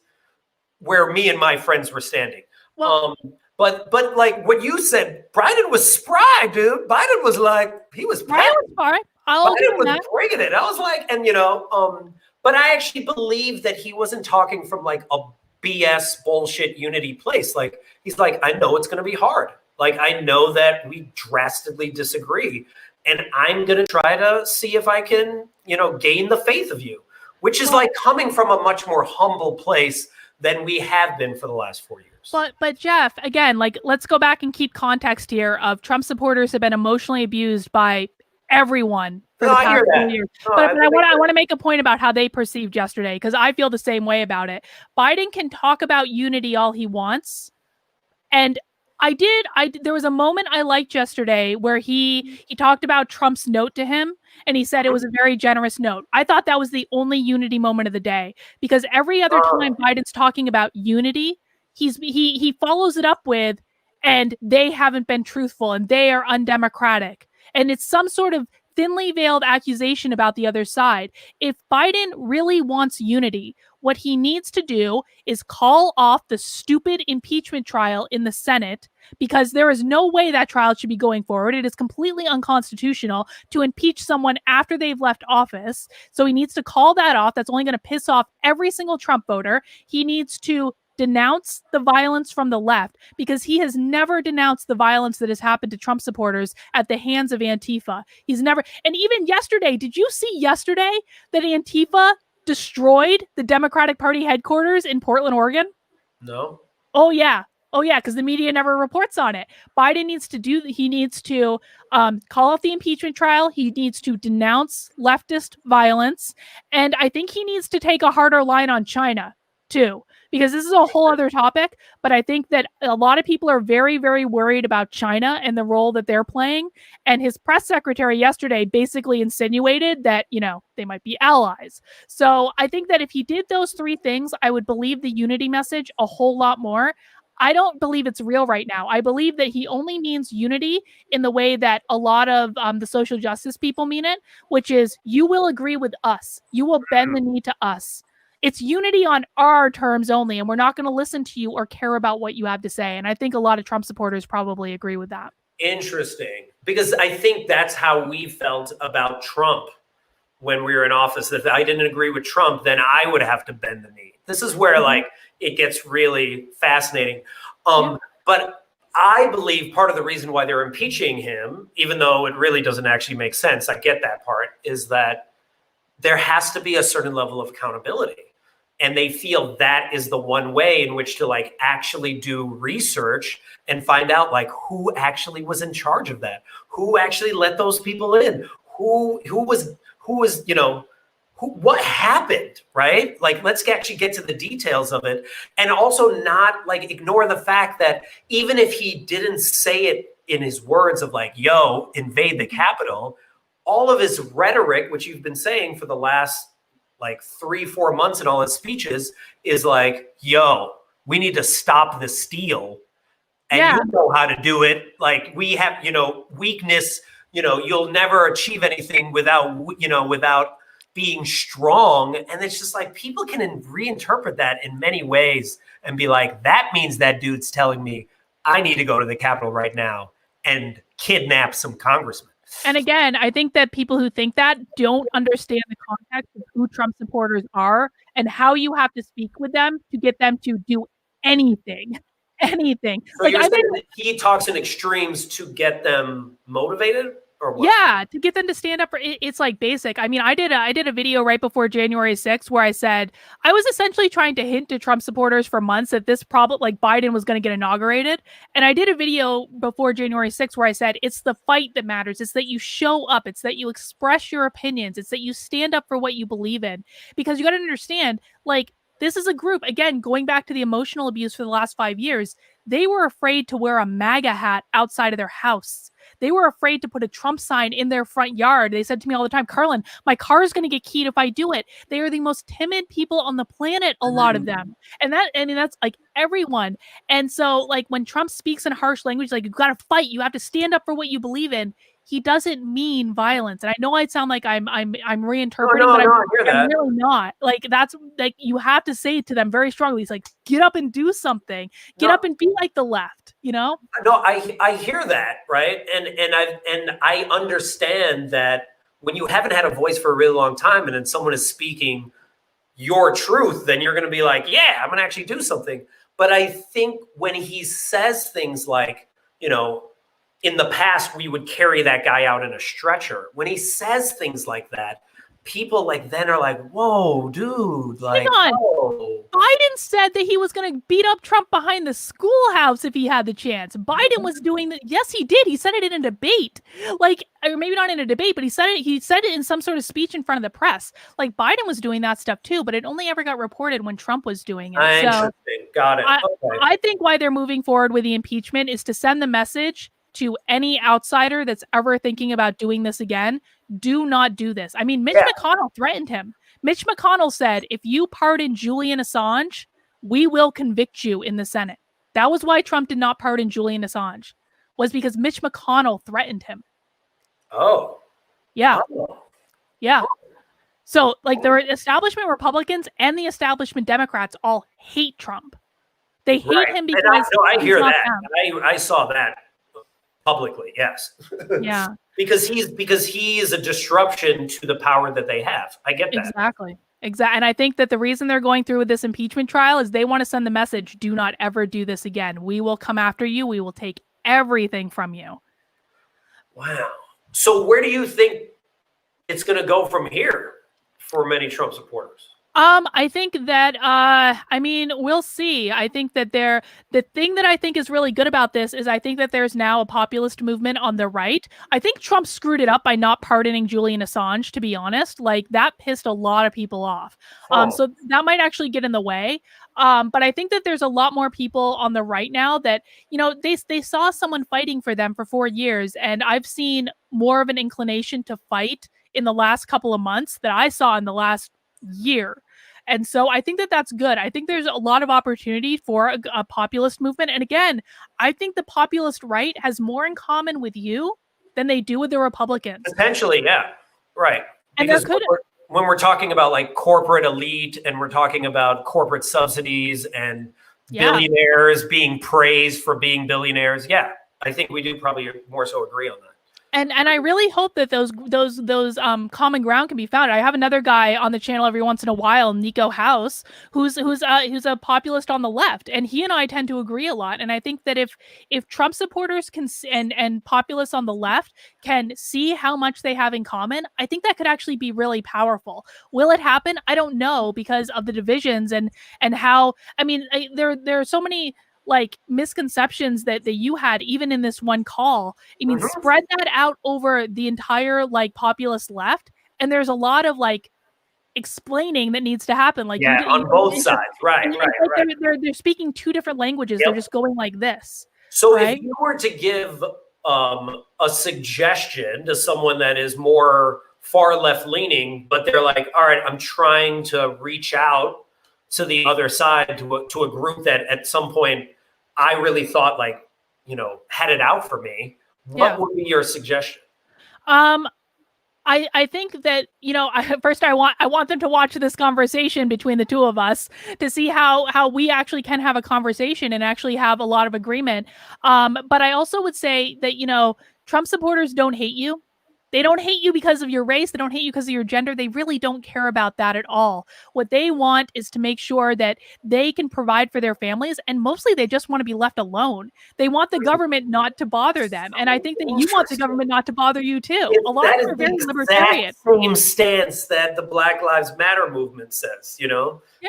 where me and my friends were standing. Well, but like what you said, Biden was spry, dude. Biden was like, he was spry. Biden was bringing it. I was like, and but I actually believe that he wasn't talking from like a BS bullshit unity place. Like, he's like, I know it's going to be hard. Like, I know that we drastically disagree, and I'm going to try to see if I can, gain the faith of you, which is like coming from a much more humble place than we have been for the last 4 years. But Jeff, again, like, let's go back and keep context here of Trump supporters have been emotionally abused by everyone for the past 2 years. But I want to make a point about how they perceived yesterday, because I feel the same way about it. Biden can talk about unity all he wants. And there was a moment I liked yesterday where he talked about Trump's note to him, and he said it was a very generous note. I thought that was the only unity moment of the day, because every other time Biden's talking about unity, he follows it up with, and they haven't been truthful and they are undemocratic. And it's some sort of thinly veiled accusation about the other side. If Biden really wants unity, what he needs to do is call off the stupid impeachment trial in the Senate, because there is no way that trial should be going forward. It is completely unconstitutional to impeach someone after they've left office. So he needs to call that off. That's only going to piss off every single Trump voter. He needs to denounce the violence from the left, because he has never denounced the violence that has happened to Trump supporters at the hands of Antifa. He's never. And even yesterday, did you see yesterday that Antifa destroyed the Democratic Party headquarters in Portland, Oregon? No. Oh yeah, because the media never reports on it. Biden needs to call off the impeachment trial. He needs to denounce leftist violence. And I think he needs to take a harder line on China too, because this is a whole other topic. But I think that a lot of people are very, very worried about China and the role that they're playing. And his press secretary yesterday basically insinuated that, they might be allies. So I think that if he did those three things, I would believe the unity message a whole lot more. I don't believe it's real right now. I believe that he only means unity in the way that a lot of the social justice people mean it, which is, you will agree with us. You will bend the knee to us. It's unity on our terms only, and we're not going to listen to you or care about what you have to say. And I think a lot of Trump supporters probably agree with that. Interesting, because I think that's how we felt about Trump when we were in office. If I didn't agree with Trump, then I would have to bend the knee. This is where like it gets really fascinating. But I believe part of the reason why they're impeaching him, even though it really doesn't actually make sense, I get that part, is that there has to be a certain level of accountability. and they feel that is the one way in which to like actually do research and find out like who actually was in charge of that, who actually let those people in, who was what happened, right? Like, let's actually get to the details of it, and also not like ignore the fact that even if he didn't say it in his words of like, yo, invade the Capitol, all of his rhetoric, which you've been saying for the last like 3-4 months in all his speeches, is like, yo, we need to stop the steal. And you know how to do it. Like, we have, weakness, you'll never achieve anything without being strong. And it's just like, people can reinterpret that in many ways and be like, that means that dude's telling me I need to go to the Capitol right now and kidnap some congressmen. And again, I think that people who think that don't understand the context of who Trump supporters are and how you have to speak with them to get them to do anything. Anything. So you're saying that he talks in extremes to get them motivated? Or what? Yeah, to get them to stand up for it, it's like basic. I mean, I did a video right before January 6th where I said I was essentially trying to hint to Trump supporters for months that this problem, like Biden was going to get inaugurated. And I did a video before January 6th where I said it's the fight that matters. It's that you show up. It's that you express your opinions. It's that you stand up for what you believe in. Because you got to understand, like, this is a group, again, going back to the emotional abuse for the last 5 years, they were afraid to wear a MAGA hat outside of their house. They were afraid to put a Trump sign in their front yard. They said to me all the time, Carlin, my car is going to get keyed if I do it. They are the most timid people on the planet, a lot of them. And that's like everyone. And so like when Trump speaks in harsh language, like, you got to fight, you have to stand up for what you believe in. He doesn't mean violence. And I know I sound like I'm reinterpreting, but I'm really not. Like, that's like, you have to say it to them very strongly. It's like, get up and do something. Get up and be like the left, No, I hear that, right? And I understand that when you haven't had a voice for a really long time and then someone is speaking your truth, then you're going to be like, yeah, I'm going to actually do something. But I think when he says things like, in the past, we would carry that guy out in a stretcher. When he says things like that, people like then are like, whoa, dude. Like, whoa. Biden said that he was going to beat up Trump behind the schoolhouse if he had the chance. Biden was doing that. Yes, he did. He said it in a debate. Like, or maybe not in a debate, but he said it in some sort of speech in front of the press. Like, Biden was doing that stuff too, but it only ever got reported when Trump was doing it. Interesting. Got it. Okay. I think why they're moving forward with the impeachment is to send the message to any outsider that's ever thinking about doing this again. Do not do this. I mean, Mitch McConnell threatened him. Mitch McConnell said, if you pardon Julian Assange, we will convict you in the Senate. That was why Trump did not pardon Julian Assange, was because Mitch McConnell threatened him. Oh. Yeah. Oh. Yeah. So, like, the establishment Republicans and the establishment Democrats all hate Trump. They hate him because I hear that. I saw that publicly, yes. Yeah. because he is a disruption to the power that they have. I get that. Exactly. And I think that the reason they're going through with this impeachment trial is they want to send the message, do not ever do this again. We will come after you. We will take everything from you. Wow. So where do you think it's going to go from here for many Trump supporters? I think that, we'll see. I think that the thing that I think is really good about this is I think that there's now a populist movement on the right. I think Trump screwed it up by not pardoning Julian Assange, to be honest. Like, that pissed a lot of people off. So that might actually get in the way. But I think that there's a lot more people on the right now that, they saw someone fighting for them for 4 years. And I've seen more of an inclination to fight in the last couple of months that I saw in the last year. And so I think that that's good. I think there's a lot of opportunity for a populist movement. And again, I think the populist right has more in common with you than they do with the Republicans. Potentially, yeah. Right. And because when we're talking about like corporate elite and we're talking about corporate subsidies and billionaires being praised for being billionaires, I think we do probably more so agree on that. And I really hope that those common ground can be found. I have another guy on the channel every once in a while, Nico House, who's a populist on the left, and he and I tend to agree a lot. And I think that if Trump supporters can and populists on the left can see how much they have in common, I think that could actually be really powerful. Will it happen? I don't know, because of the divisions and how, I mean, there are so many like misconceptions that you had even in this one call. I mean, spread that out over the entire like populist left, and there's a lot of like explaining that needs to happen. Like on both sides, right? They're speaking two different languages. They're just going like this. So if you were to give a suggestion to someone that is more far left leaning, but they're like, all right, I'm trying to reach out to the other side, to a group that at some point I really thought like, had it out for me. What would be your suggestion? I think that, I want them to watch this conversation between the two of us to see how we actually can have a conversation and actually have a lot of agreement. But I also would say that, Trump supporters don't hate you. They don't hate you because of your race. They don't hate you because of your gender. They really don't care about that at all. What they want is to make sure that they can provide for their families. And mostly they just want to be left alone. They want the government not to bother them. And I think that you want the government not to bother you too. A lot of them are very libertarian. Same stance that the Black Lives Matter movement says,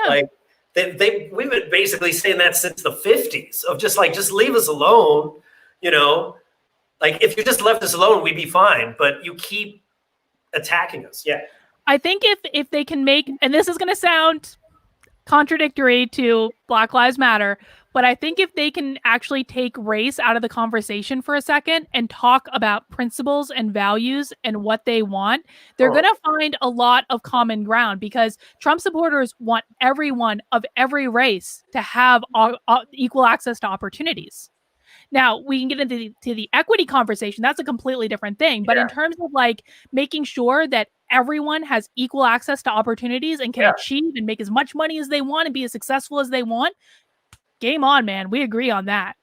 like we've been basically saying that since the 50s of just leave us alone, Like, if you just left us alone, we'd be fine. But you keep attacking us. Yeah. I think if they can make, and this is going to sound contradictory to Black Lives Matter, but I think if they can actually take race out of the conversation for a second and talk about principles and values and what they want, they're going to find a lot of common ground, because Trump supporters want everyone of every race to have equal access to opportunities. Now, we can get into the equity conversation. That's a completely different thing. But in terms of like making sure that everyone has equal access to opportunities and can achieve and make as much money as they want and be as successful as they want, game on, man. We agree on that.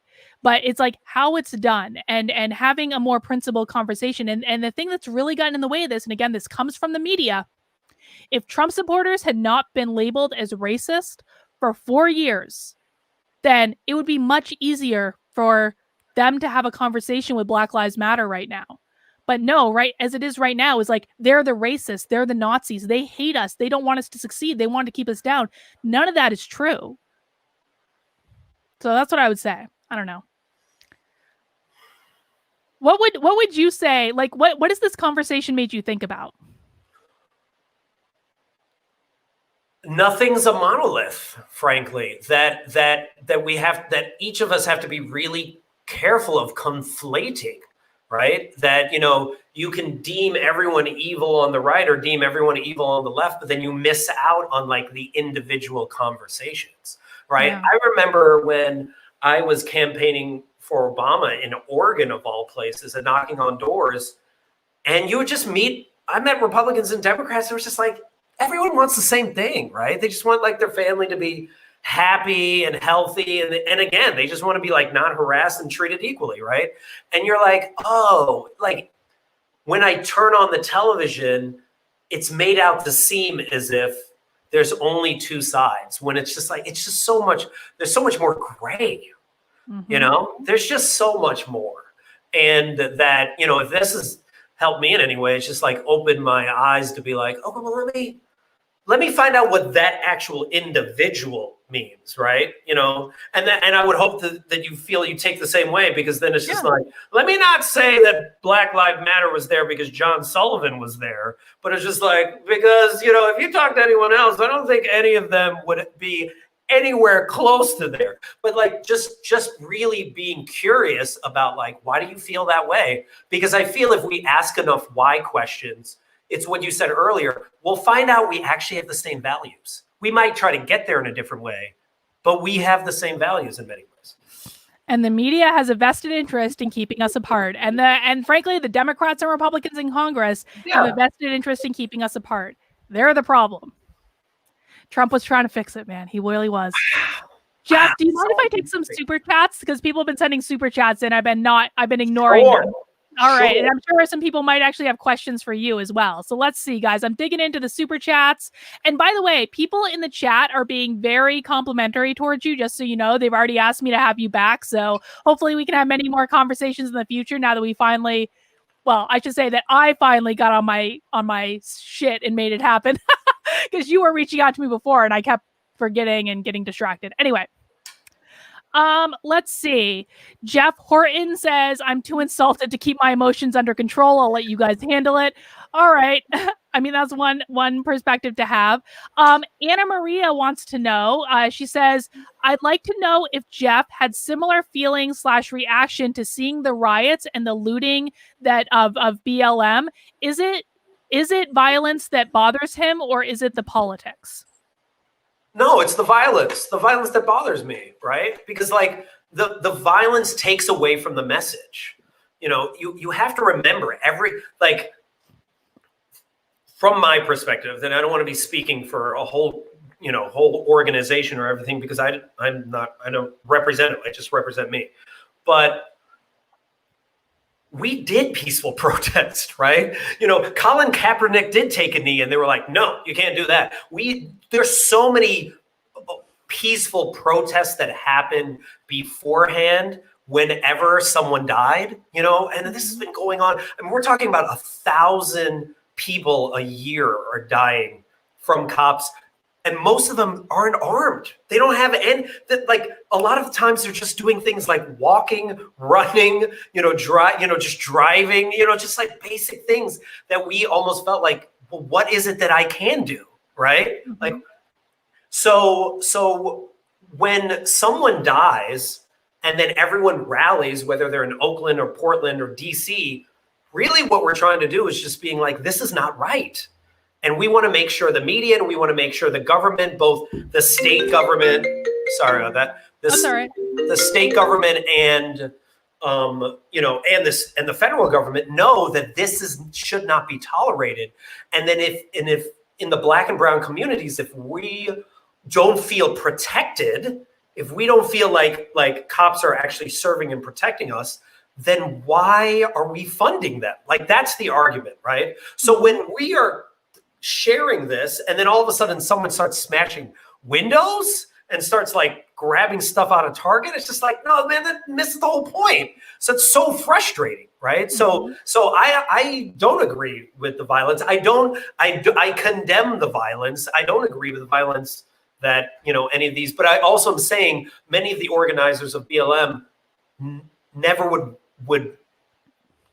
But it's like how it's done and having a more principled conversation. And the thing that's really gotten in the way of this, and again, this comes from the media, if Trump supporters had not been labeled as racist for 4 years, then it would be much easier for them to have a conversation with Black Lives Matter right now. But no, right as it is right now is like, they're the racists, they're the Nazis, they hate us, they don't want us to succeed, they want to keep us down. None of that is true. So that's what I would say. I don't know. What would you say? Like, what has this conversation made you think about? Nothing's a monolith, frankly. That each of us have to be really careful of conflating, right? That, you can deem everyone evil on the right or deem everyone evil on the left, but then you miss out on like the individual conversations, right? Yeah. I remember when I was campaigning for Obama in Oregon, of all places, and knocking on doors, and you would just I met Republicans and Democrats that were just like, everyone wants the same thing, right? They just want like their family to be happy and healthy. And again, they just want to be like not harassed and treated equally, right? And you're like, oh, like when I turn on the television, it's made out to seem as if there's only two sides, when it's just like, it's just so much, there's so much more gray, there's just so much more. And that, if this has helped me in any way, it's just like opened my eyes to be like, oh, well, let me find out what that actual individual means, right? And I would hope that you feel you take the same way, because then it's just like, let me not say that Black Lives Matter was there because John Sullivan was there, but it's just like, because, if you talk to anyone else, I don't think any of them would be anywhere close to there. But like, just really being curious about like, why do you feel that way? Because I feel if we ask enough why questions, it's what you said earlier, we'll find out we actually have the same values. We might try to get there in a different way, but we have the same values in many ways. And the media has a vested interest in keeping us apart. And frankly, the Democrats and Republicans in Congress have a vested interest in keeping us apart. They're the problem. Trump was trying to fix it, man. He really was. Jeff, do you mind if I take some super chats? Because people have been sending super chats and I've been ignoring them. All right. Sure. And I'm sure some people might actually have questions for you as well. So let's see, guys. I'm digging into the super chats. And by the way, people in the chat are being very complimentary towards you, just so you know. They've already asked me to have you back. So hopefully we can have many more conversations in the future now that we finally, well, I should say that I finally got on my shit and made it happen. Because you were reaching out to me before and I kept forgetting and getting distracted. Anyway. Let's see. Jeff Horton says, I'm too insulted to keep my emotions under control. I'll let you guys handle it. All right. I mean, that's one perspective to have. Anna Maria wants to know, she says, I'd like to know if Jeff had similar feelings / reaction to seeing the riots and the looting that of BLM. Is it violence that bothers him, or is it the politics? No, it's the violence that bothers me, right? Because like the violence takes away from the message. You know, you have to remember like from my perspective, and I don't want to be speaking for a whole organization or everything, because I don't represent it. I just represent me. But we did peaceful protest, right? You know, Colin Kaepernick did take a knee and they were like, no, you can't do that. There's so many peaceful protests that happened beforehand whenever someone died, you know, and this has been going on. I mean, we're talking about 1,000 people a year are dying from cops. And most of them aren't armed. They don't have any, like a lot of times they're just doing things like walking, running, just driving, just like basic things that we almost felt like, well, what is it that I can do? Right? Mm-hmm. Like, so when someone dies and then everyone rallies, whether they're in Oakland or Portland or DC, really what we're trying to do is just being like, this is not right. And we want to make sure the media and we want to make sure the government, both the state government, sorry about that, the state government and and the federal government know that this should not be tolerated. And then if in the Black and brown communities, if we don't feel protected, if we don't feel like cops are actually serving and protecting us, then why are we funding them? Like, that's the argument, right? So when we are sharing this and then all of a sudden someone starts smashing windows and starts like grabbing stuff out of Target, it's just like, no, man, that misses the whole point. So it's so frustrating, right? Mm-hmm. So I don't agree with the violence. I condemn the violence. I don't agree with the violence that, any of these, but I also am saying many of the organizers of BLM never would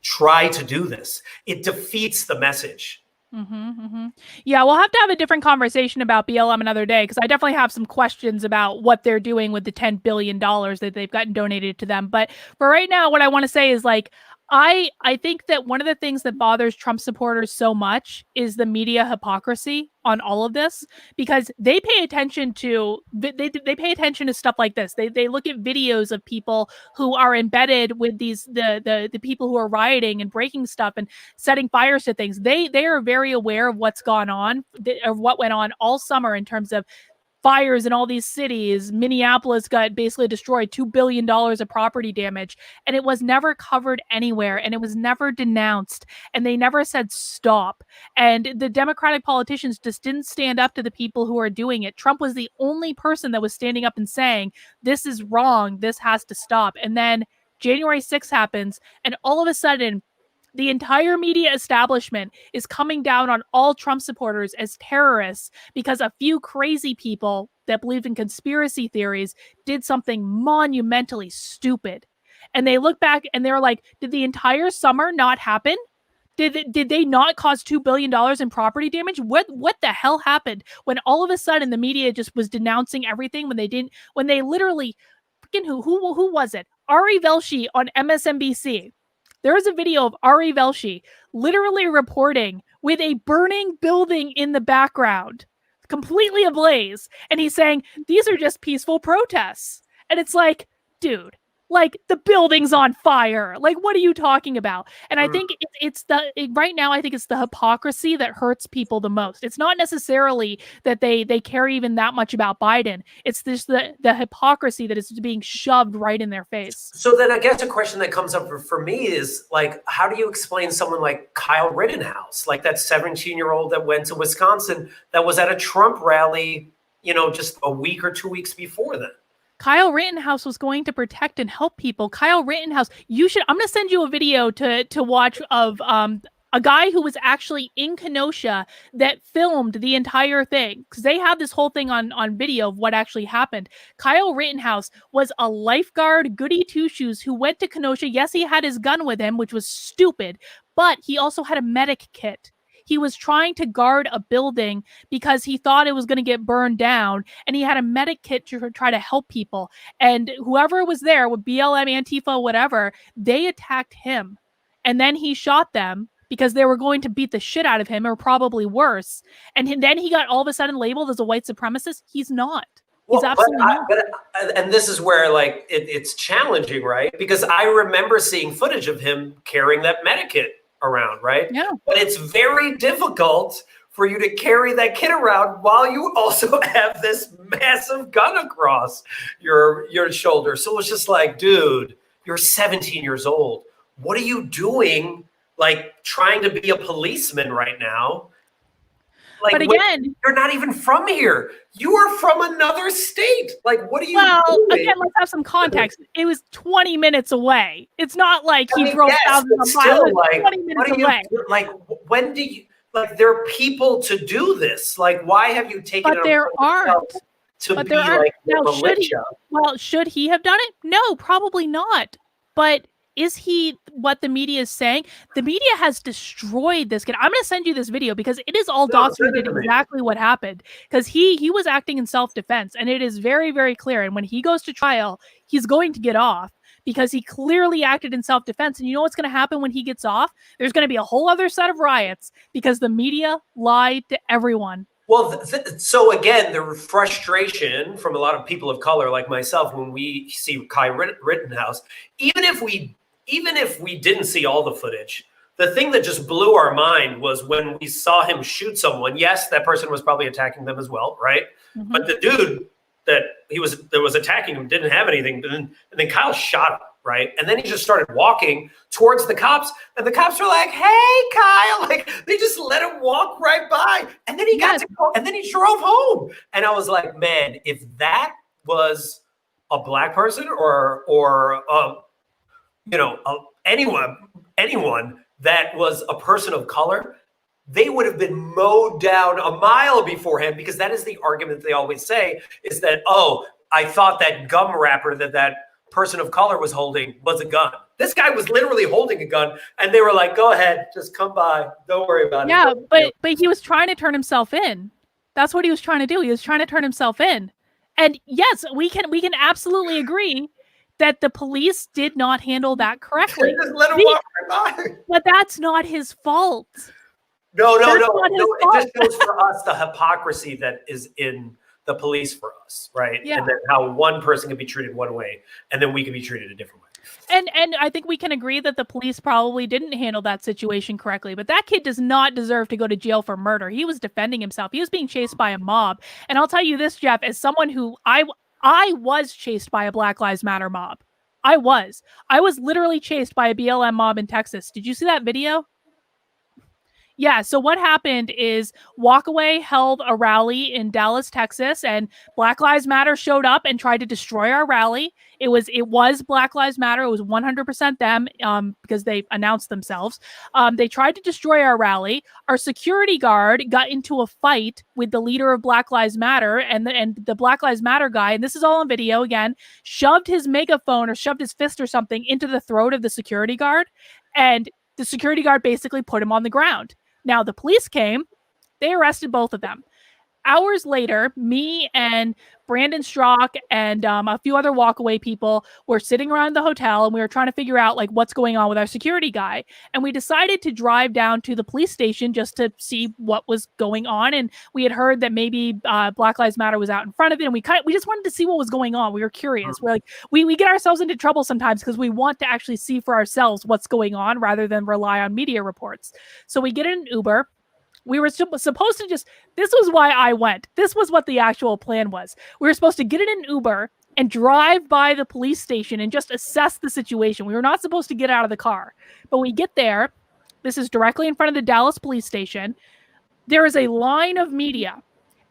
try to do this. It defeats the message. Mm-hmm, mm-hmm. Yeah, we'll have to have a different conversation about BLM another day, because I definitely have some questions about what they're doing with the $10 billion that they've gotten donated to them. But for right now, what I want to say is like, I think that one of the things that bothers Trump supporters so much is the media hypocrisy on all of this, because they pay attention to they pay attention to stuff like this. They look at videos of people who are embedded with the people who are rioting and breaking stuff and setting fires to things. They are very aware of what's gone on, of what went on all summer in terms of fires in all these cities. Minneapolis got basically destroyed, $2 billion of property damage, and it was never covered anywhere, and it was never denounced, and they never said stop. And the Democratic politicians just didn't stand up to the people who are doing it. Trump was the only person that was standing up and saying, this is wrong, this has to stop. And then January 6th happens, and all of a sudden, the entire media establishment is coming down on all Trump supporters as terrorists because a few crazy people that believe in conspiracy theories did something monumentally stupid. And they look back and they're like, did the entire summer not happen? Did they not cause $2 billion in property damage? What the hell happened when all of a sudden the media just was denouncing everything when they literally freaking who was it? Ari Velshi on MSNBC. There is a video of Ari Velshi literally reporting with a burning building in the background, completely ablaze. And he's saying, these are just peaceful protests. And it's like, dude, Like, the building's on fire. Like, what are you talking about? And I think right now, I think it's the hypocrisy that hurts people the most. It's not necessarily that they care even that much about Biden. It's just the hypocrisy that is being shoved right in their face. So then I guess a question that comes up for me is, like, how do you explain someone like Kyle Rittenhouse, like that 17-year-old that went to Wisconsin that was at a Trump rally, just a week or 2 weeks before then? Kyle Rittenhouse was going to protect and help people. Kyle Rittenhouse, I'm going to send you a video to watch of a guy who was actually in Kenosha that filmed the entire thing, because they have this whole thing on video of what actually happened. Kyle Rittenhouse was a lifeguard goody two-shoes who went to Kenosha. Yes, he had his gun with him, which was stupid, but he also had a medic kit. He was trying to guard a building because he thought it was going to get burned down, and he had a medic kit to try to help people. And whoever was there with BLM, Antifa, whatever, they attacked him. And then he shot them because they were going to beat the shit out of him, or probably worse. And then he got all of a sudden labeled as a white supremacist. He's not. He's absolutely not. And this is where, like, it's challenging, right? Because I remember seeing footage of him carrying that medic kit around, right? Yeah. But it's very difficult for you to carry that kit around while you also have this massive gun across your shoulder. So it's just like, dude, you're 17 years old. What are you doing, like, trying to be a policeman right now? Like, but again, you're not even from here. You are from another state. Like, what are you doing? Again, let's have some context. It was 20 minutes away. It's not like he drove thousands of miles. Like, 20 minutes away. Like, when do you, like, there are people to do this? Like, why have you taken But there aren't. To be like the militia? Should he have done it? No, probably not. But is he what the media is saying? The media has destroyed this kid. I'm going to send you this video because it is all documented exactly what happened. Because he was acting in self-defense, and it is very, very clear. And when he goes to trial, he's going to get off because he clearly acted in self-defense. And you know what's going to happen when he gets off? There's going to be a whole other set of riots because the media lied to everyone. Well, so again, the frustration from a lot of people of color like myself when we see Kyle Rittenhouse, even if we didn't see all the footage, the thing that just blew our mind was when we saw him shoot someone. Yes, that person was probably attacking them as well, right? Mm-hmm. But the dude that was attacking him didn't have anything. And then Kyle shot him, right? And then he just started walking towards the cops, and the cops were like, "Hey, Kyle!" Like, they just let him walk right by, and then he got to go, and then he drove home. And I was like, man, if that was a black person or anyone that was a person of color, they would have been mowed down a mile beforehand, because that is the argument they always say, is that, oh, I thought that gum wrapper that person of color was holding was a gun. This guy was literally holding a gun, and they were like, go ahead, just come by. Don't worry about it. Yeah, but he was trying to turn himself in. That's what he was trying to do. He was trying to turn himself in. And yes, we can absolutely agree that the police did not handle that correctly. Just let him walk right by. But that's not his fault. No. It just shows for us the hypocrisy that is in the police for us, right? Yeah. And then how one person can be treated one way, and then we can be treated a different way. And I think we can agree that the police probably didn't handle that situation correctly. But that kid does not deserve to go to jail for murder. He was defending himself. He was being chased by a mob. And I'll tell you this, Jeff, as someone who I was chased by a Black Lives Matter mob. I was literally chased by a BLM mob in Texas. Did you see that video? Yeah, so what happened is Walkaway held a rally in Dallas, Texas, and Black Lives Matter showed up and tried to destroy our rally. It was Black Lives Matter. It was 100% them, because they announced themselves. They tried to destroy our rally. Our security guard got into a fight with the leader of Black Lives Matter, and the Black Lives Matter guy, and this is all on video again, shoved his megaphone or shoved his fist or something into the throat of the security guard, and the security guard basically put him on the ground. Now, the police came, they arrested both of them. Hours later, me and Brandon Strzok and a few other walkaway people were sitting around the hotel, and we were trying to figure out like what's going on with our security guy. And we decided to drive down to the police station just to see what was going on. And we had heard that maybe Black Lives Matter was out in front of it, and we just wanted to see what was going on. We were curious. We're like, we get ourselves into trouble sometimes because we want to actually see for ourselves what's going on rather than rely on media reports. So we get in an Uber. We were supposed to this was why I went. This was what the actual plan was. We were supposed to get in an Uber and drive by the police station and just assess the situation. We were not supposed to get out of the car. But we get there. This is directly in front of the Dallas police station. There is a line of media,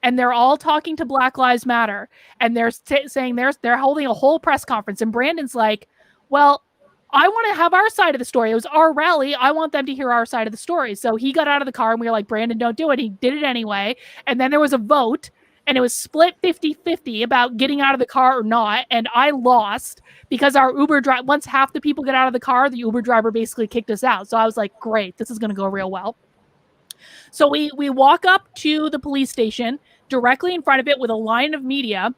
and they're all talking to Black Lives Matter. And they're saying they're holding a whole press conference. And Brandon's like, well, I want to have our side of the story. It was our rally. I want them to hear our side of the story. So he got out of the car and we were like, Brandon, don't do it. He did it anyway. And then there was a vote and it was split 50-50 about getting out of the car or not. And I lost because our Uber driver, once half the people get out of the car, the Uber driver basically kicked us out. So I was like, great, this is going to go real well. So we walk up to the police station directly in front of it with a line of media.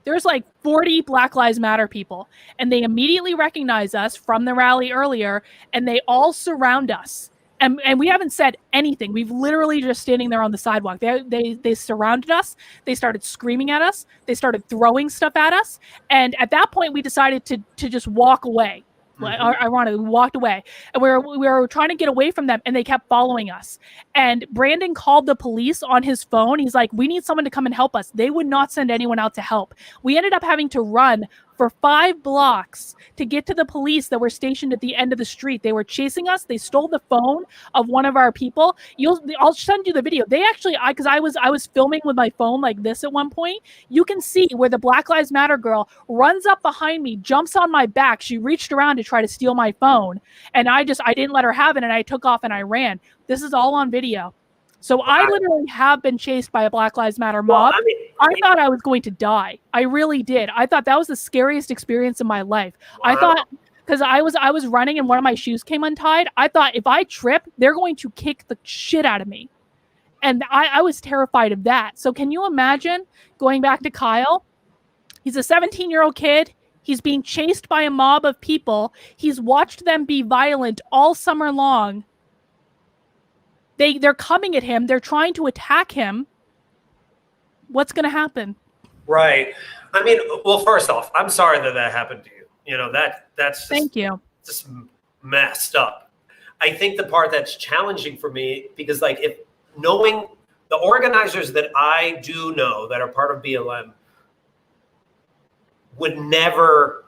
There's like 40 Black Lives Matter people, and they immediately recognize us from the rally earlier, and they all surround us. And we haven't said anything. We've literally just standing there on the sidewalk. They surrounded us. They started screaming at us. They started throwing stuff at us. And at that point, we decided to just walk away. Ironically, we walked away, and we were trying to get away from them, and they kept following us. And Brandon called the police on his phone. He's like, we need someone to come and help us. They would not send anyone out to help. We ended up having to run for 5 blocks to get to the police that were stationed at the end of the street. They were chasing us. They stole the phone of one of our people. I'll send you the video. They actually, because I was filming with my phone like this at one point. You can see where the Black Lives Matter girl runs up behind me, jumps on my back. She reached around to try to steal my phone, and I didn't let her have it, and I took off and I ran. This is all on video. So I literally have been chased by a Black Lives Matter mob. Well, I thought I was going to die. I really did. I thought that was the scariest experience in my life. Wow. I thought, because I was running and one of my shoes came untied, I thought if I trip, they're going to kick the shit out of me. And I was terrified of that. So can you imagine going back to Kyle? He's a 17-year-old kid. He's being chased by a mob of people. He's watched them be violent all summer long. They're coming at him. They're trying to attack him. What's going to happen? Right. I mean, well, first off, I'm sorry that happened to you. You know, that's just, thank you. Just messed up. I think the part that's challenging for me, because like if knowing the organizers that I do know that are part of BLM would never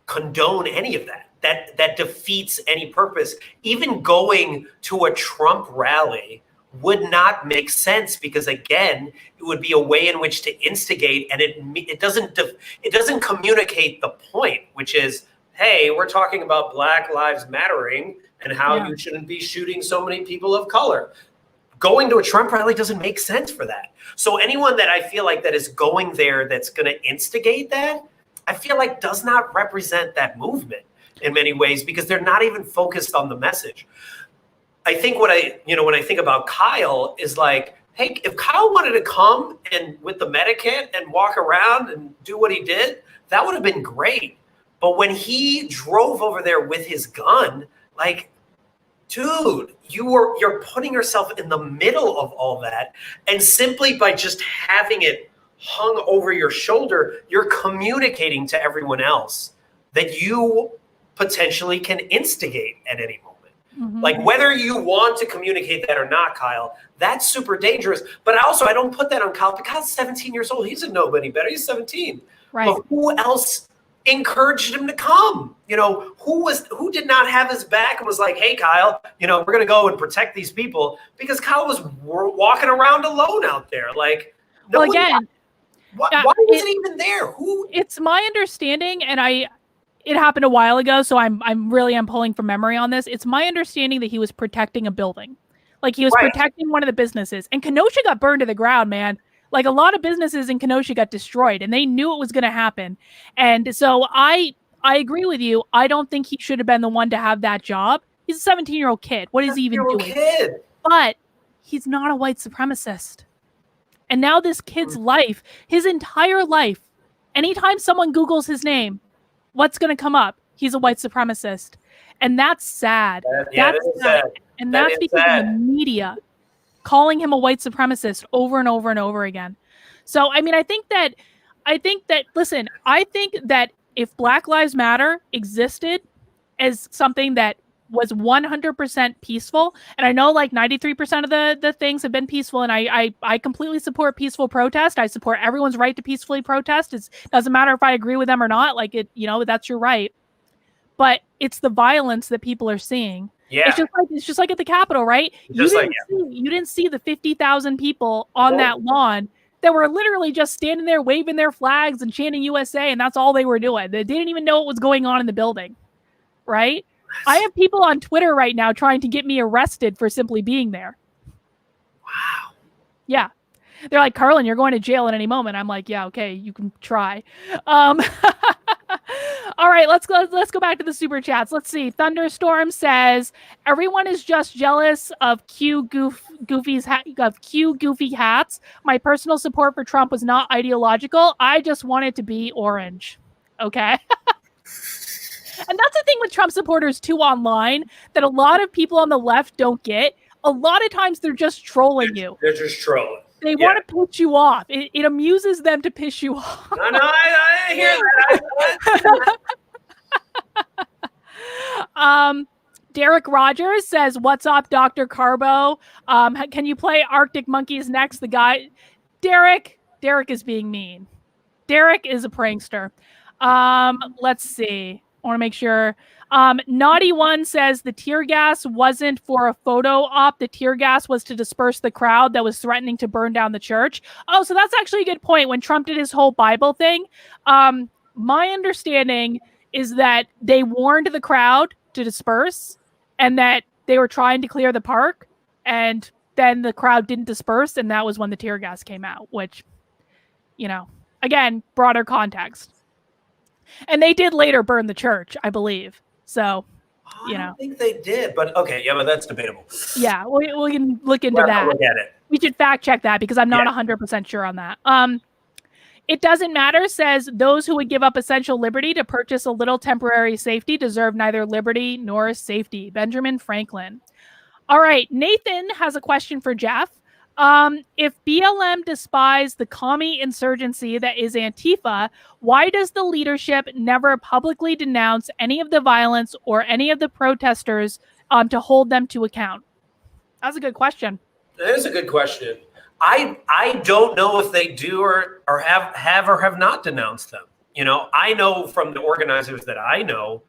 condone any of that. That defeats any purpose. Even going to a Trump rally would not make sense because, again, it would be a way in which to instigate, and it doesn't communicate the point, which is, hey, we're talking about Black Lives Mattering and how you shouldn't be shooting so many people of color. Going to a Trump rally doesn't make sense for that. So anyone that I feel like that is going there that's going to instigate that, I feel like does not represent that movement in many ways, because they're not even focused on the message. I think when I think about Kyle is like, hey, if Kyle wanted to come and with the medikit and walk around and do what he did, that would have been great. But when he drove over there with his gun, like, dude, you're putting yourself in the middle of all that. And simply by just having it hung over your shoulder, you're communicating to everyone else that you potentially can instigate at any moment. Mm-hmm. Like whether you want to communicate that or not, Kyle, that's super dangerous. But I don't put that on Kyle. But Kyle's 17 years old. He doesn't know any better. He's 17. Right. But who else encouraged him to come? You know, who did not have his back and was like, hey, Kyle, you know, we're going to go and protect these people, because Kyle was walking around alone out there. Like, no well, again, why was it even there? It's my understanding, and it happened a while ago, so I'm pulling from memory on this. It's my understanding that he was protecting a building. Like he was protecting one of the businesses. And Kenosha got burned to the ground, man. Like a lot of businesses in Kenosha got destroyed, and they knew it was going to happen. And so I agree with you. I don't think he should have been the one to have that job. He's a 17-year-old kid. What is he even doing? But he's not a white supremacist. And now this kid's life, his entire life, Anytime someone Googles his name, what's going to come up? He's a white supremacist. And that's sad. That That's is sad. And That that's is because sad. of the media calling him a white supremacist over and over and over again. So, I mean, I think that, listen, I think that if Black Lives Matter existed as something that was 100% peaceful, and I know like 93% of the things have been peaceful, and I completely support peaceful protest. I support everyone's right to peacefully protest. It doesn't matter if I agree with them or not. Like, it, that's your right. But it's the violence that people are seeing. Yeah. It's just like at the Capitol, right? You didn't see the 50,000 people on that lawn that were literally just standing there waving their flags and chanting USA, and that's all they were doing. They didn't even know what was going on in the building, right? I have people on Twitter right now trying to get me arrested for simply being there. Wow. Yeah. They're like, Carlin, you're going to jail at any moment. I'm like, yeah, okay, you can try. All right, let's go back to the super chats. Let's see. Thunderstorm says everyone is just jealous of goofy hats. My personal support for Trump was not ideological. I just wanted to be orange. Okay. And that's the thing with Trump supporters too online that a lot of people on the left don't get. A lot of times they're just trolling you. They're just trolling. They want to piss you off. It amuses them to piss you off. No, I hear that. Derek Rogers says, "What's up, Dr. Carbo? Can you play Arctic Monkeys next?" The guy, Derek is being mean. Derek is a prankster. Let's see. I want to make sure. Naughty One says the tear gas wasn't for a photo op. The tear gas was to disperse the crowd that was threatening to burn down the church. Oh, so that's actually a good point. When Trump did his whole Bible thing, my understanding is that they warned the crowd to disperse and that they were trying to clear the park, and then the crowd didn't disperse, and that was when the tear gas came out, which, again, broader context. And they did later burn the church, I believe. So, I don't think they did, but okay, yeah, but that's debatable. Yeah, we can look into that. Look at it. We should fact check that because I'm not 100% sure on that. It doesn't matter says those who would give up essential liberty to purchase a little temporary safety deserve neither liberty nor safety. Benjamin Franklin. All right, Nathan has a question for Jeff. If BLM despise the commie insurgency that is Antifa, why does the leadership never publicly denounce any of the violence or any of the protesters to hold them to account? That's a good question. That is a good question. I don't know if they do or have not denounced them. I know from the organizers that I know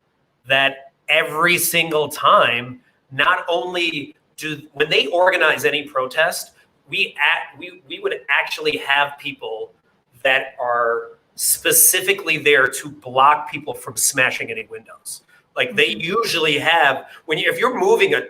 that every single time, not only when they organize any protest, we would actually have people that are specifically there to block people from smashing any windows. Like they usually have if you're moving a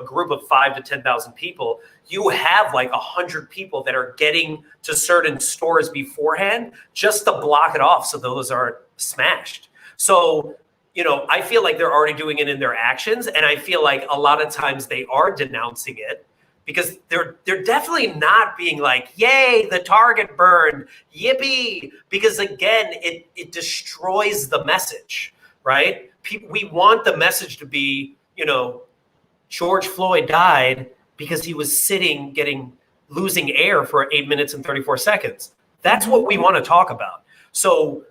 group of 5,000 to 10,000 people, you have like 100 people that are getting to certain stores beforehand just to block it off so those aren't smashed. So, I feel like they're already doing it in their actions, and I feel like a lot of times they are denouncing it. Because they're definitely not being like, yay, the Target burned, yippee. Because again, it destroys the message, right? We want the message to be, George Floyd died because he was losing air for 8 minutes and 34 seconds. That's what we want to talk about. So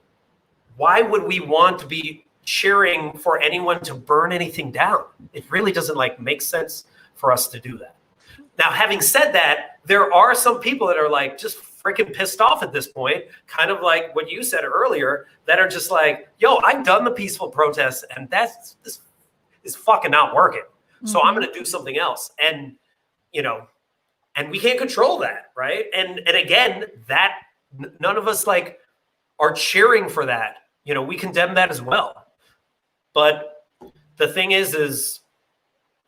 why would we want to be cheering for anyone to burn anything down? It really doesn't make sense for us to do that. Now, having said that, there are some people that are like just freaking pissed off at this point, kind of like what you said earlier, that are just like, yo, I've done the peaceful protests and this is fucking not working. Mm-hmm. So I'm going to do something else. And, and we can't control that. Right. And again, that none of us are cheering for that. We condemn that as well. But the thing is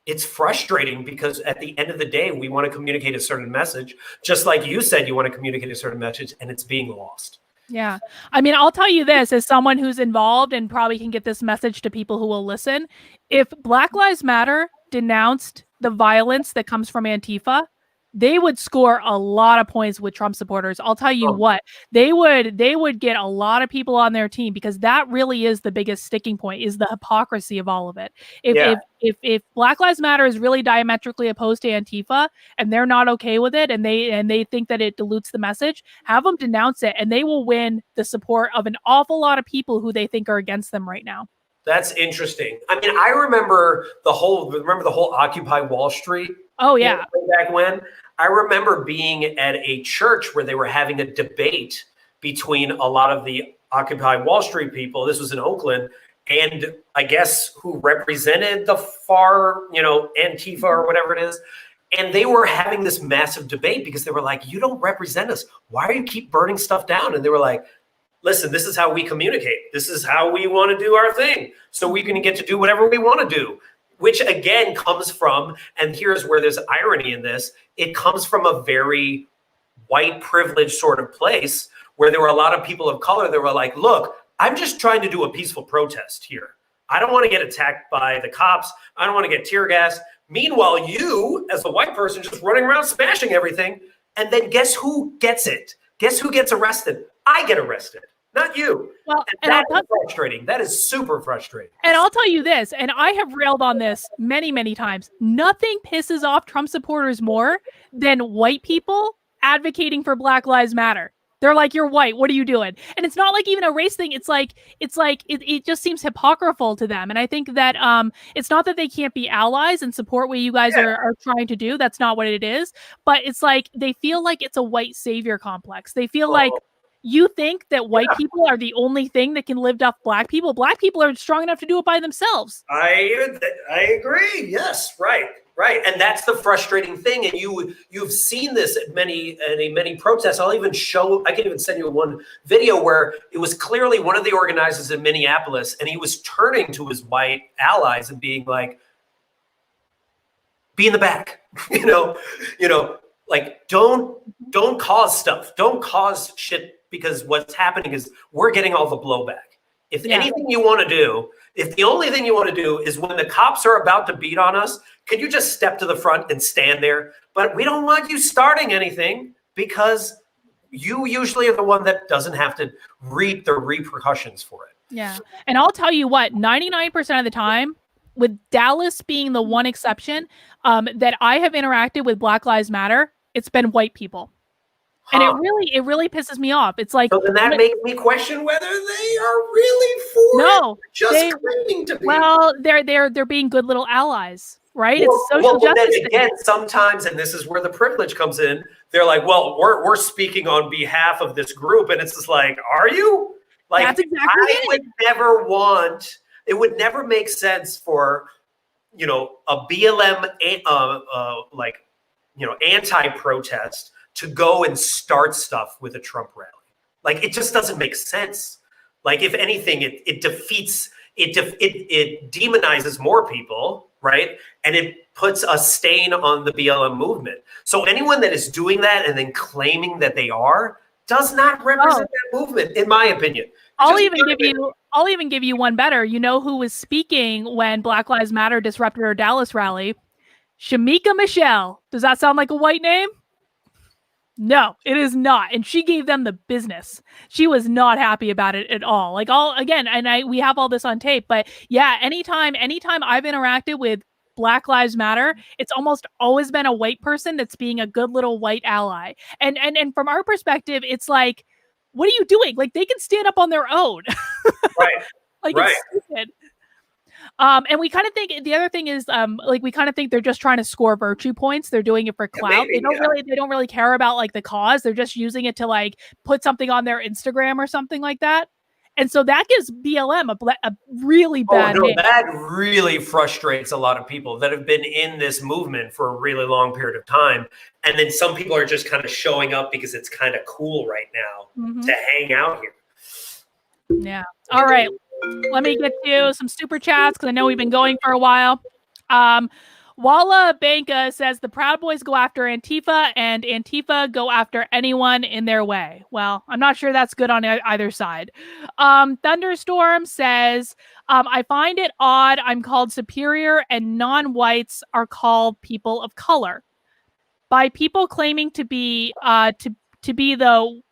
it's frustrating because at the end of the day, we want to communicate a certain message, just like you said, you want to communicate a certain message, and it's being lost. Yeah. I mean, I'll tell you this as someone who's involved and probably can get this message to people who will listen. If Black Lives Matter denounced the violence that comes from Antifa, they would score a lot of points with Trump supporters. I'll tell you what, they would get a lot of people on their team, because that really is the biggest sticking point, is the hypocrisy of all of it. If Black Lives Matter is really diametrically opposed to Antifa and they're not okay with it, and they think that it dilutes the message, have them denounce it, and they will win the support of an awful lot of people who they think are against them right now. That's interesting. I mean, I remember the whole Occupy Wall Street. Oh yeah. Back when, I remember being at a church where they were having a debate between a lot of the Occupy Wall Street people. This was in Oakland, and I guess who represented the far, Antifa or whatever it is. And they were having this massive debate because they were like, you don't represent us. Why do you keep burning stuff down? And they were like, listen, this is how we communicate. This is how we want to do our thing. So we can get to do whatever we want to do, which again comes from, and here's where there's irony in this, it comes from a very white privileged sort of place where there were a lot of people of color that were like, look, I'm just trying to do a peaceful protest here. I don't want to get attacked by the cops. I don't want to get tear gassed. Meanwhile, you, as a white person, just running around smashing everything. And then guess who gets it? Guess who gets arrested? I get arrested, not you. Well, and that is frustrating. That is super frustrating. And I'll tell you this, and I have railed on this many, many times. Nothing pisses off Trump supporters more than white people advocating for Black Lives Matter. They're like, you're white. What are you doing? And it's not like even a race thing. It's like it just seems hypocritical to them. And I think that it's not that they can't be allies and support what you guys are trying to do. That's not what it is. But it's like they feel like it's a white savior complex. They feel like you think that white people are the only thing that can lift up black people. Black people are strong enough to do it by themselves. I agree. Yes, right. Right. And that's the frustrating thing. And you've seen this at many protests. I can even send you one video where it was clearly one of the organizers in Minneapolis, and he was turning to his white allies and being like, be in the back, like don't cause stuff. Don't cause shit, because what's happening is we're getting all the blowback. If anything you want to do, if the only thing you want to do is when the cops are about to beat on us, can you just step to the front and stand there? But we don't want you starting anything, because you usually are the one that doesn't have to reap the repercussions for it. Yeah. And I'll tell you what, 99% of the time, with Dallas being the one exception, that I have interacted with Black Lives Matter, it's been white people. And it really pisses me off. It's like, so then that makes me question whether they are really for just claiming to be. Well, they're being good little allies, right? It's social justice. Then again, sometimes, and this is where the privilege comes in, they're like, well, we're speaking on behalf of this group, and it's just like, are you? Like, that's exactly it would never make sense for a BLM anti-protest to go and start stuff with a Trump rally. Like, it just doesn't make sense. Like, if anything, it defeats, it demonizes more people, right? And it puts a stain on the BLM movement. So anyone that is doing that and then claiming that they are does not represent that movement, in my opinion. I'll even give you one better. You know who was speaking when Black Lives Matter disrupted her Dallas rally? Shamika Michelle. Does that sound like a white name? No, it is not. And she gave them the business. She was not happy about it at all. We have all this on tape, but yeah, anytime I've interacted with Black Lives Matter, it's almost always been a white person that's being a good little white ally. And from our perspective, it's like, what are you doing? Like, they can stand up on their own. Right. It's stupid. And we kind of think the other thing is, we kind of think they're just trying to score virtue points. They're doing it for clout. They don't really care about like the cause. They're just using it to like put something on their Instagram or something like that. And so that gives BLM a really bad name. That really frustrates a lot of people that have been in this movement for a really long period of time. And then some people are just kind of showing up because it's kind of cool right now to hang out here. Yeah. All right. Let me get to some super chats because I know we've been going for a while. Walla Banka says the Proud Boys go after Antifa and Antifa go after anyone in their way. Well, I'm not sure that's good on either side. Thunderstorm says, I find it odd I'm called superior and non-whites are called people of color. by people claiming to be the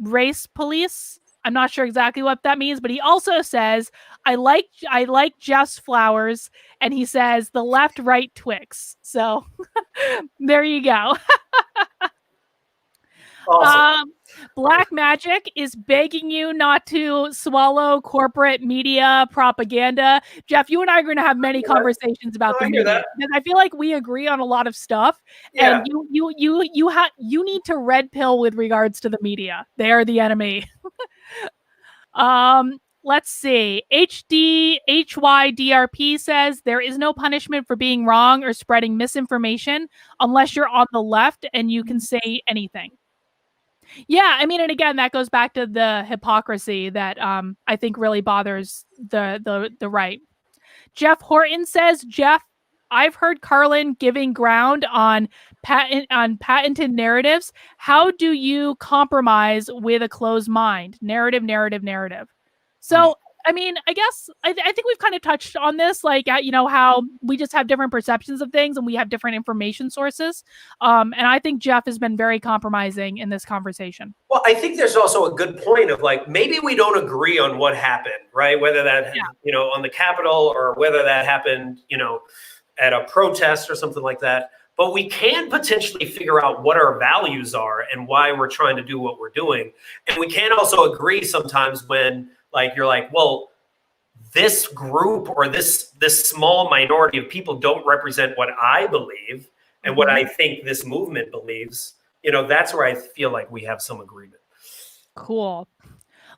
race police. I'm not sure exactly what that means, but he also says, I like Jeff's flowers, and he says the left right Twix. So there you go. Awesome. Black Magic is begging you not to swallow corporate media propaganda. Jeff, you and I are going to have many conversations about the media, because I feel like we agree on a lot of stuff. Yeah. And you need to red pill with regards to the media. They are the enemy. Let's see. HYDRP says there is no punishment for being wrong or spreading misinformation unless you're on the left and you can say anything. Yeah, I mean, and again, that goes back to the hypocrisy that I think really bothers the right. Jeff Horton says, Jeff, I've heard Carlin giving ground on patented narratives. How do you compromise with a closed mind? Narrative. So, I mean, I guess I think we've kind of touched on this, like, how we just have different perceptions of things and we have different information sources. And I think Jeff has been very compromising in this conversation. Well, I think there's also a good point of, like, maybe we don't agree on what happened, right? Whether that, on the Capitol, or whether that happened, at a protest or something like that. But we can potentially figure out what our values are and why we're trying to do what we're doing. And we can also agree sometimes when, like, you're like, well, this group or this small minority of people don't represent what I believe and what I think this movement believes. That's where I feel like we have some agreement. Cool.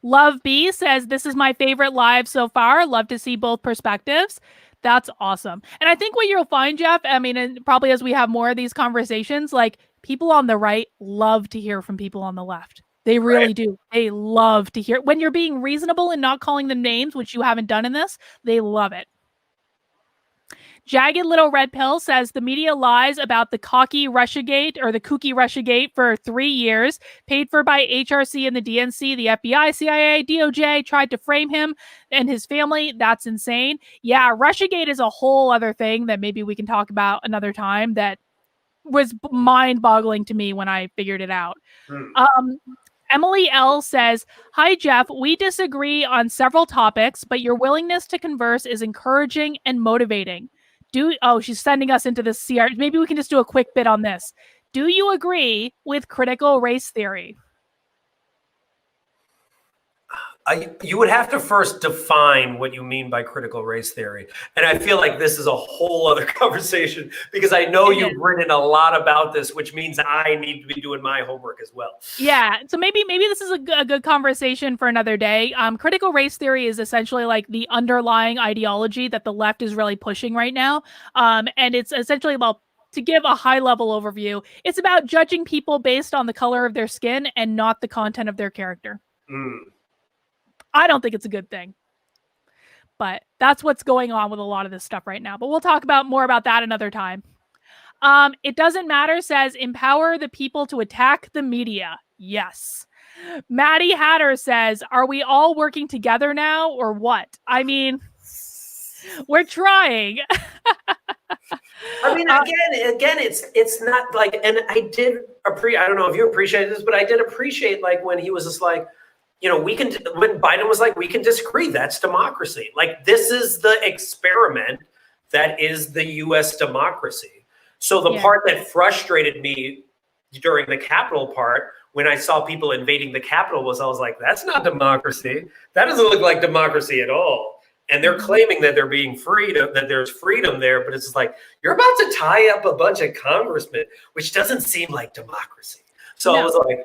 Love B says, this is my favorite live so far. Love to see both perspectives. That's awesome. And I think what you'll find, Jeff, I mean, and probably as we have more of these conversations, like, people on the right love to hear from people on the left. They really do. They love to hear when you're being reasonable and not calling them names, which you haven't done in this. They love it. Jagged Little Red Pill says the media lies about the kooky Russiagate for 3 years, paid for by HRC and the DNC, the FBI, CIA, DOJ, tried to frame him and his family. That's insane. Yeah, Russiagate is a whole other thing that maybe we can talk about another time that was mind-boggling to me when I figured it out. Emily L says, hi, Jeff. We disagree on several topics, but your willingness to converse is encouraging and motivating. She's sending us into the CR. Maybe we can just do a quick bit on this. Do you agree with critical race theory? You would have to first define what you mean by critical race theory. And I feel like this is a whole other conversation, because I know you've written a lot about this, which means I need to be doing my homework as well. Yeah. So maybe this is a good conversation for another day. Critical race theory is essentially like the underlying ideology that the left is really pushing right now. And it's essentially about, to give a high level overview, it's about judging people based on the color of their skin and not the content of their character. I don't think it's a good thing, but that's what's going on with a lot of this stuff right now. But we'll talk more about that another time. It doesn't matter says, empower the people to attack the media. Yes. Maddie Hatter says, are we all working together now or what? I mean, we're trying. I mean, again, it's not like, and I don't know if you appreciate this, but I did appreciate, like, when he was just like, when Biden was like, we can disagree. That's democracy. Like, this is the experiment that is the U.S. democracy. So the part that frustrated me during the Capitol part, when I saw people invading the Capitol, I was like, that's not democracy. That doesn't look like democracy at all. And they're claiming that they're being that there's freedom there, but it's like, you're about to tie up a bunch of congressmen, which doesn't seem like democracy. So I was like,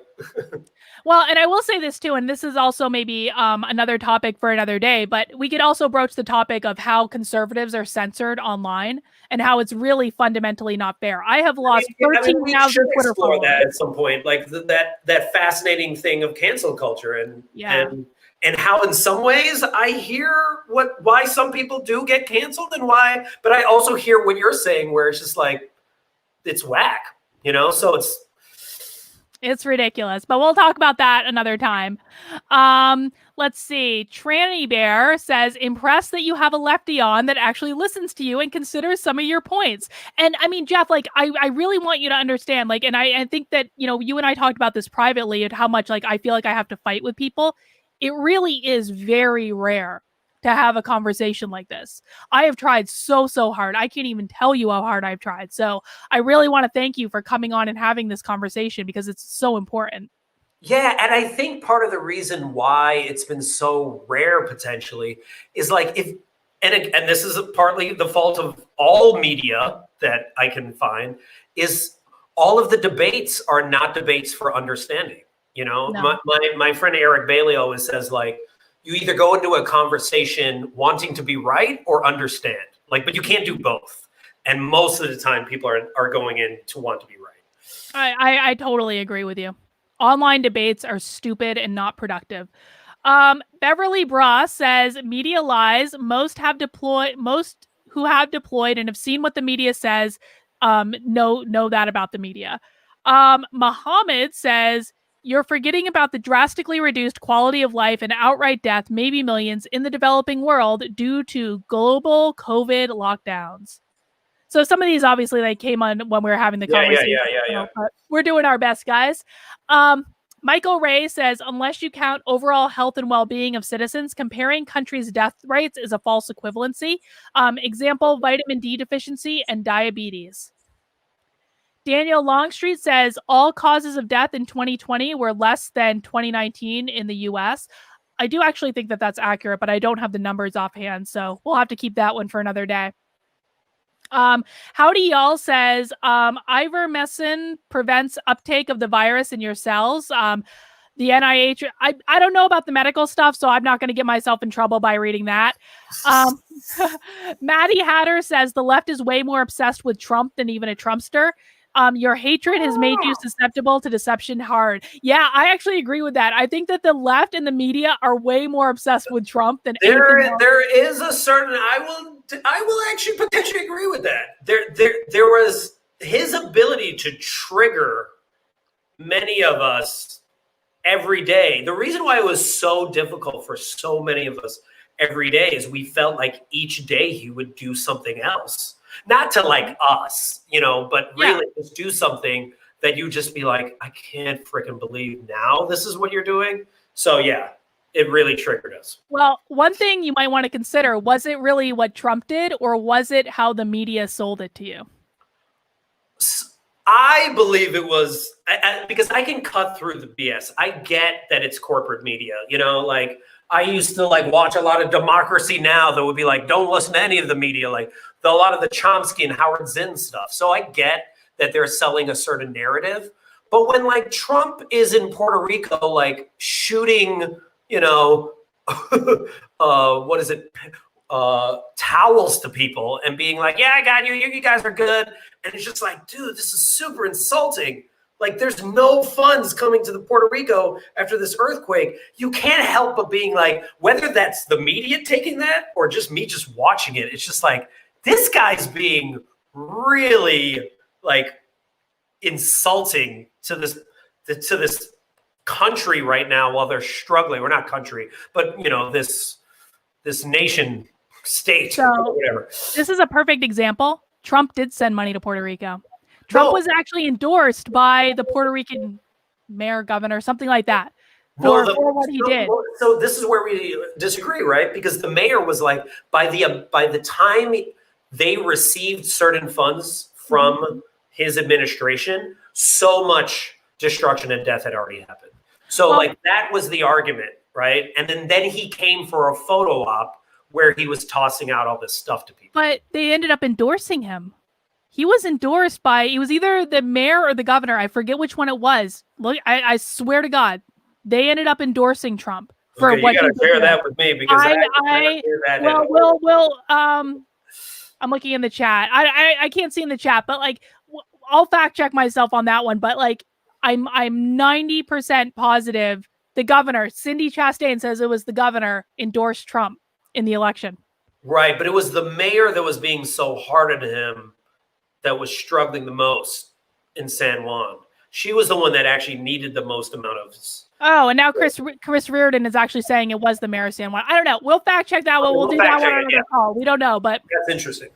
well, and I will say this too, and this is also maybe another topic for another day, but we could also broach the topic of how conservatives are censored online and how it's really fundamentally not fair. I have lost 13,000 Twitter followers. That at some point, like that fascinating thing of cancel culture and how in some ways I hear why some people do get canceled and why, but I also hear what you're saying where it's just like, it's whack, so it's ridiculous, but we'll talk about that another time. Let's see. Tranny Bear says, impressed that you have a lefty on that actually listens to you and considers some of your points. And I mean, Jeff, like, I really want you to understand, like, and I think that, you know, you and I talked about this privately and how much, like, I feel like I have to fight with people. It really is very rare to have a conversation like this. I have tried so hard. I can't even tell you how hard I've tried. So I really want to thank you for coming on and having this conversation because it's so important. Yeah, and I think part of the reason why it's been so rare potentially is like if and this is partly the fault of all media that I can find is all of the debates are not debates for understanding. You know, No. my friend Eric Bailey always says like you either go into a conversation wanting to be right or understand. Like, but you can't do both. And most of the time people are going in to want to be right. I totally agree with you. Online debates are stupid and not productive. Beverly Bra says media lies. Most who have deployed and have seen what the media says know that about the media. Muhammad says you're forgetting about the drastically reduced quality of life and outright death, maybe millions, in the developing world due to global COVID lockdowns. So some of these obviously they came on when we were having the conversation. Yeah. But we're doing our best, guys. Michael Ray says, unless you count overall health and well-being of citizens, comparing countries' death rates is a false equivalency. Example, vitamin D deficiency and diabetes. Daniel Longstreet says all causes of death in 2020 were less than 2019 in the U.S. I do actually think that that's accurate, but I don't have the numbers offhand, so we'll have to keep that one for another day. Howdy Y'all says, ivermectin prevents uptake of the virus in your cells. The NIH, I don't know about the medical stuff, so I'm not going to get myself in trouble by reading that. Maddie Hatter says the left is way more obsessed with Trump than even a Trumpster. Your hatred has made you susceptible to deception hard. Yeah, I actually agree with that. I think that the left and the media are way more obsessed with Trump than anything else. There is a certain I will actually potentially agree with that. There was his ability to trigger many of us every day. The reason why it was so difficult for so many of us every day is we felt like each day he would do something else. Not to like us, you know, but really just do something that you just be like, I can't freaking believe now this is what you're doing. So yeah, it really triggered us. Well, one thing you might want to consider, was it really what Trump did or was it how the media sold it to you? I believe it was because I can cut through the BS. I get that it's corporate media, you know, like I used to like watch a lot of Democracy Now! That would be like, don't listen to any of the media, like a lot of the Chomsky and Howard Zinn stuff. So I get that they're selling a certain narrative. But when like Trump is in Puerto Rico, like shooting, you know, what is it? Towels to people and being like, yeah, I got you. You guys are good. And it's just like, dude, this is super insulting. Like there's no funds coming to the Puerto Rico after this earthquake. You can't help but being like, whether that's the media taking that or just me just watching it, it's just like, this guy's being really like insulting to this country right now while they're struggling. Or not country, but you know, this nation state or whatever. This is a perfect example. Trump did send money to Puerto Rico. Trump was actually endorsed by the Puerto Rican mayor, governor, something like that, for what he did. So this is where we disagree, right? Because the mayor was like, by the time they received certain funds from his administration, so much destruction and death had already happened. So like that was the argument, right? And then he came for a photo op where he was tossing out all this stuff to people. But they ended up endorsing him. He was endorsed by, it was either the mayor or the governor. I forget which one it was. Look, I swear to God, they ended up endorsing Trump for what you gotta share that with me because I'm looking in the chat. I can't see in the chat, but like I'll fact check myself on that one. But like I'm 90% positive the governor, Cindy Chastain, says it was the governor endorsed Trump in the election. Right, but it was the mayor that was being so hard on him that was struggling the most in San Juan. She was the one that actually needed the most amount of. Oh, and now Chris Reardon is actually saying it was the Maristan one. I don't know. We'll fact check that one. We'll do that one on another call. We don't know, but that's interesting.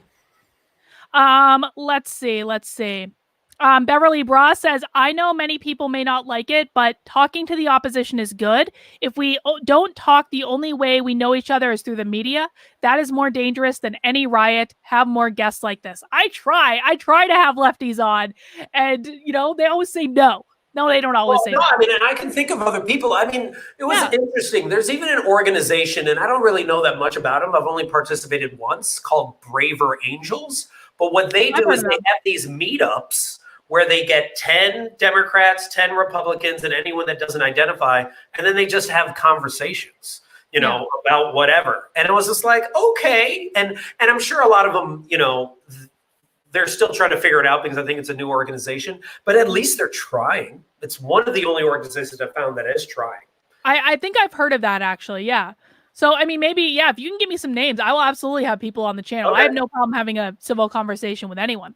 Let's see. Beverly Bra says, I know many people may not like it, but talking to the opposition is good. If we don't talk, the only way we know each other is through the media. That is more dangerous than any riot. Have more guests like this. I try to have lefties on, and they always say no. No, they don't always say no. I mean, and I can think of other people. I mean, it was interesting. There's even an organization, and I don't really know that much about them. I've only participated once, called Braver Angels. But what they do is they have these meetups where they get 10 Democrats, 10 Republicans, and anyone that doesn't identify, and then they just have conversations, about whatever. And it was just like, okay. And I'm sure a lot of them, they're still trying to figure it out because I think it's a new organization, but at least they're trying. It's one of the only organizations I've found that is trying. I think I've heard of that, actually, yeah. So, I mean, maybe, if you can give me some names, I will absolutely have people on the channel. Okay. I have no problem having a civil conversation with anyone.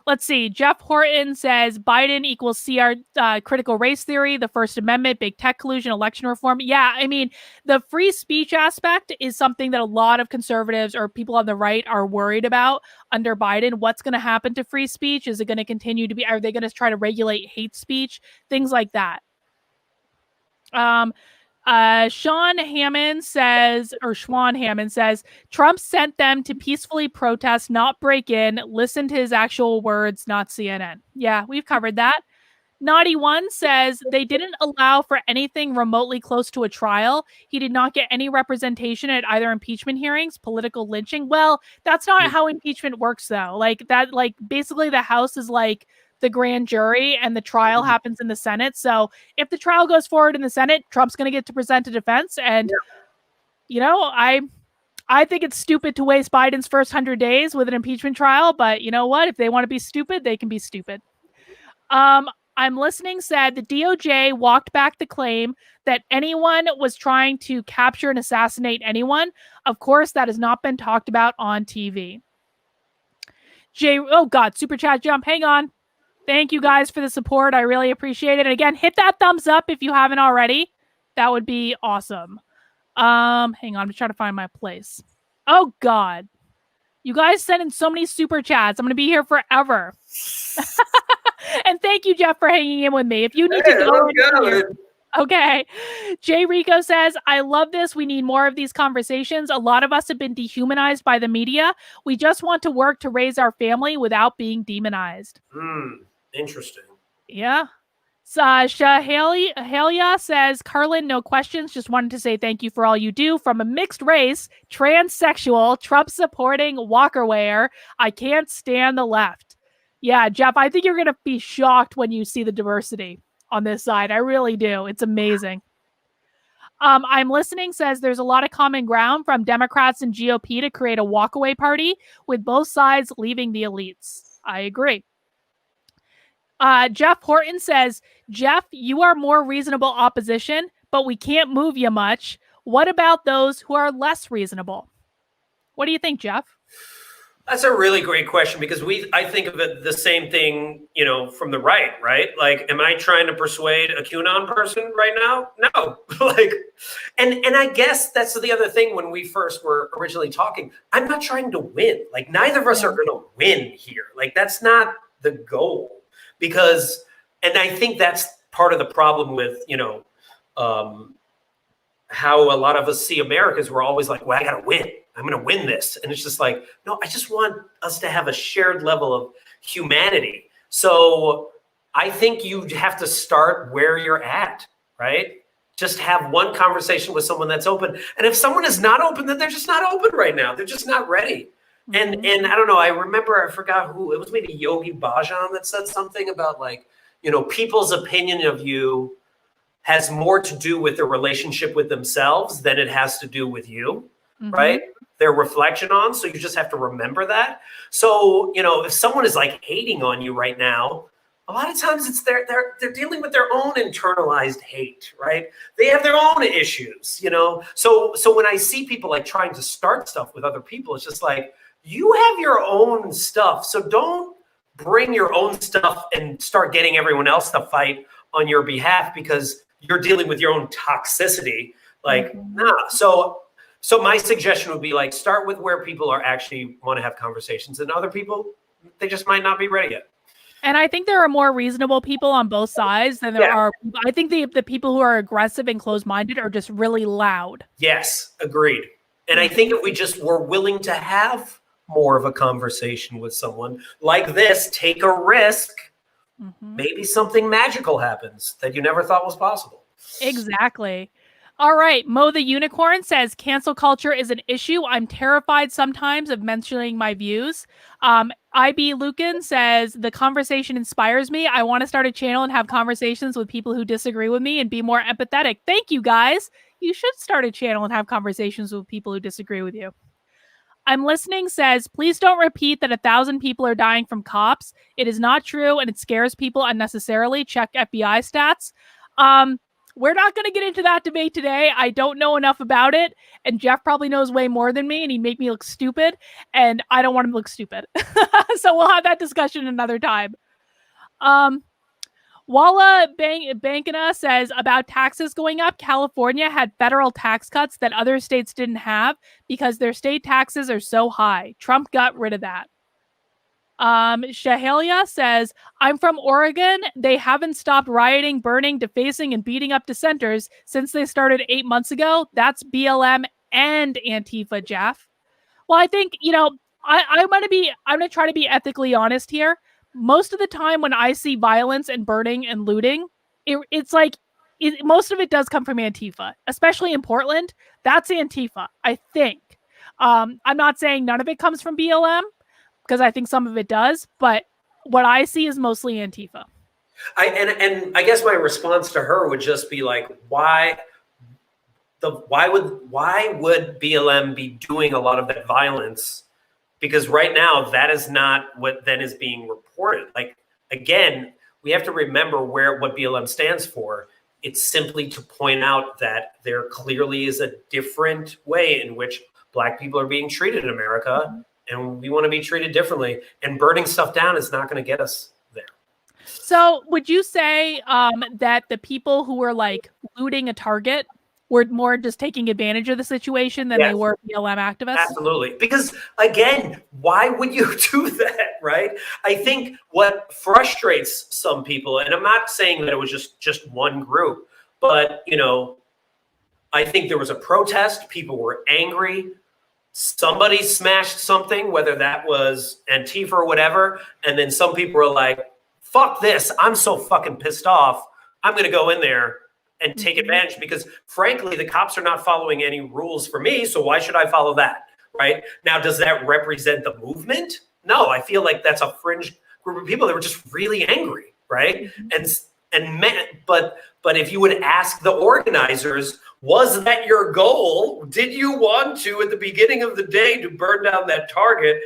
Let's see. Jeff Horton says Biden equals CR, critical race theory, the First Amendment, big tech collusion, election reform. Yeah, I mean, the free speech aspect is something that a lot of conservatives or people on the right are worried about under Biden. What's going to happen to free speech? Is it going to continue to be, are they going to try to regulate hate speech? Things like that. Schwan Hammond says, Trump sent them to peacefully protest, not break in. Listen to his actual words, not CNN. Yeah, we've covered that. Naughty One says they didn't allow for anything remotely close to a trial. He did not get any representation at either impeachment hearings, political lynching. Well, that's not how impeachment works, though. Basically the House is like the grand jury and the trial happens in the Senate. So if the trial goes forward in the Senate, Trump's going to get to present a defense. And, I think it's stupid to waste Biden's first 100 days with an impeachment trial. But you know what? If they want to be stupid, they can be stupid. I'm Listening said the DOJ walked back the claim that anyone was trying to capture and assassinate anyone. Of course, that has not been talked about on TV. Oh God, super chat jump. Hang on. Thank you guys for the support. I really appreciate it. And again, hit that thumbs up if you haven't already. That would be awesome. Hang on. I'm just trying to find my place. Oh God. You guys sent in so many super chats. I'm going to be here forever. And thank you, Jeff, for hanging in with me. If you need to go. Okay. Jay Rico says, I love this. We need more of these conversations. A lot of us have been dehumanized by the media. We just want to work to raise our family without being demonized. Interesting. Yeah. Shahalia says, Carlin, no questions. Just wanted to say thank you for all you do. From a mixed race, transsexual, Trump supporting, Walker wearer, I can't stand the left. Yeah, Jeff, I think you're going to be shocked when you see the diversity on this side. I really do. It's amazing. I'm Listening says there's a lot of common ground from Democrats and GOP to create a walkaway party with both sides leaving the elites. I agree. Jeff Horton says, Jeff, you are more reasonable opposition, but we can't move you much. What about those who are less reasonable? What do you think, Jeff? That's a really great question because I think of it the same thing, from the right? Like, am I trying to persuade a QAnon person right now? No. And I guess that's the other thing when we first were originally talking. I'm not trying to win. Like, neither of us are going to win here. Like, that's not the goal. Because, and I think that's part of the problem with, how a lot of us see Americans. We're always like, well, I got to win. I'm going to win this. And it's just like, no, I just want us to have a shared level of humanity. So I think you have to start where you're at, right? Just have one conversation with someone that's open. And if someone is not open, then they're just not open right now. They're just not ready. And I don't know, I forgot who, it was maybe Yogi Bhajan that said something about people's opinion of you has more to do with their relationship with themselves than it has to do with you, right? Their reflection on. So you just have to remember that. So, if someone is like hating on you right now, a lot of times it's they're dealing with their own internalized hate, right? They have their own issues, So when I see people like trying to start stuff with other people, it's just like, you have your own stuff. So don't bring your own stuff and start getting everyone else to fight on your behalf because you're dealing with your own toxicity. Like, nah. So my suggestion would be like, start with where people are actually want to have conversations, and other people, they just might not be ready yet. And I think there are more reasonable people on both sides than there are. I think the people who are aggressive and closed-minded are just really loud. Yes, agreed. And I think if we just were willing to have more of a conversation with someone like this, take a risk, maybe something magical happens that you never thought was possible. Exactly. All right. Mo the Unicorn says, cancel culture is an issue. I'm terrified sometimes of mentioning my views. IB Lucan says, the conversation inspires me. I want to start a channel and have conversations with people who disagree with me and be more empathetic. Thank you, guys. You should start a channel and have conversations with people who disagree with you. I'm listening says, please don't repeat that 1,000 people are dying from cops. It is not true, and it scares people unnecessarily. Check FBI stats. We're not going to get into that debate today. I don't know enough about it, and Jeff probably knows way more than me, and he'd make me look stupid, and I don't want him to look stupid. So we'll have that discussion another time. Walla Bankina says, about taxes going up, California had federal tax cuts that other states didn't have because their state taxes are so high. Trump got rid of that. Shahelia says, I'm from Oregon. They haven't stopped rioting, burning, defacing, and beating up dissenters since they started 8 months ago. That's BLM and Antifa, Jeff. Well, I think, I'm going to try to be ethically honest here. Most of the time when I see violence and burning and looting, it's like most of it does come from Antifa, especially in Portland. That's Antifa, I think. I'm not saying none of it comes from BLM, because I think some of it does, but what I see is mostly Antifa. And I guess my response to her would just be like, why would BLM be doing a lot of that violence? Because right now that is not what then is being reported. Like, again, we have to remember what BLM stands for. It's simply to point out that there clearly is a different way in which Black people are being treated in America. And we want to be treated differently. And burning stuff down is not going to get us there. So would you say that the people who were like looting a Target were more just taking advantage of the situation than they were BLM activists? Absolutely. Because again, why would you do that, right? I think what frustrates some people, and I'm not saying that it was just one group, but I think there was a protest. People were angry. Somebody smashed something, whether that was Antifa or whatever, and then some people were like, fuck this, I'm so fucking pissed off, I'm going to go in there and take advantage because, frankly, the cops are not following any rules for me, so why should I follow that, right? Now, does that represent the movement? No, I feel like that's a fringe group of people that were just really angry, right? But if you would ask the organizers, was that your goal? Did you want to, at the beginning of the day, to burn down that Target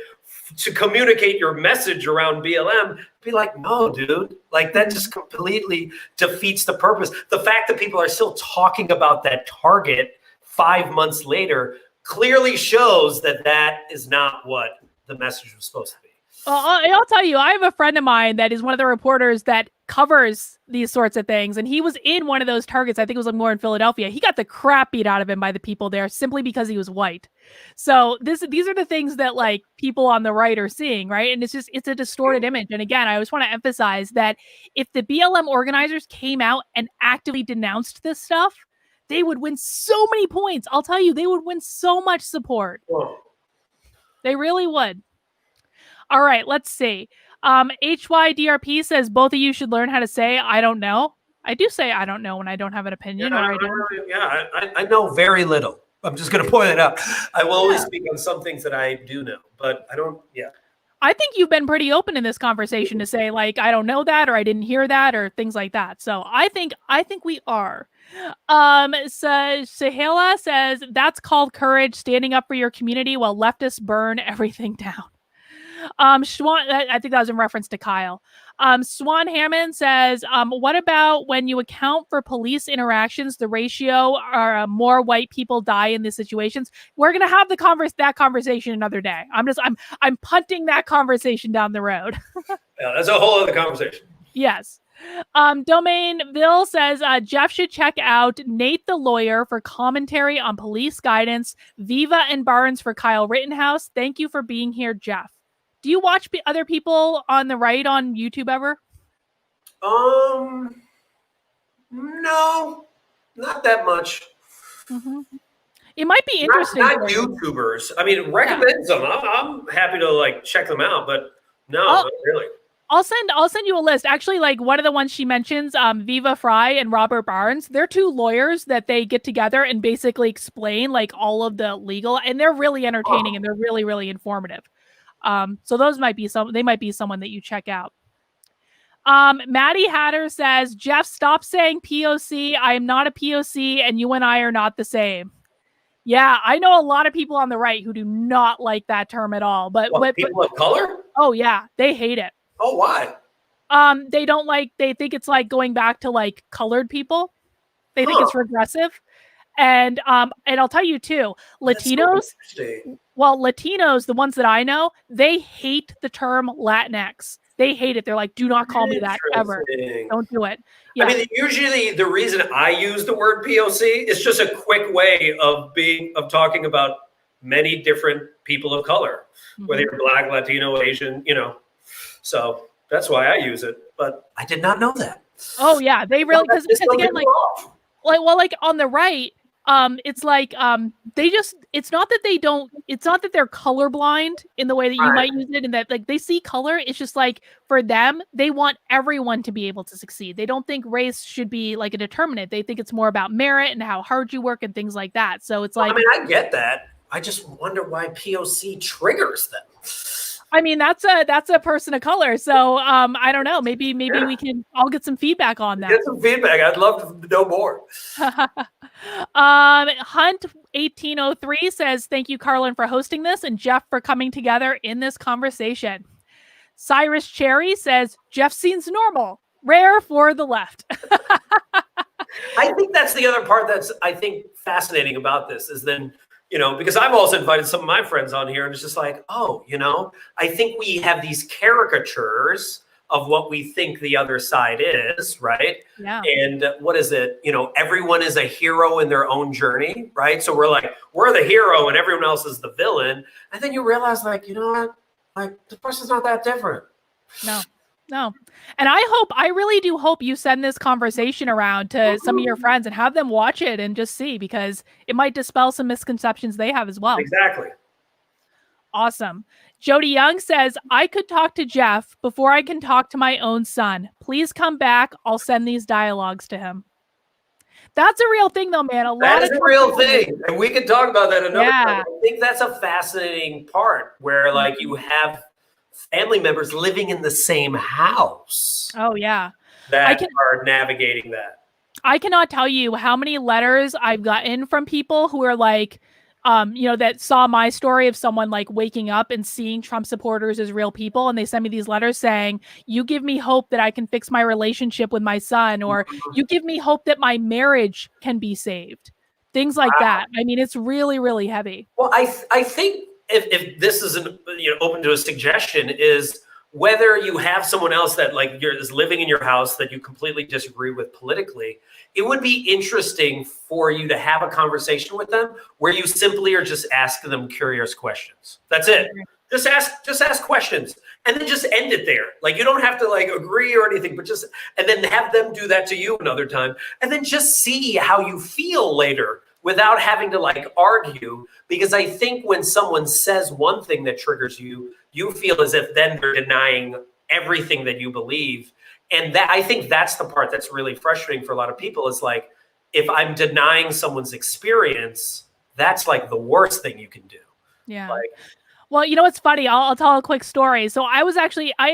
to communicate your message around BLM? Be like, no, dude. Like, that just completely defeats the purpose. The fact that people are still talking about that Target 5 months later clearly shows that that is not what the message was supposed to be. I'll tell you, I have a friend of mine that is one of the reporters that covers these sorts of things. And he was in one of those Targets. I think it was more in Philadelphia. He got the crap beat out of him by the people there simply because he was white. So these are the things that like people on the right are seeing, right? And it's a distorted image. And again, I always want to emphasize that if the BLM organizers came out and actively denounced this stuff, they would win so many points. I'll tell you, they would win so much support. Whoa. They really would. All right, let's see. HYDRP says both of you should learn how to say I don't know. I do say I don't know when I don't have an opinion. I know very little. I'm just going to point it out. I will always speak on some things that I do know, but I don't. Yeah. I think you've been pretty open in this conversation to say like I don't know that or I didn't hear that or things like that. So I think we are. So Sahela says that's called courage, standing up for your community while leftists burn everything down. I think that was in reference to Kyle. Swan Hammond says, what about when you account for police interactions, the ratio are more white people die in these situations? We're gonna have that conversation another day. I'm punting that conversation down the road. Yeah, that's a whole other conversation. Yes. Domainville says Jeff should check out Nate the Lawyer for commentary on police guidance, Viva and Barnes for Kyle Rittenhouse. Thank you for being here, Jeff. Do you watch other people on the right on YouTube ever? No, not that much. Mm-hmm. It might be interesting. Not YouTubers. I mean, recommend some. I'm happy to like check them out, but no, not really. I'll send you a list. Actually, like one of the ones she mentions, Viva Fry and Robert Barnes, they're two lawyers that they get together and basically explain like all of the legal, and they're really entertaining and they're really, really informative. So those might be someone that you check out. Maddie Hatter says, Jeff, stop saying POC. I am not a POC and you and I are not the same. Yeah, I know a lot of people on the right who do not like that term at all. But people of color? Oh yeah, they hate it. Oh, why? They think it's like going back to like colored people. They think it's regressive. And I'll tell you too, Latinos, Latinos, the ones that I know, they hate the term Latinx. They hate it. They're like, do not call me that ever. Don't do it. Yeah. I mean, usually the reason I use the word POC is just a quick way of talking about many different people of color, whether you're Black, Latino, Asian, So that's why I use it, but I did not know that. Oh yeah, they really because again like on the right, it's like it's not that they're colorblind in the way that you might use it, and that like they see color. It's just like for them, they want everyone to be able to succeed. They don't think race should be like a determinant. They think it's more about merit and how hard you work and things like that. So it's like, I mean, I get that. I just wonder why POC triggers them. I mean, that's a person of color. So I don't know. Maybe we can all get some feedback on that. Get some feedback. I'd love to know more. Hunt 1803 says, thank you, Carlin, for hosting this and Jeff for coming together in this conversation. Cyrus Cherry says, Jeff seems normal. Rare for the left. I think that's the other part that's, I think, fascinating about this is then, because I've also invited some of my friends on here and it's just like, I think we have these caricatures of what we think the other side is, right? Yeah. And what is it? Everyone is a hero in their own journey, right? So we're the hero and everyone else is the villain. And then you realize like, you know what? Like the person's not that different. No. And I really do hope you send this conversation around to some of your friends and have them watch it and just see, because it might dispel some misconceptions they have as well. Exactly. Awesome. Jody Young says, I could talk to Jeff before I can talk to my own son. Please come back. I'll send these dialogues to him. That's a real thing though, man. That is a real thing. And we can talk about that another time. I think that's a fascinating part where like you have family members living in the same house. Oh yeah. That are navigating that. I cannot tell you how many letters I've gotten from people who are like, that saw my story of someone like waking up and seeing Trump supporters as real people. And they send me these letters saying, you give me hope that I can fix my relationship with my son, or you give me hope that my marriage can be saved. Things like that. I mean, it's really, really heavy. Well, I think if this is open to a suggestion is whether you have someone else that like is living in your house that you completely disagree with politically, it would be interesting for you to have a conversation with them where you simply are just asking them curious questions. That's it. Just ask questions and then just end it there. Like you don't have to like agree or anything, but and then have them do that to you another time and then just see how you feel later without having to like argue. Because I think when someone says one thing that triggers you, you feel as if then they're denying everything that you believe. And that I think that's the part that's really frustrating for a lot of people is like, if I'm denying someone's experience, that's like the worst thing you can do. Yeah. Well, you know what's funny? I'll tell a quick story. So I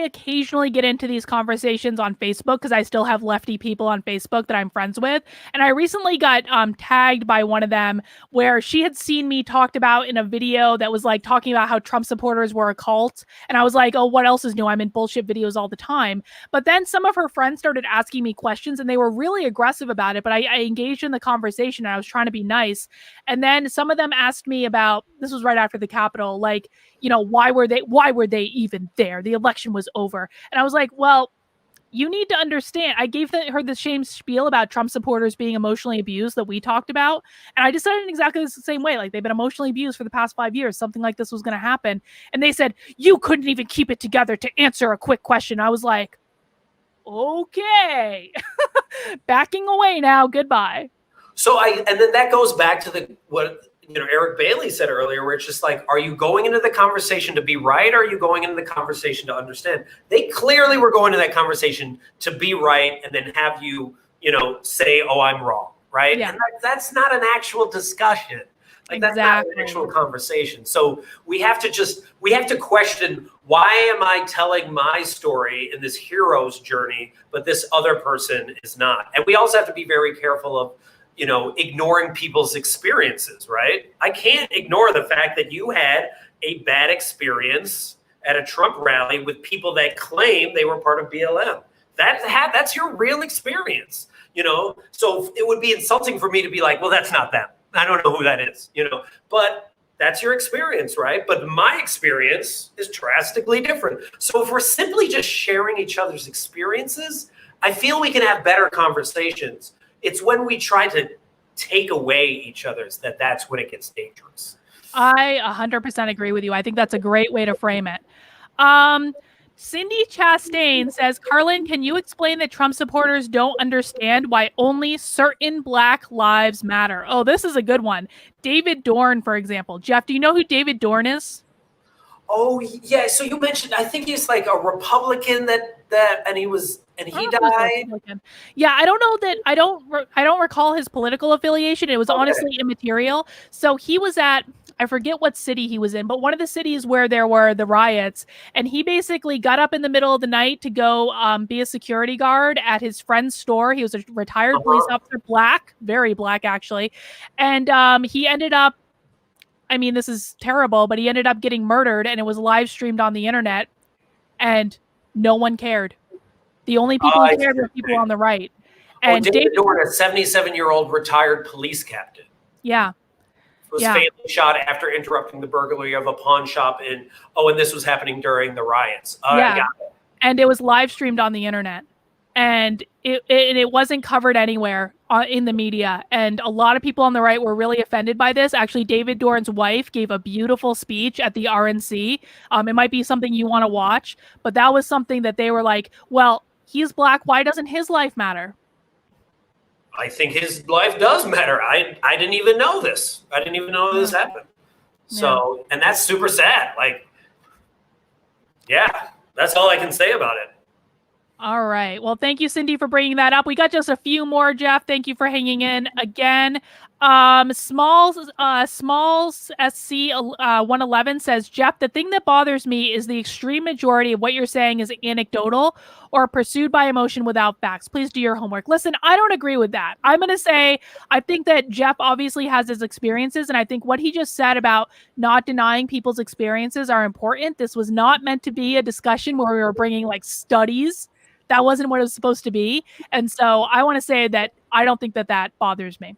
occasionally get into these conversations on Facebook because I still have lefty people on Facebook that I'm friends with. And I recently got tagged by one of them where she had seen me talked about in a video that was like talking about how Trump supporters were a cult. And I was like, oh, what else is new? I'm in bullshit videos all the time. But then some of her friends started asking me questions and they were really aggressive about it. But I engaged in the conversation and I was trying to be nice. And then some of them asked me about, this was right after the Capitol, like, you know, why were they even there? The election was over. And I was like, well, you need to understand. I gave her the same spiel about Trump supporters being emotionally abused that we talked about. And I decided in exactly the same way. Like, they've been emotionally abused for the past 5 years. Something like this was going to happen. And they said, you couldn't even keep it together to answer a quick question. I was like, okay, backing away now. Goodbye. So and then that goes back to what Eric Bailey said earlier, where it's just like, are you going into the conversation to be right, or are you going into the conversation to understand? They clearly were going to that conversation to be right, and then have you, say, oh, I'm wrong, right? Yeah. And that's not an actual discussion. Like, that's not an actual conversation. So we have to question, why am I telling my story in this hero's journey, but this other person is not? And we also have to be very careful of, ignoring people's experiences, right? I can't ignore the fact that you had a bad experience at a Trump rally with people that claim they were part of BLM. That's your real experience, So it would be insulting for me to be like, well, that's not them. I don't know who that is, but that's your experience, right? But my experience is drastically different. So if we're simply just sharing each other's experiences, I feel we can have better conversations. It's when we try to take away each other's that's when it gets dangerous. I 100% agree with you. I think that's a great way to frame it. Cindy Chastain says, Carlin, can you explain that Trump supporters don't understand why only certain Black lives matter? Oh, this is a good one. David Dorn, for example. Jeff, do you know who David Dorn is? Oh, yeah. So you mentioned, I think he's like a Republican and he died. Yeah, I don't know that. I don't recall his political affiliation. It was honestly immaterial. So he was at, I forget what city he was in, but one of the cities where there were the riots, and he basically got up in the middle of the night to go be a security guard at his friend's store. He was a retired police officer, Black, very Black actually, and he ended up, I mean, this is terrible, but he ended up getting murdered, and it was live streamed on the internet, and no one cared. The only people who cared were people on the right. And David Dorn, a 77-year-old retired police captain. Yeah. Was fatally shot after interrupting the burglary of a pawn shop and this was happening during the riots. And it was live streamed on the internet. And it wasn't covered anywhere in the media. And a lot of people on the right were really offended by this. Actually, David Dorn's wife gave a beautiful speech at the RNC. It might be something you want to watch, but that was something that they were like, well, he's Black. Why doesn't his life matter? I think his life does matter. I didn't even know this. I didn't even know this happened. So, and that's super sad. Like, yeah, that's all I can say about it. All right. Well, thank you, Cindy, for bringing that up. We got just a few more, Jeff. Thank you for hanging in again. Smalls SC 111 says, Jeff, the thing that bothers me is the extreme majority of what you're saying is anecdotal or pursued by emotion without facts. Please do your homework. Listen, I don't agree with that. I'm going to say, I think that Jeff obviously has his experiences, and I think what he just said about not denying people's experiences are important. This was not meant to be a discussion where we were bringing like studies. That wasn't what it was supposed to be. And so I want to say that I don't think that bothers me.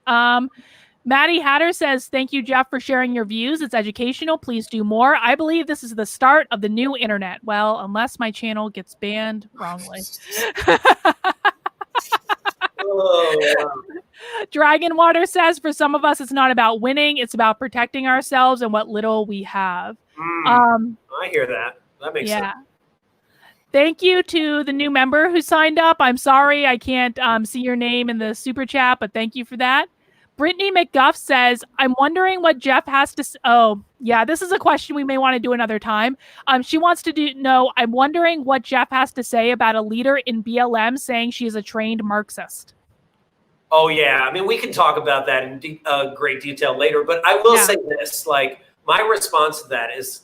Maddie Hatter says, thank you, Jeff, for sharing your views. It's educational. Please do more. I believe this is the start of the new internet. Well, unless my channel gets banned wrongly. Dragon Water says, for some of us, it's not about winning. It's about protecting ourselves and what little we have. I hear that. That makes sense. Thank you to the new member who signed up. I'm sorry I can't see your name in the super chat, but thank you for that. Brittany McGuff says, I'm wondering what Jeff has to say. Oh, yeah, this is a question we may want to do another time. She wants to know, I'm wondering what Jeff has to say about a leader in BLM saying she is a trained Marxist. Oh, yeah. I mean, we can talk about that in great detail later, but I will say this, like, my response to that is,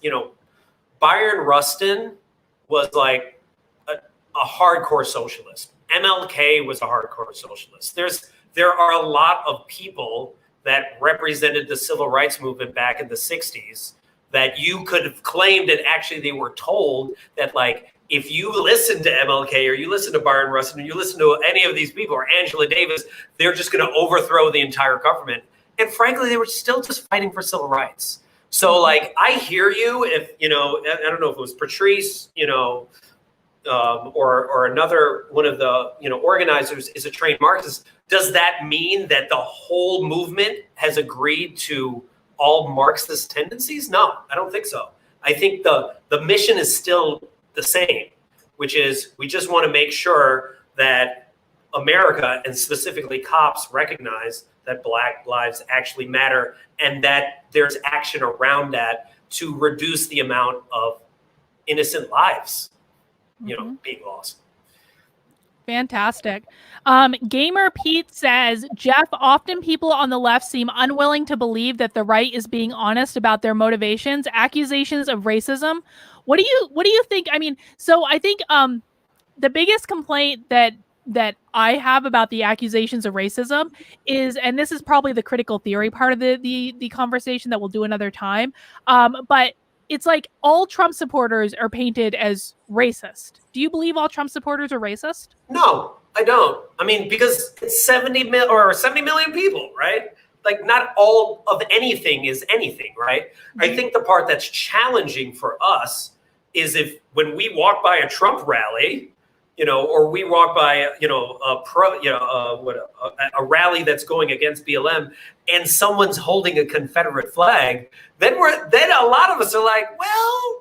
Byron Rustin was like a hardcore socialist. MLK was a hardcore socialist. There are a lot of people that represented the civil rights movement back in the 60s that you could have claimed that actually they were told that, like, if you listen to MLK or you listen to Byron Rustin or you listen to any of these people or Angela Davis, they're just going to overthrow the entire government. And frankly, they were still just fighting for civil rights. So, like, I hear you. If I don't know if it was Patrice, or another one of the organizers is a trained Marxist. Does that mean that the whole movement has agreed to all Marxist tendencies? No, I don't think so. I think the mission is still the same, which is we just want to make sure that America, and specifically cops, recognize that Black lives actually matter and that there's action around that to reduce the amount of innocent lives, being lost. Fantastic. Gamer Pete says, Jeff, often people on the left seem unwilling to believe that the right is being honest about their motivations, accusations of racism. What do you think? I mean, so I think the biggest complaint that I have about the accusations of racism is, and this is probably the critical theory part of the conversation that we'll do another time, but it's like all Trump supporters are painted as racist. Do you believe all Trump supporters are racist? No, I don't. I mean, because it's 70 million people, right? Like, not all of anything is anything, right? Mm-hmm. I think the part that's challenging for us is if when we walk by a Trump rally, or we walk by, a rally that's going against BLM, and someone's holding a Confederate flag, then a lot of us are like, well,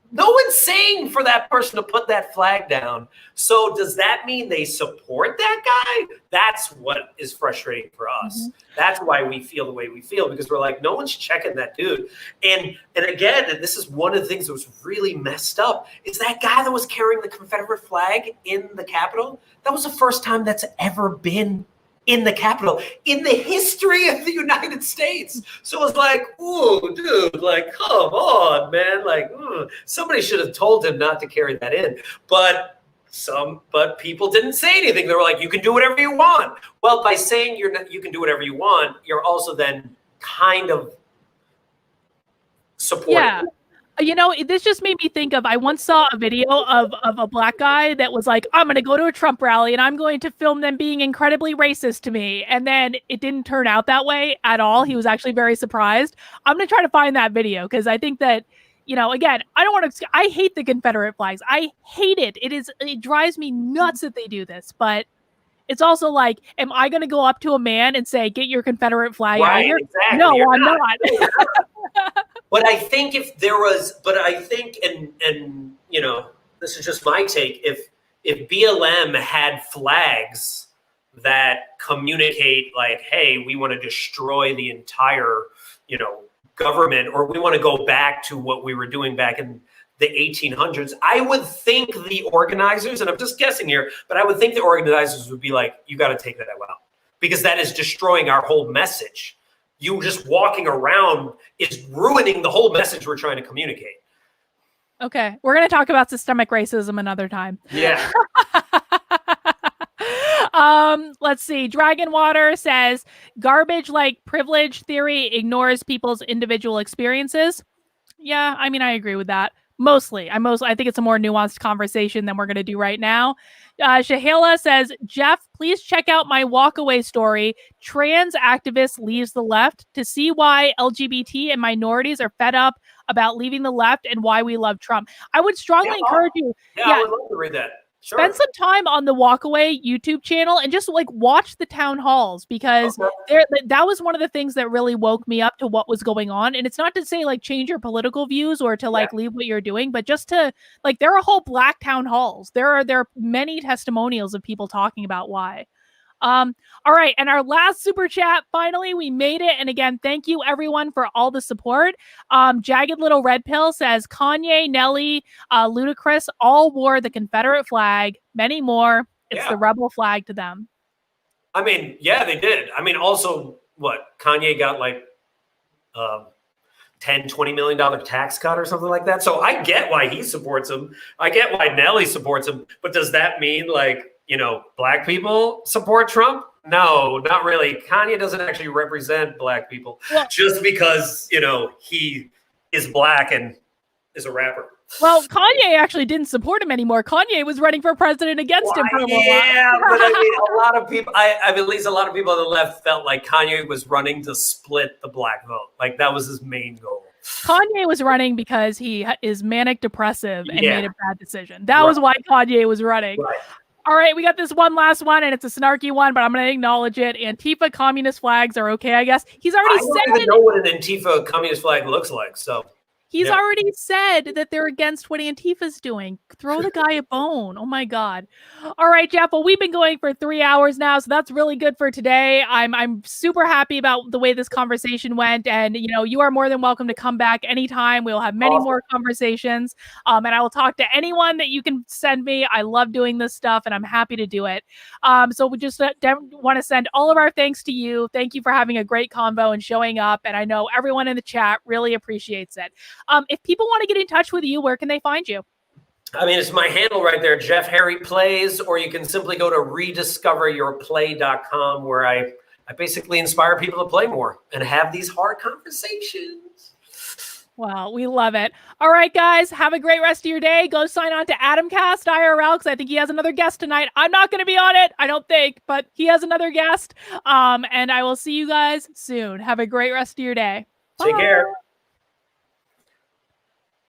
no one's saying for that person to put that flag down. So does that mean they support that guy? That's what is frustrating for us. Mm-hmm. That's why we feel the way we feel, because we're like, no one's checking that dude. And again, and this is one of the things that was really messed up, is that guy that was carrying the Confederate flag in the Capitol. That was the first time that's ever been in the Capitol in the history of the United States. So it's like, ooh, dude, like, come on, man. Like, somebody should have told him not to carry that in. But people didn't say anything. They were like, you can do whatever you want. Well, by saying you can do whatever you want, you're also then kind of supporting. Yeah. This just made me think of, I once saw a video of a Black guy that was like, I'm going to go to a Trump rally and I'm going to film them being incredibly racist to me. And then it didn't turn out that way at all. He was actually very surprised. I'm going to try to find that video, because I think that, again, I hate the Confederate flags. I hate it. It drives me nuts that they do this, but it's also like, am I going to go up to a man and say, get your Confederate flag out of here? Exactly. No, I'm not. But I think and this is just my take. If BLM had flags that communicate like, hey, we want to destroy the entire, government, or we want to go back to what we were doing back in the 1800s, I would think the organizers, and I'm just guessing here, but I would think the organizers would be like, you got to take that out, because that is destroying our whole message. You just walking around is ruining the whole message we're trying to communicate. Okay. We're going to talk about systemic racism another time. Yeah. Let's see. Dragonwater says, garbage like privilege theory ignores people's individual experiences. Yeah, I mean, I agree with that. Mostly. I think it's a more nuanced conversation than we're going to do right now. Shahila says, Jeff, please check out my walkaway story. Trans activist leaves the left, to see why LGBT and minorities are fed up about leaving the left and why we love Trump. I would strongly encourage you. Yeah, I would love to read that. Sure. Spend some time on the Walkaway YouTube channel and just like watch the town halls, because that was one of the things that really woke me up to what was going on. And it's not to say like change your political views or to like leave what you're doing, but just to like, there are whole Black town halls. There are many testimonials of people talking about why. All right. And our last super chat, finally, we made it. And again, thank you everyone for all the support. Jagged Little Red Pill says Kanye, Nelly, Ludacris all wore the Confederate flag, many more. It's the rebel flag to them. I mean, yeah, they did. I mean, also what Kanye got like, $10-20 million tax cut or something like that. So I get why he supports him. I get why Nelly supports him. But does that mean like, black people support Trump? No, not really. Kanye doesn't actually represent black people just because, he is black and is a rapper. Well, Kanye actually didn't support him anymore. Kanye was running for president against him for a while. Yeah, but I mean, a lot of people, at least a lot of people on the left felt like Kanye was running to split the black vote. Like that was his main goal. Kanye was running because he is manic depressive and made a bad decision. That was why Kanye was running. Right. All right, we got this one last one, and it's a snarky one, but I'm going to acknowledge it. Antifa communist flags are okay, I guess. He's already said. I don't even know what an Antifa communist flag looks like, so. He's already said that they're against what Antifa's doing. Throw the guy a bone. Oh my God. All right, Jeff. Well, we've been going for 3 hours now, so that's really good for today. I'm super happy about the way this conversation went. And, you are more than welcome to come back anytime. We'll have many more conversations. And I will talk to anyone that you can send me. I love doing this stuff and I'm happy to do it. So we just want to send all of our thanks to you. Thank you for having a great convo and showing up. And I know everyone in the chat really appreciates it. If people want to get in touch with you, where can they find you? I mean, it's my handle right there, Jeff Harry Plays, or you can simply go to rediscoveryourplay.com, where I basically inspire people to play more and have these hard conversations. Wow, we love it. All right, guys, have a great rest of your day. Go sign on to Adamcast IRL because I think he has another guest tonight. I'm not going to be on it, I don't think, but he has another guest. And I will see you guys soon. Have a great rest of your day. Take care.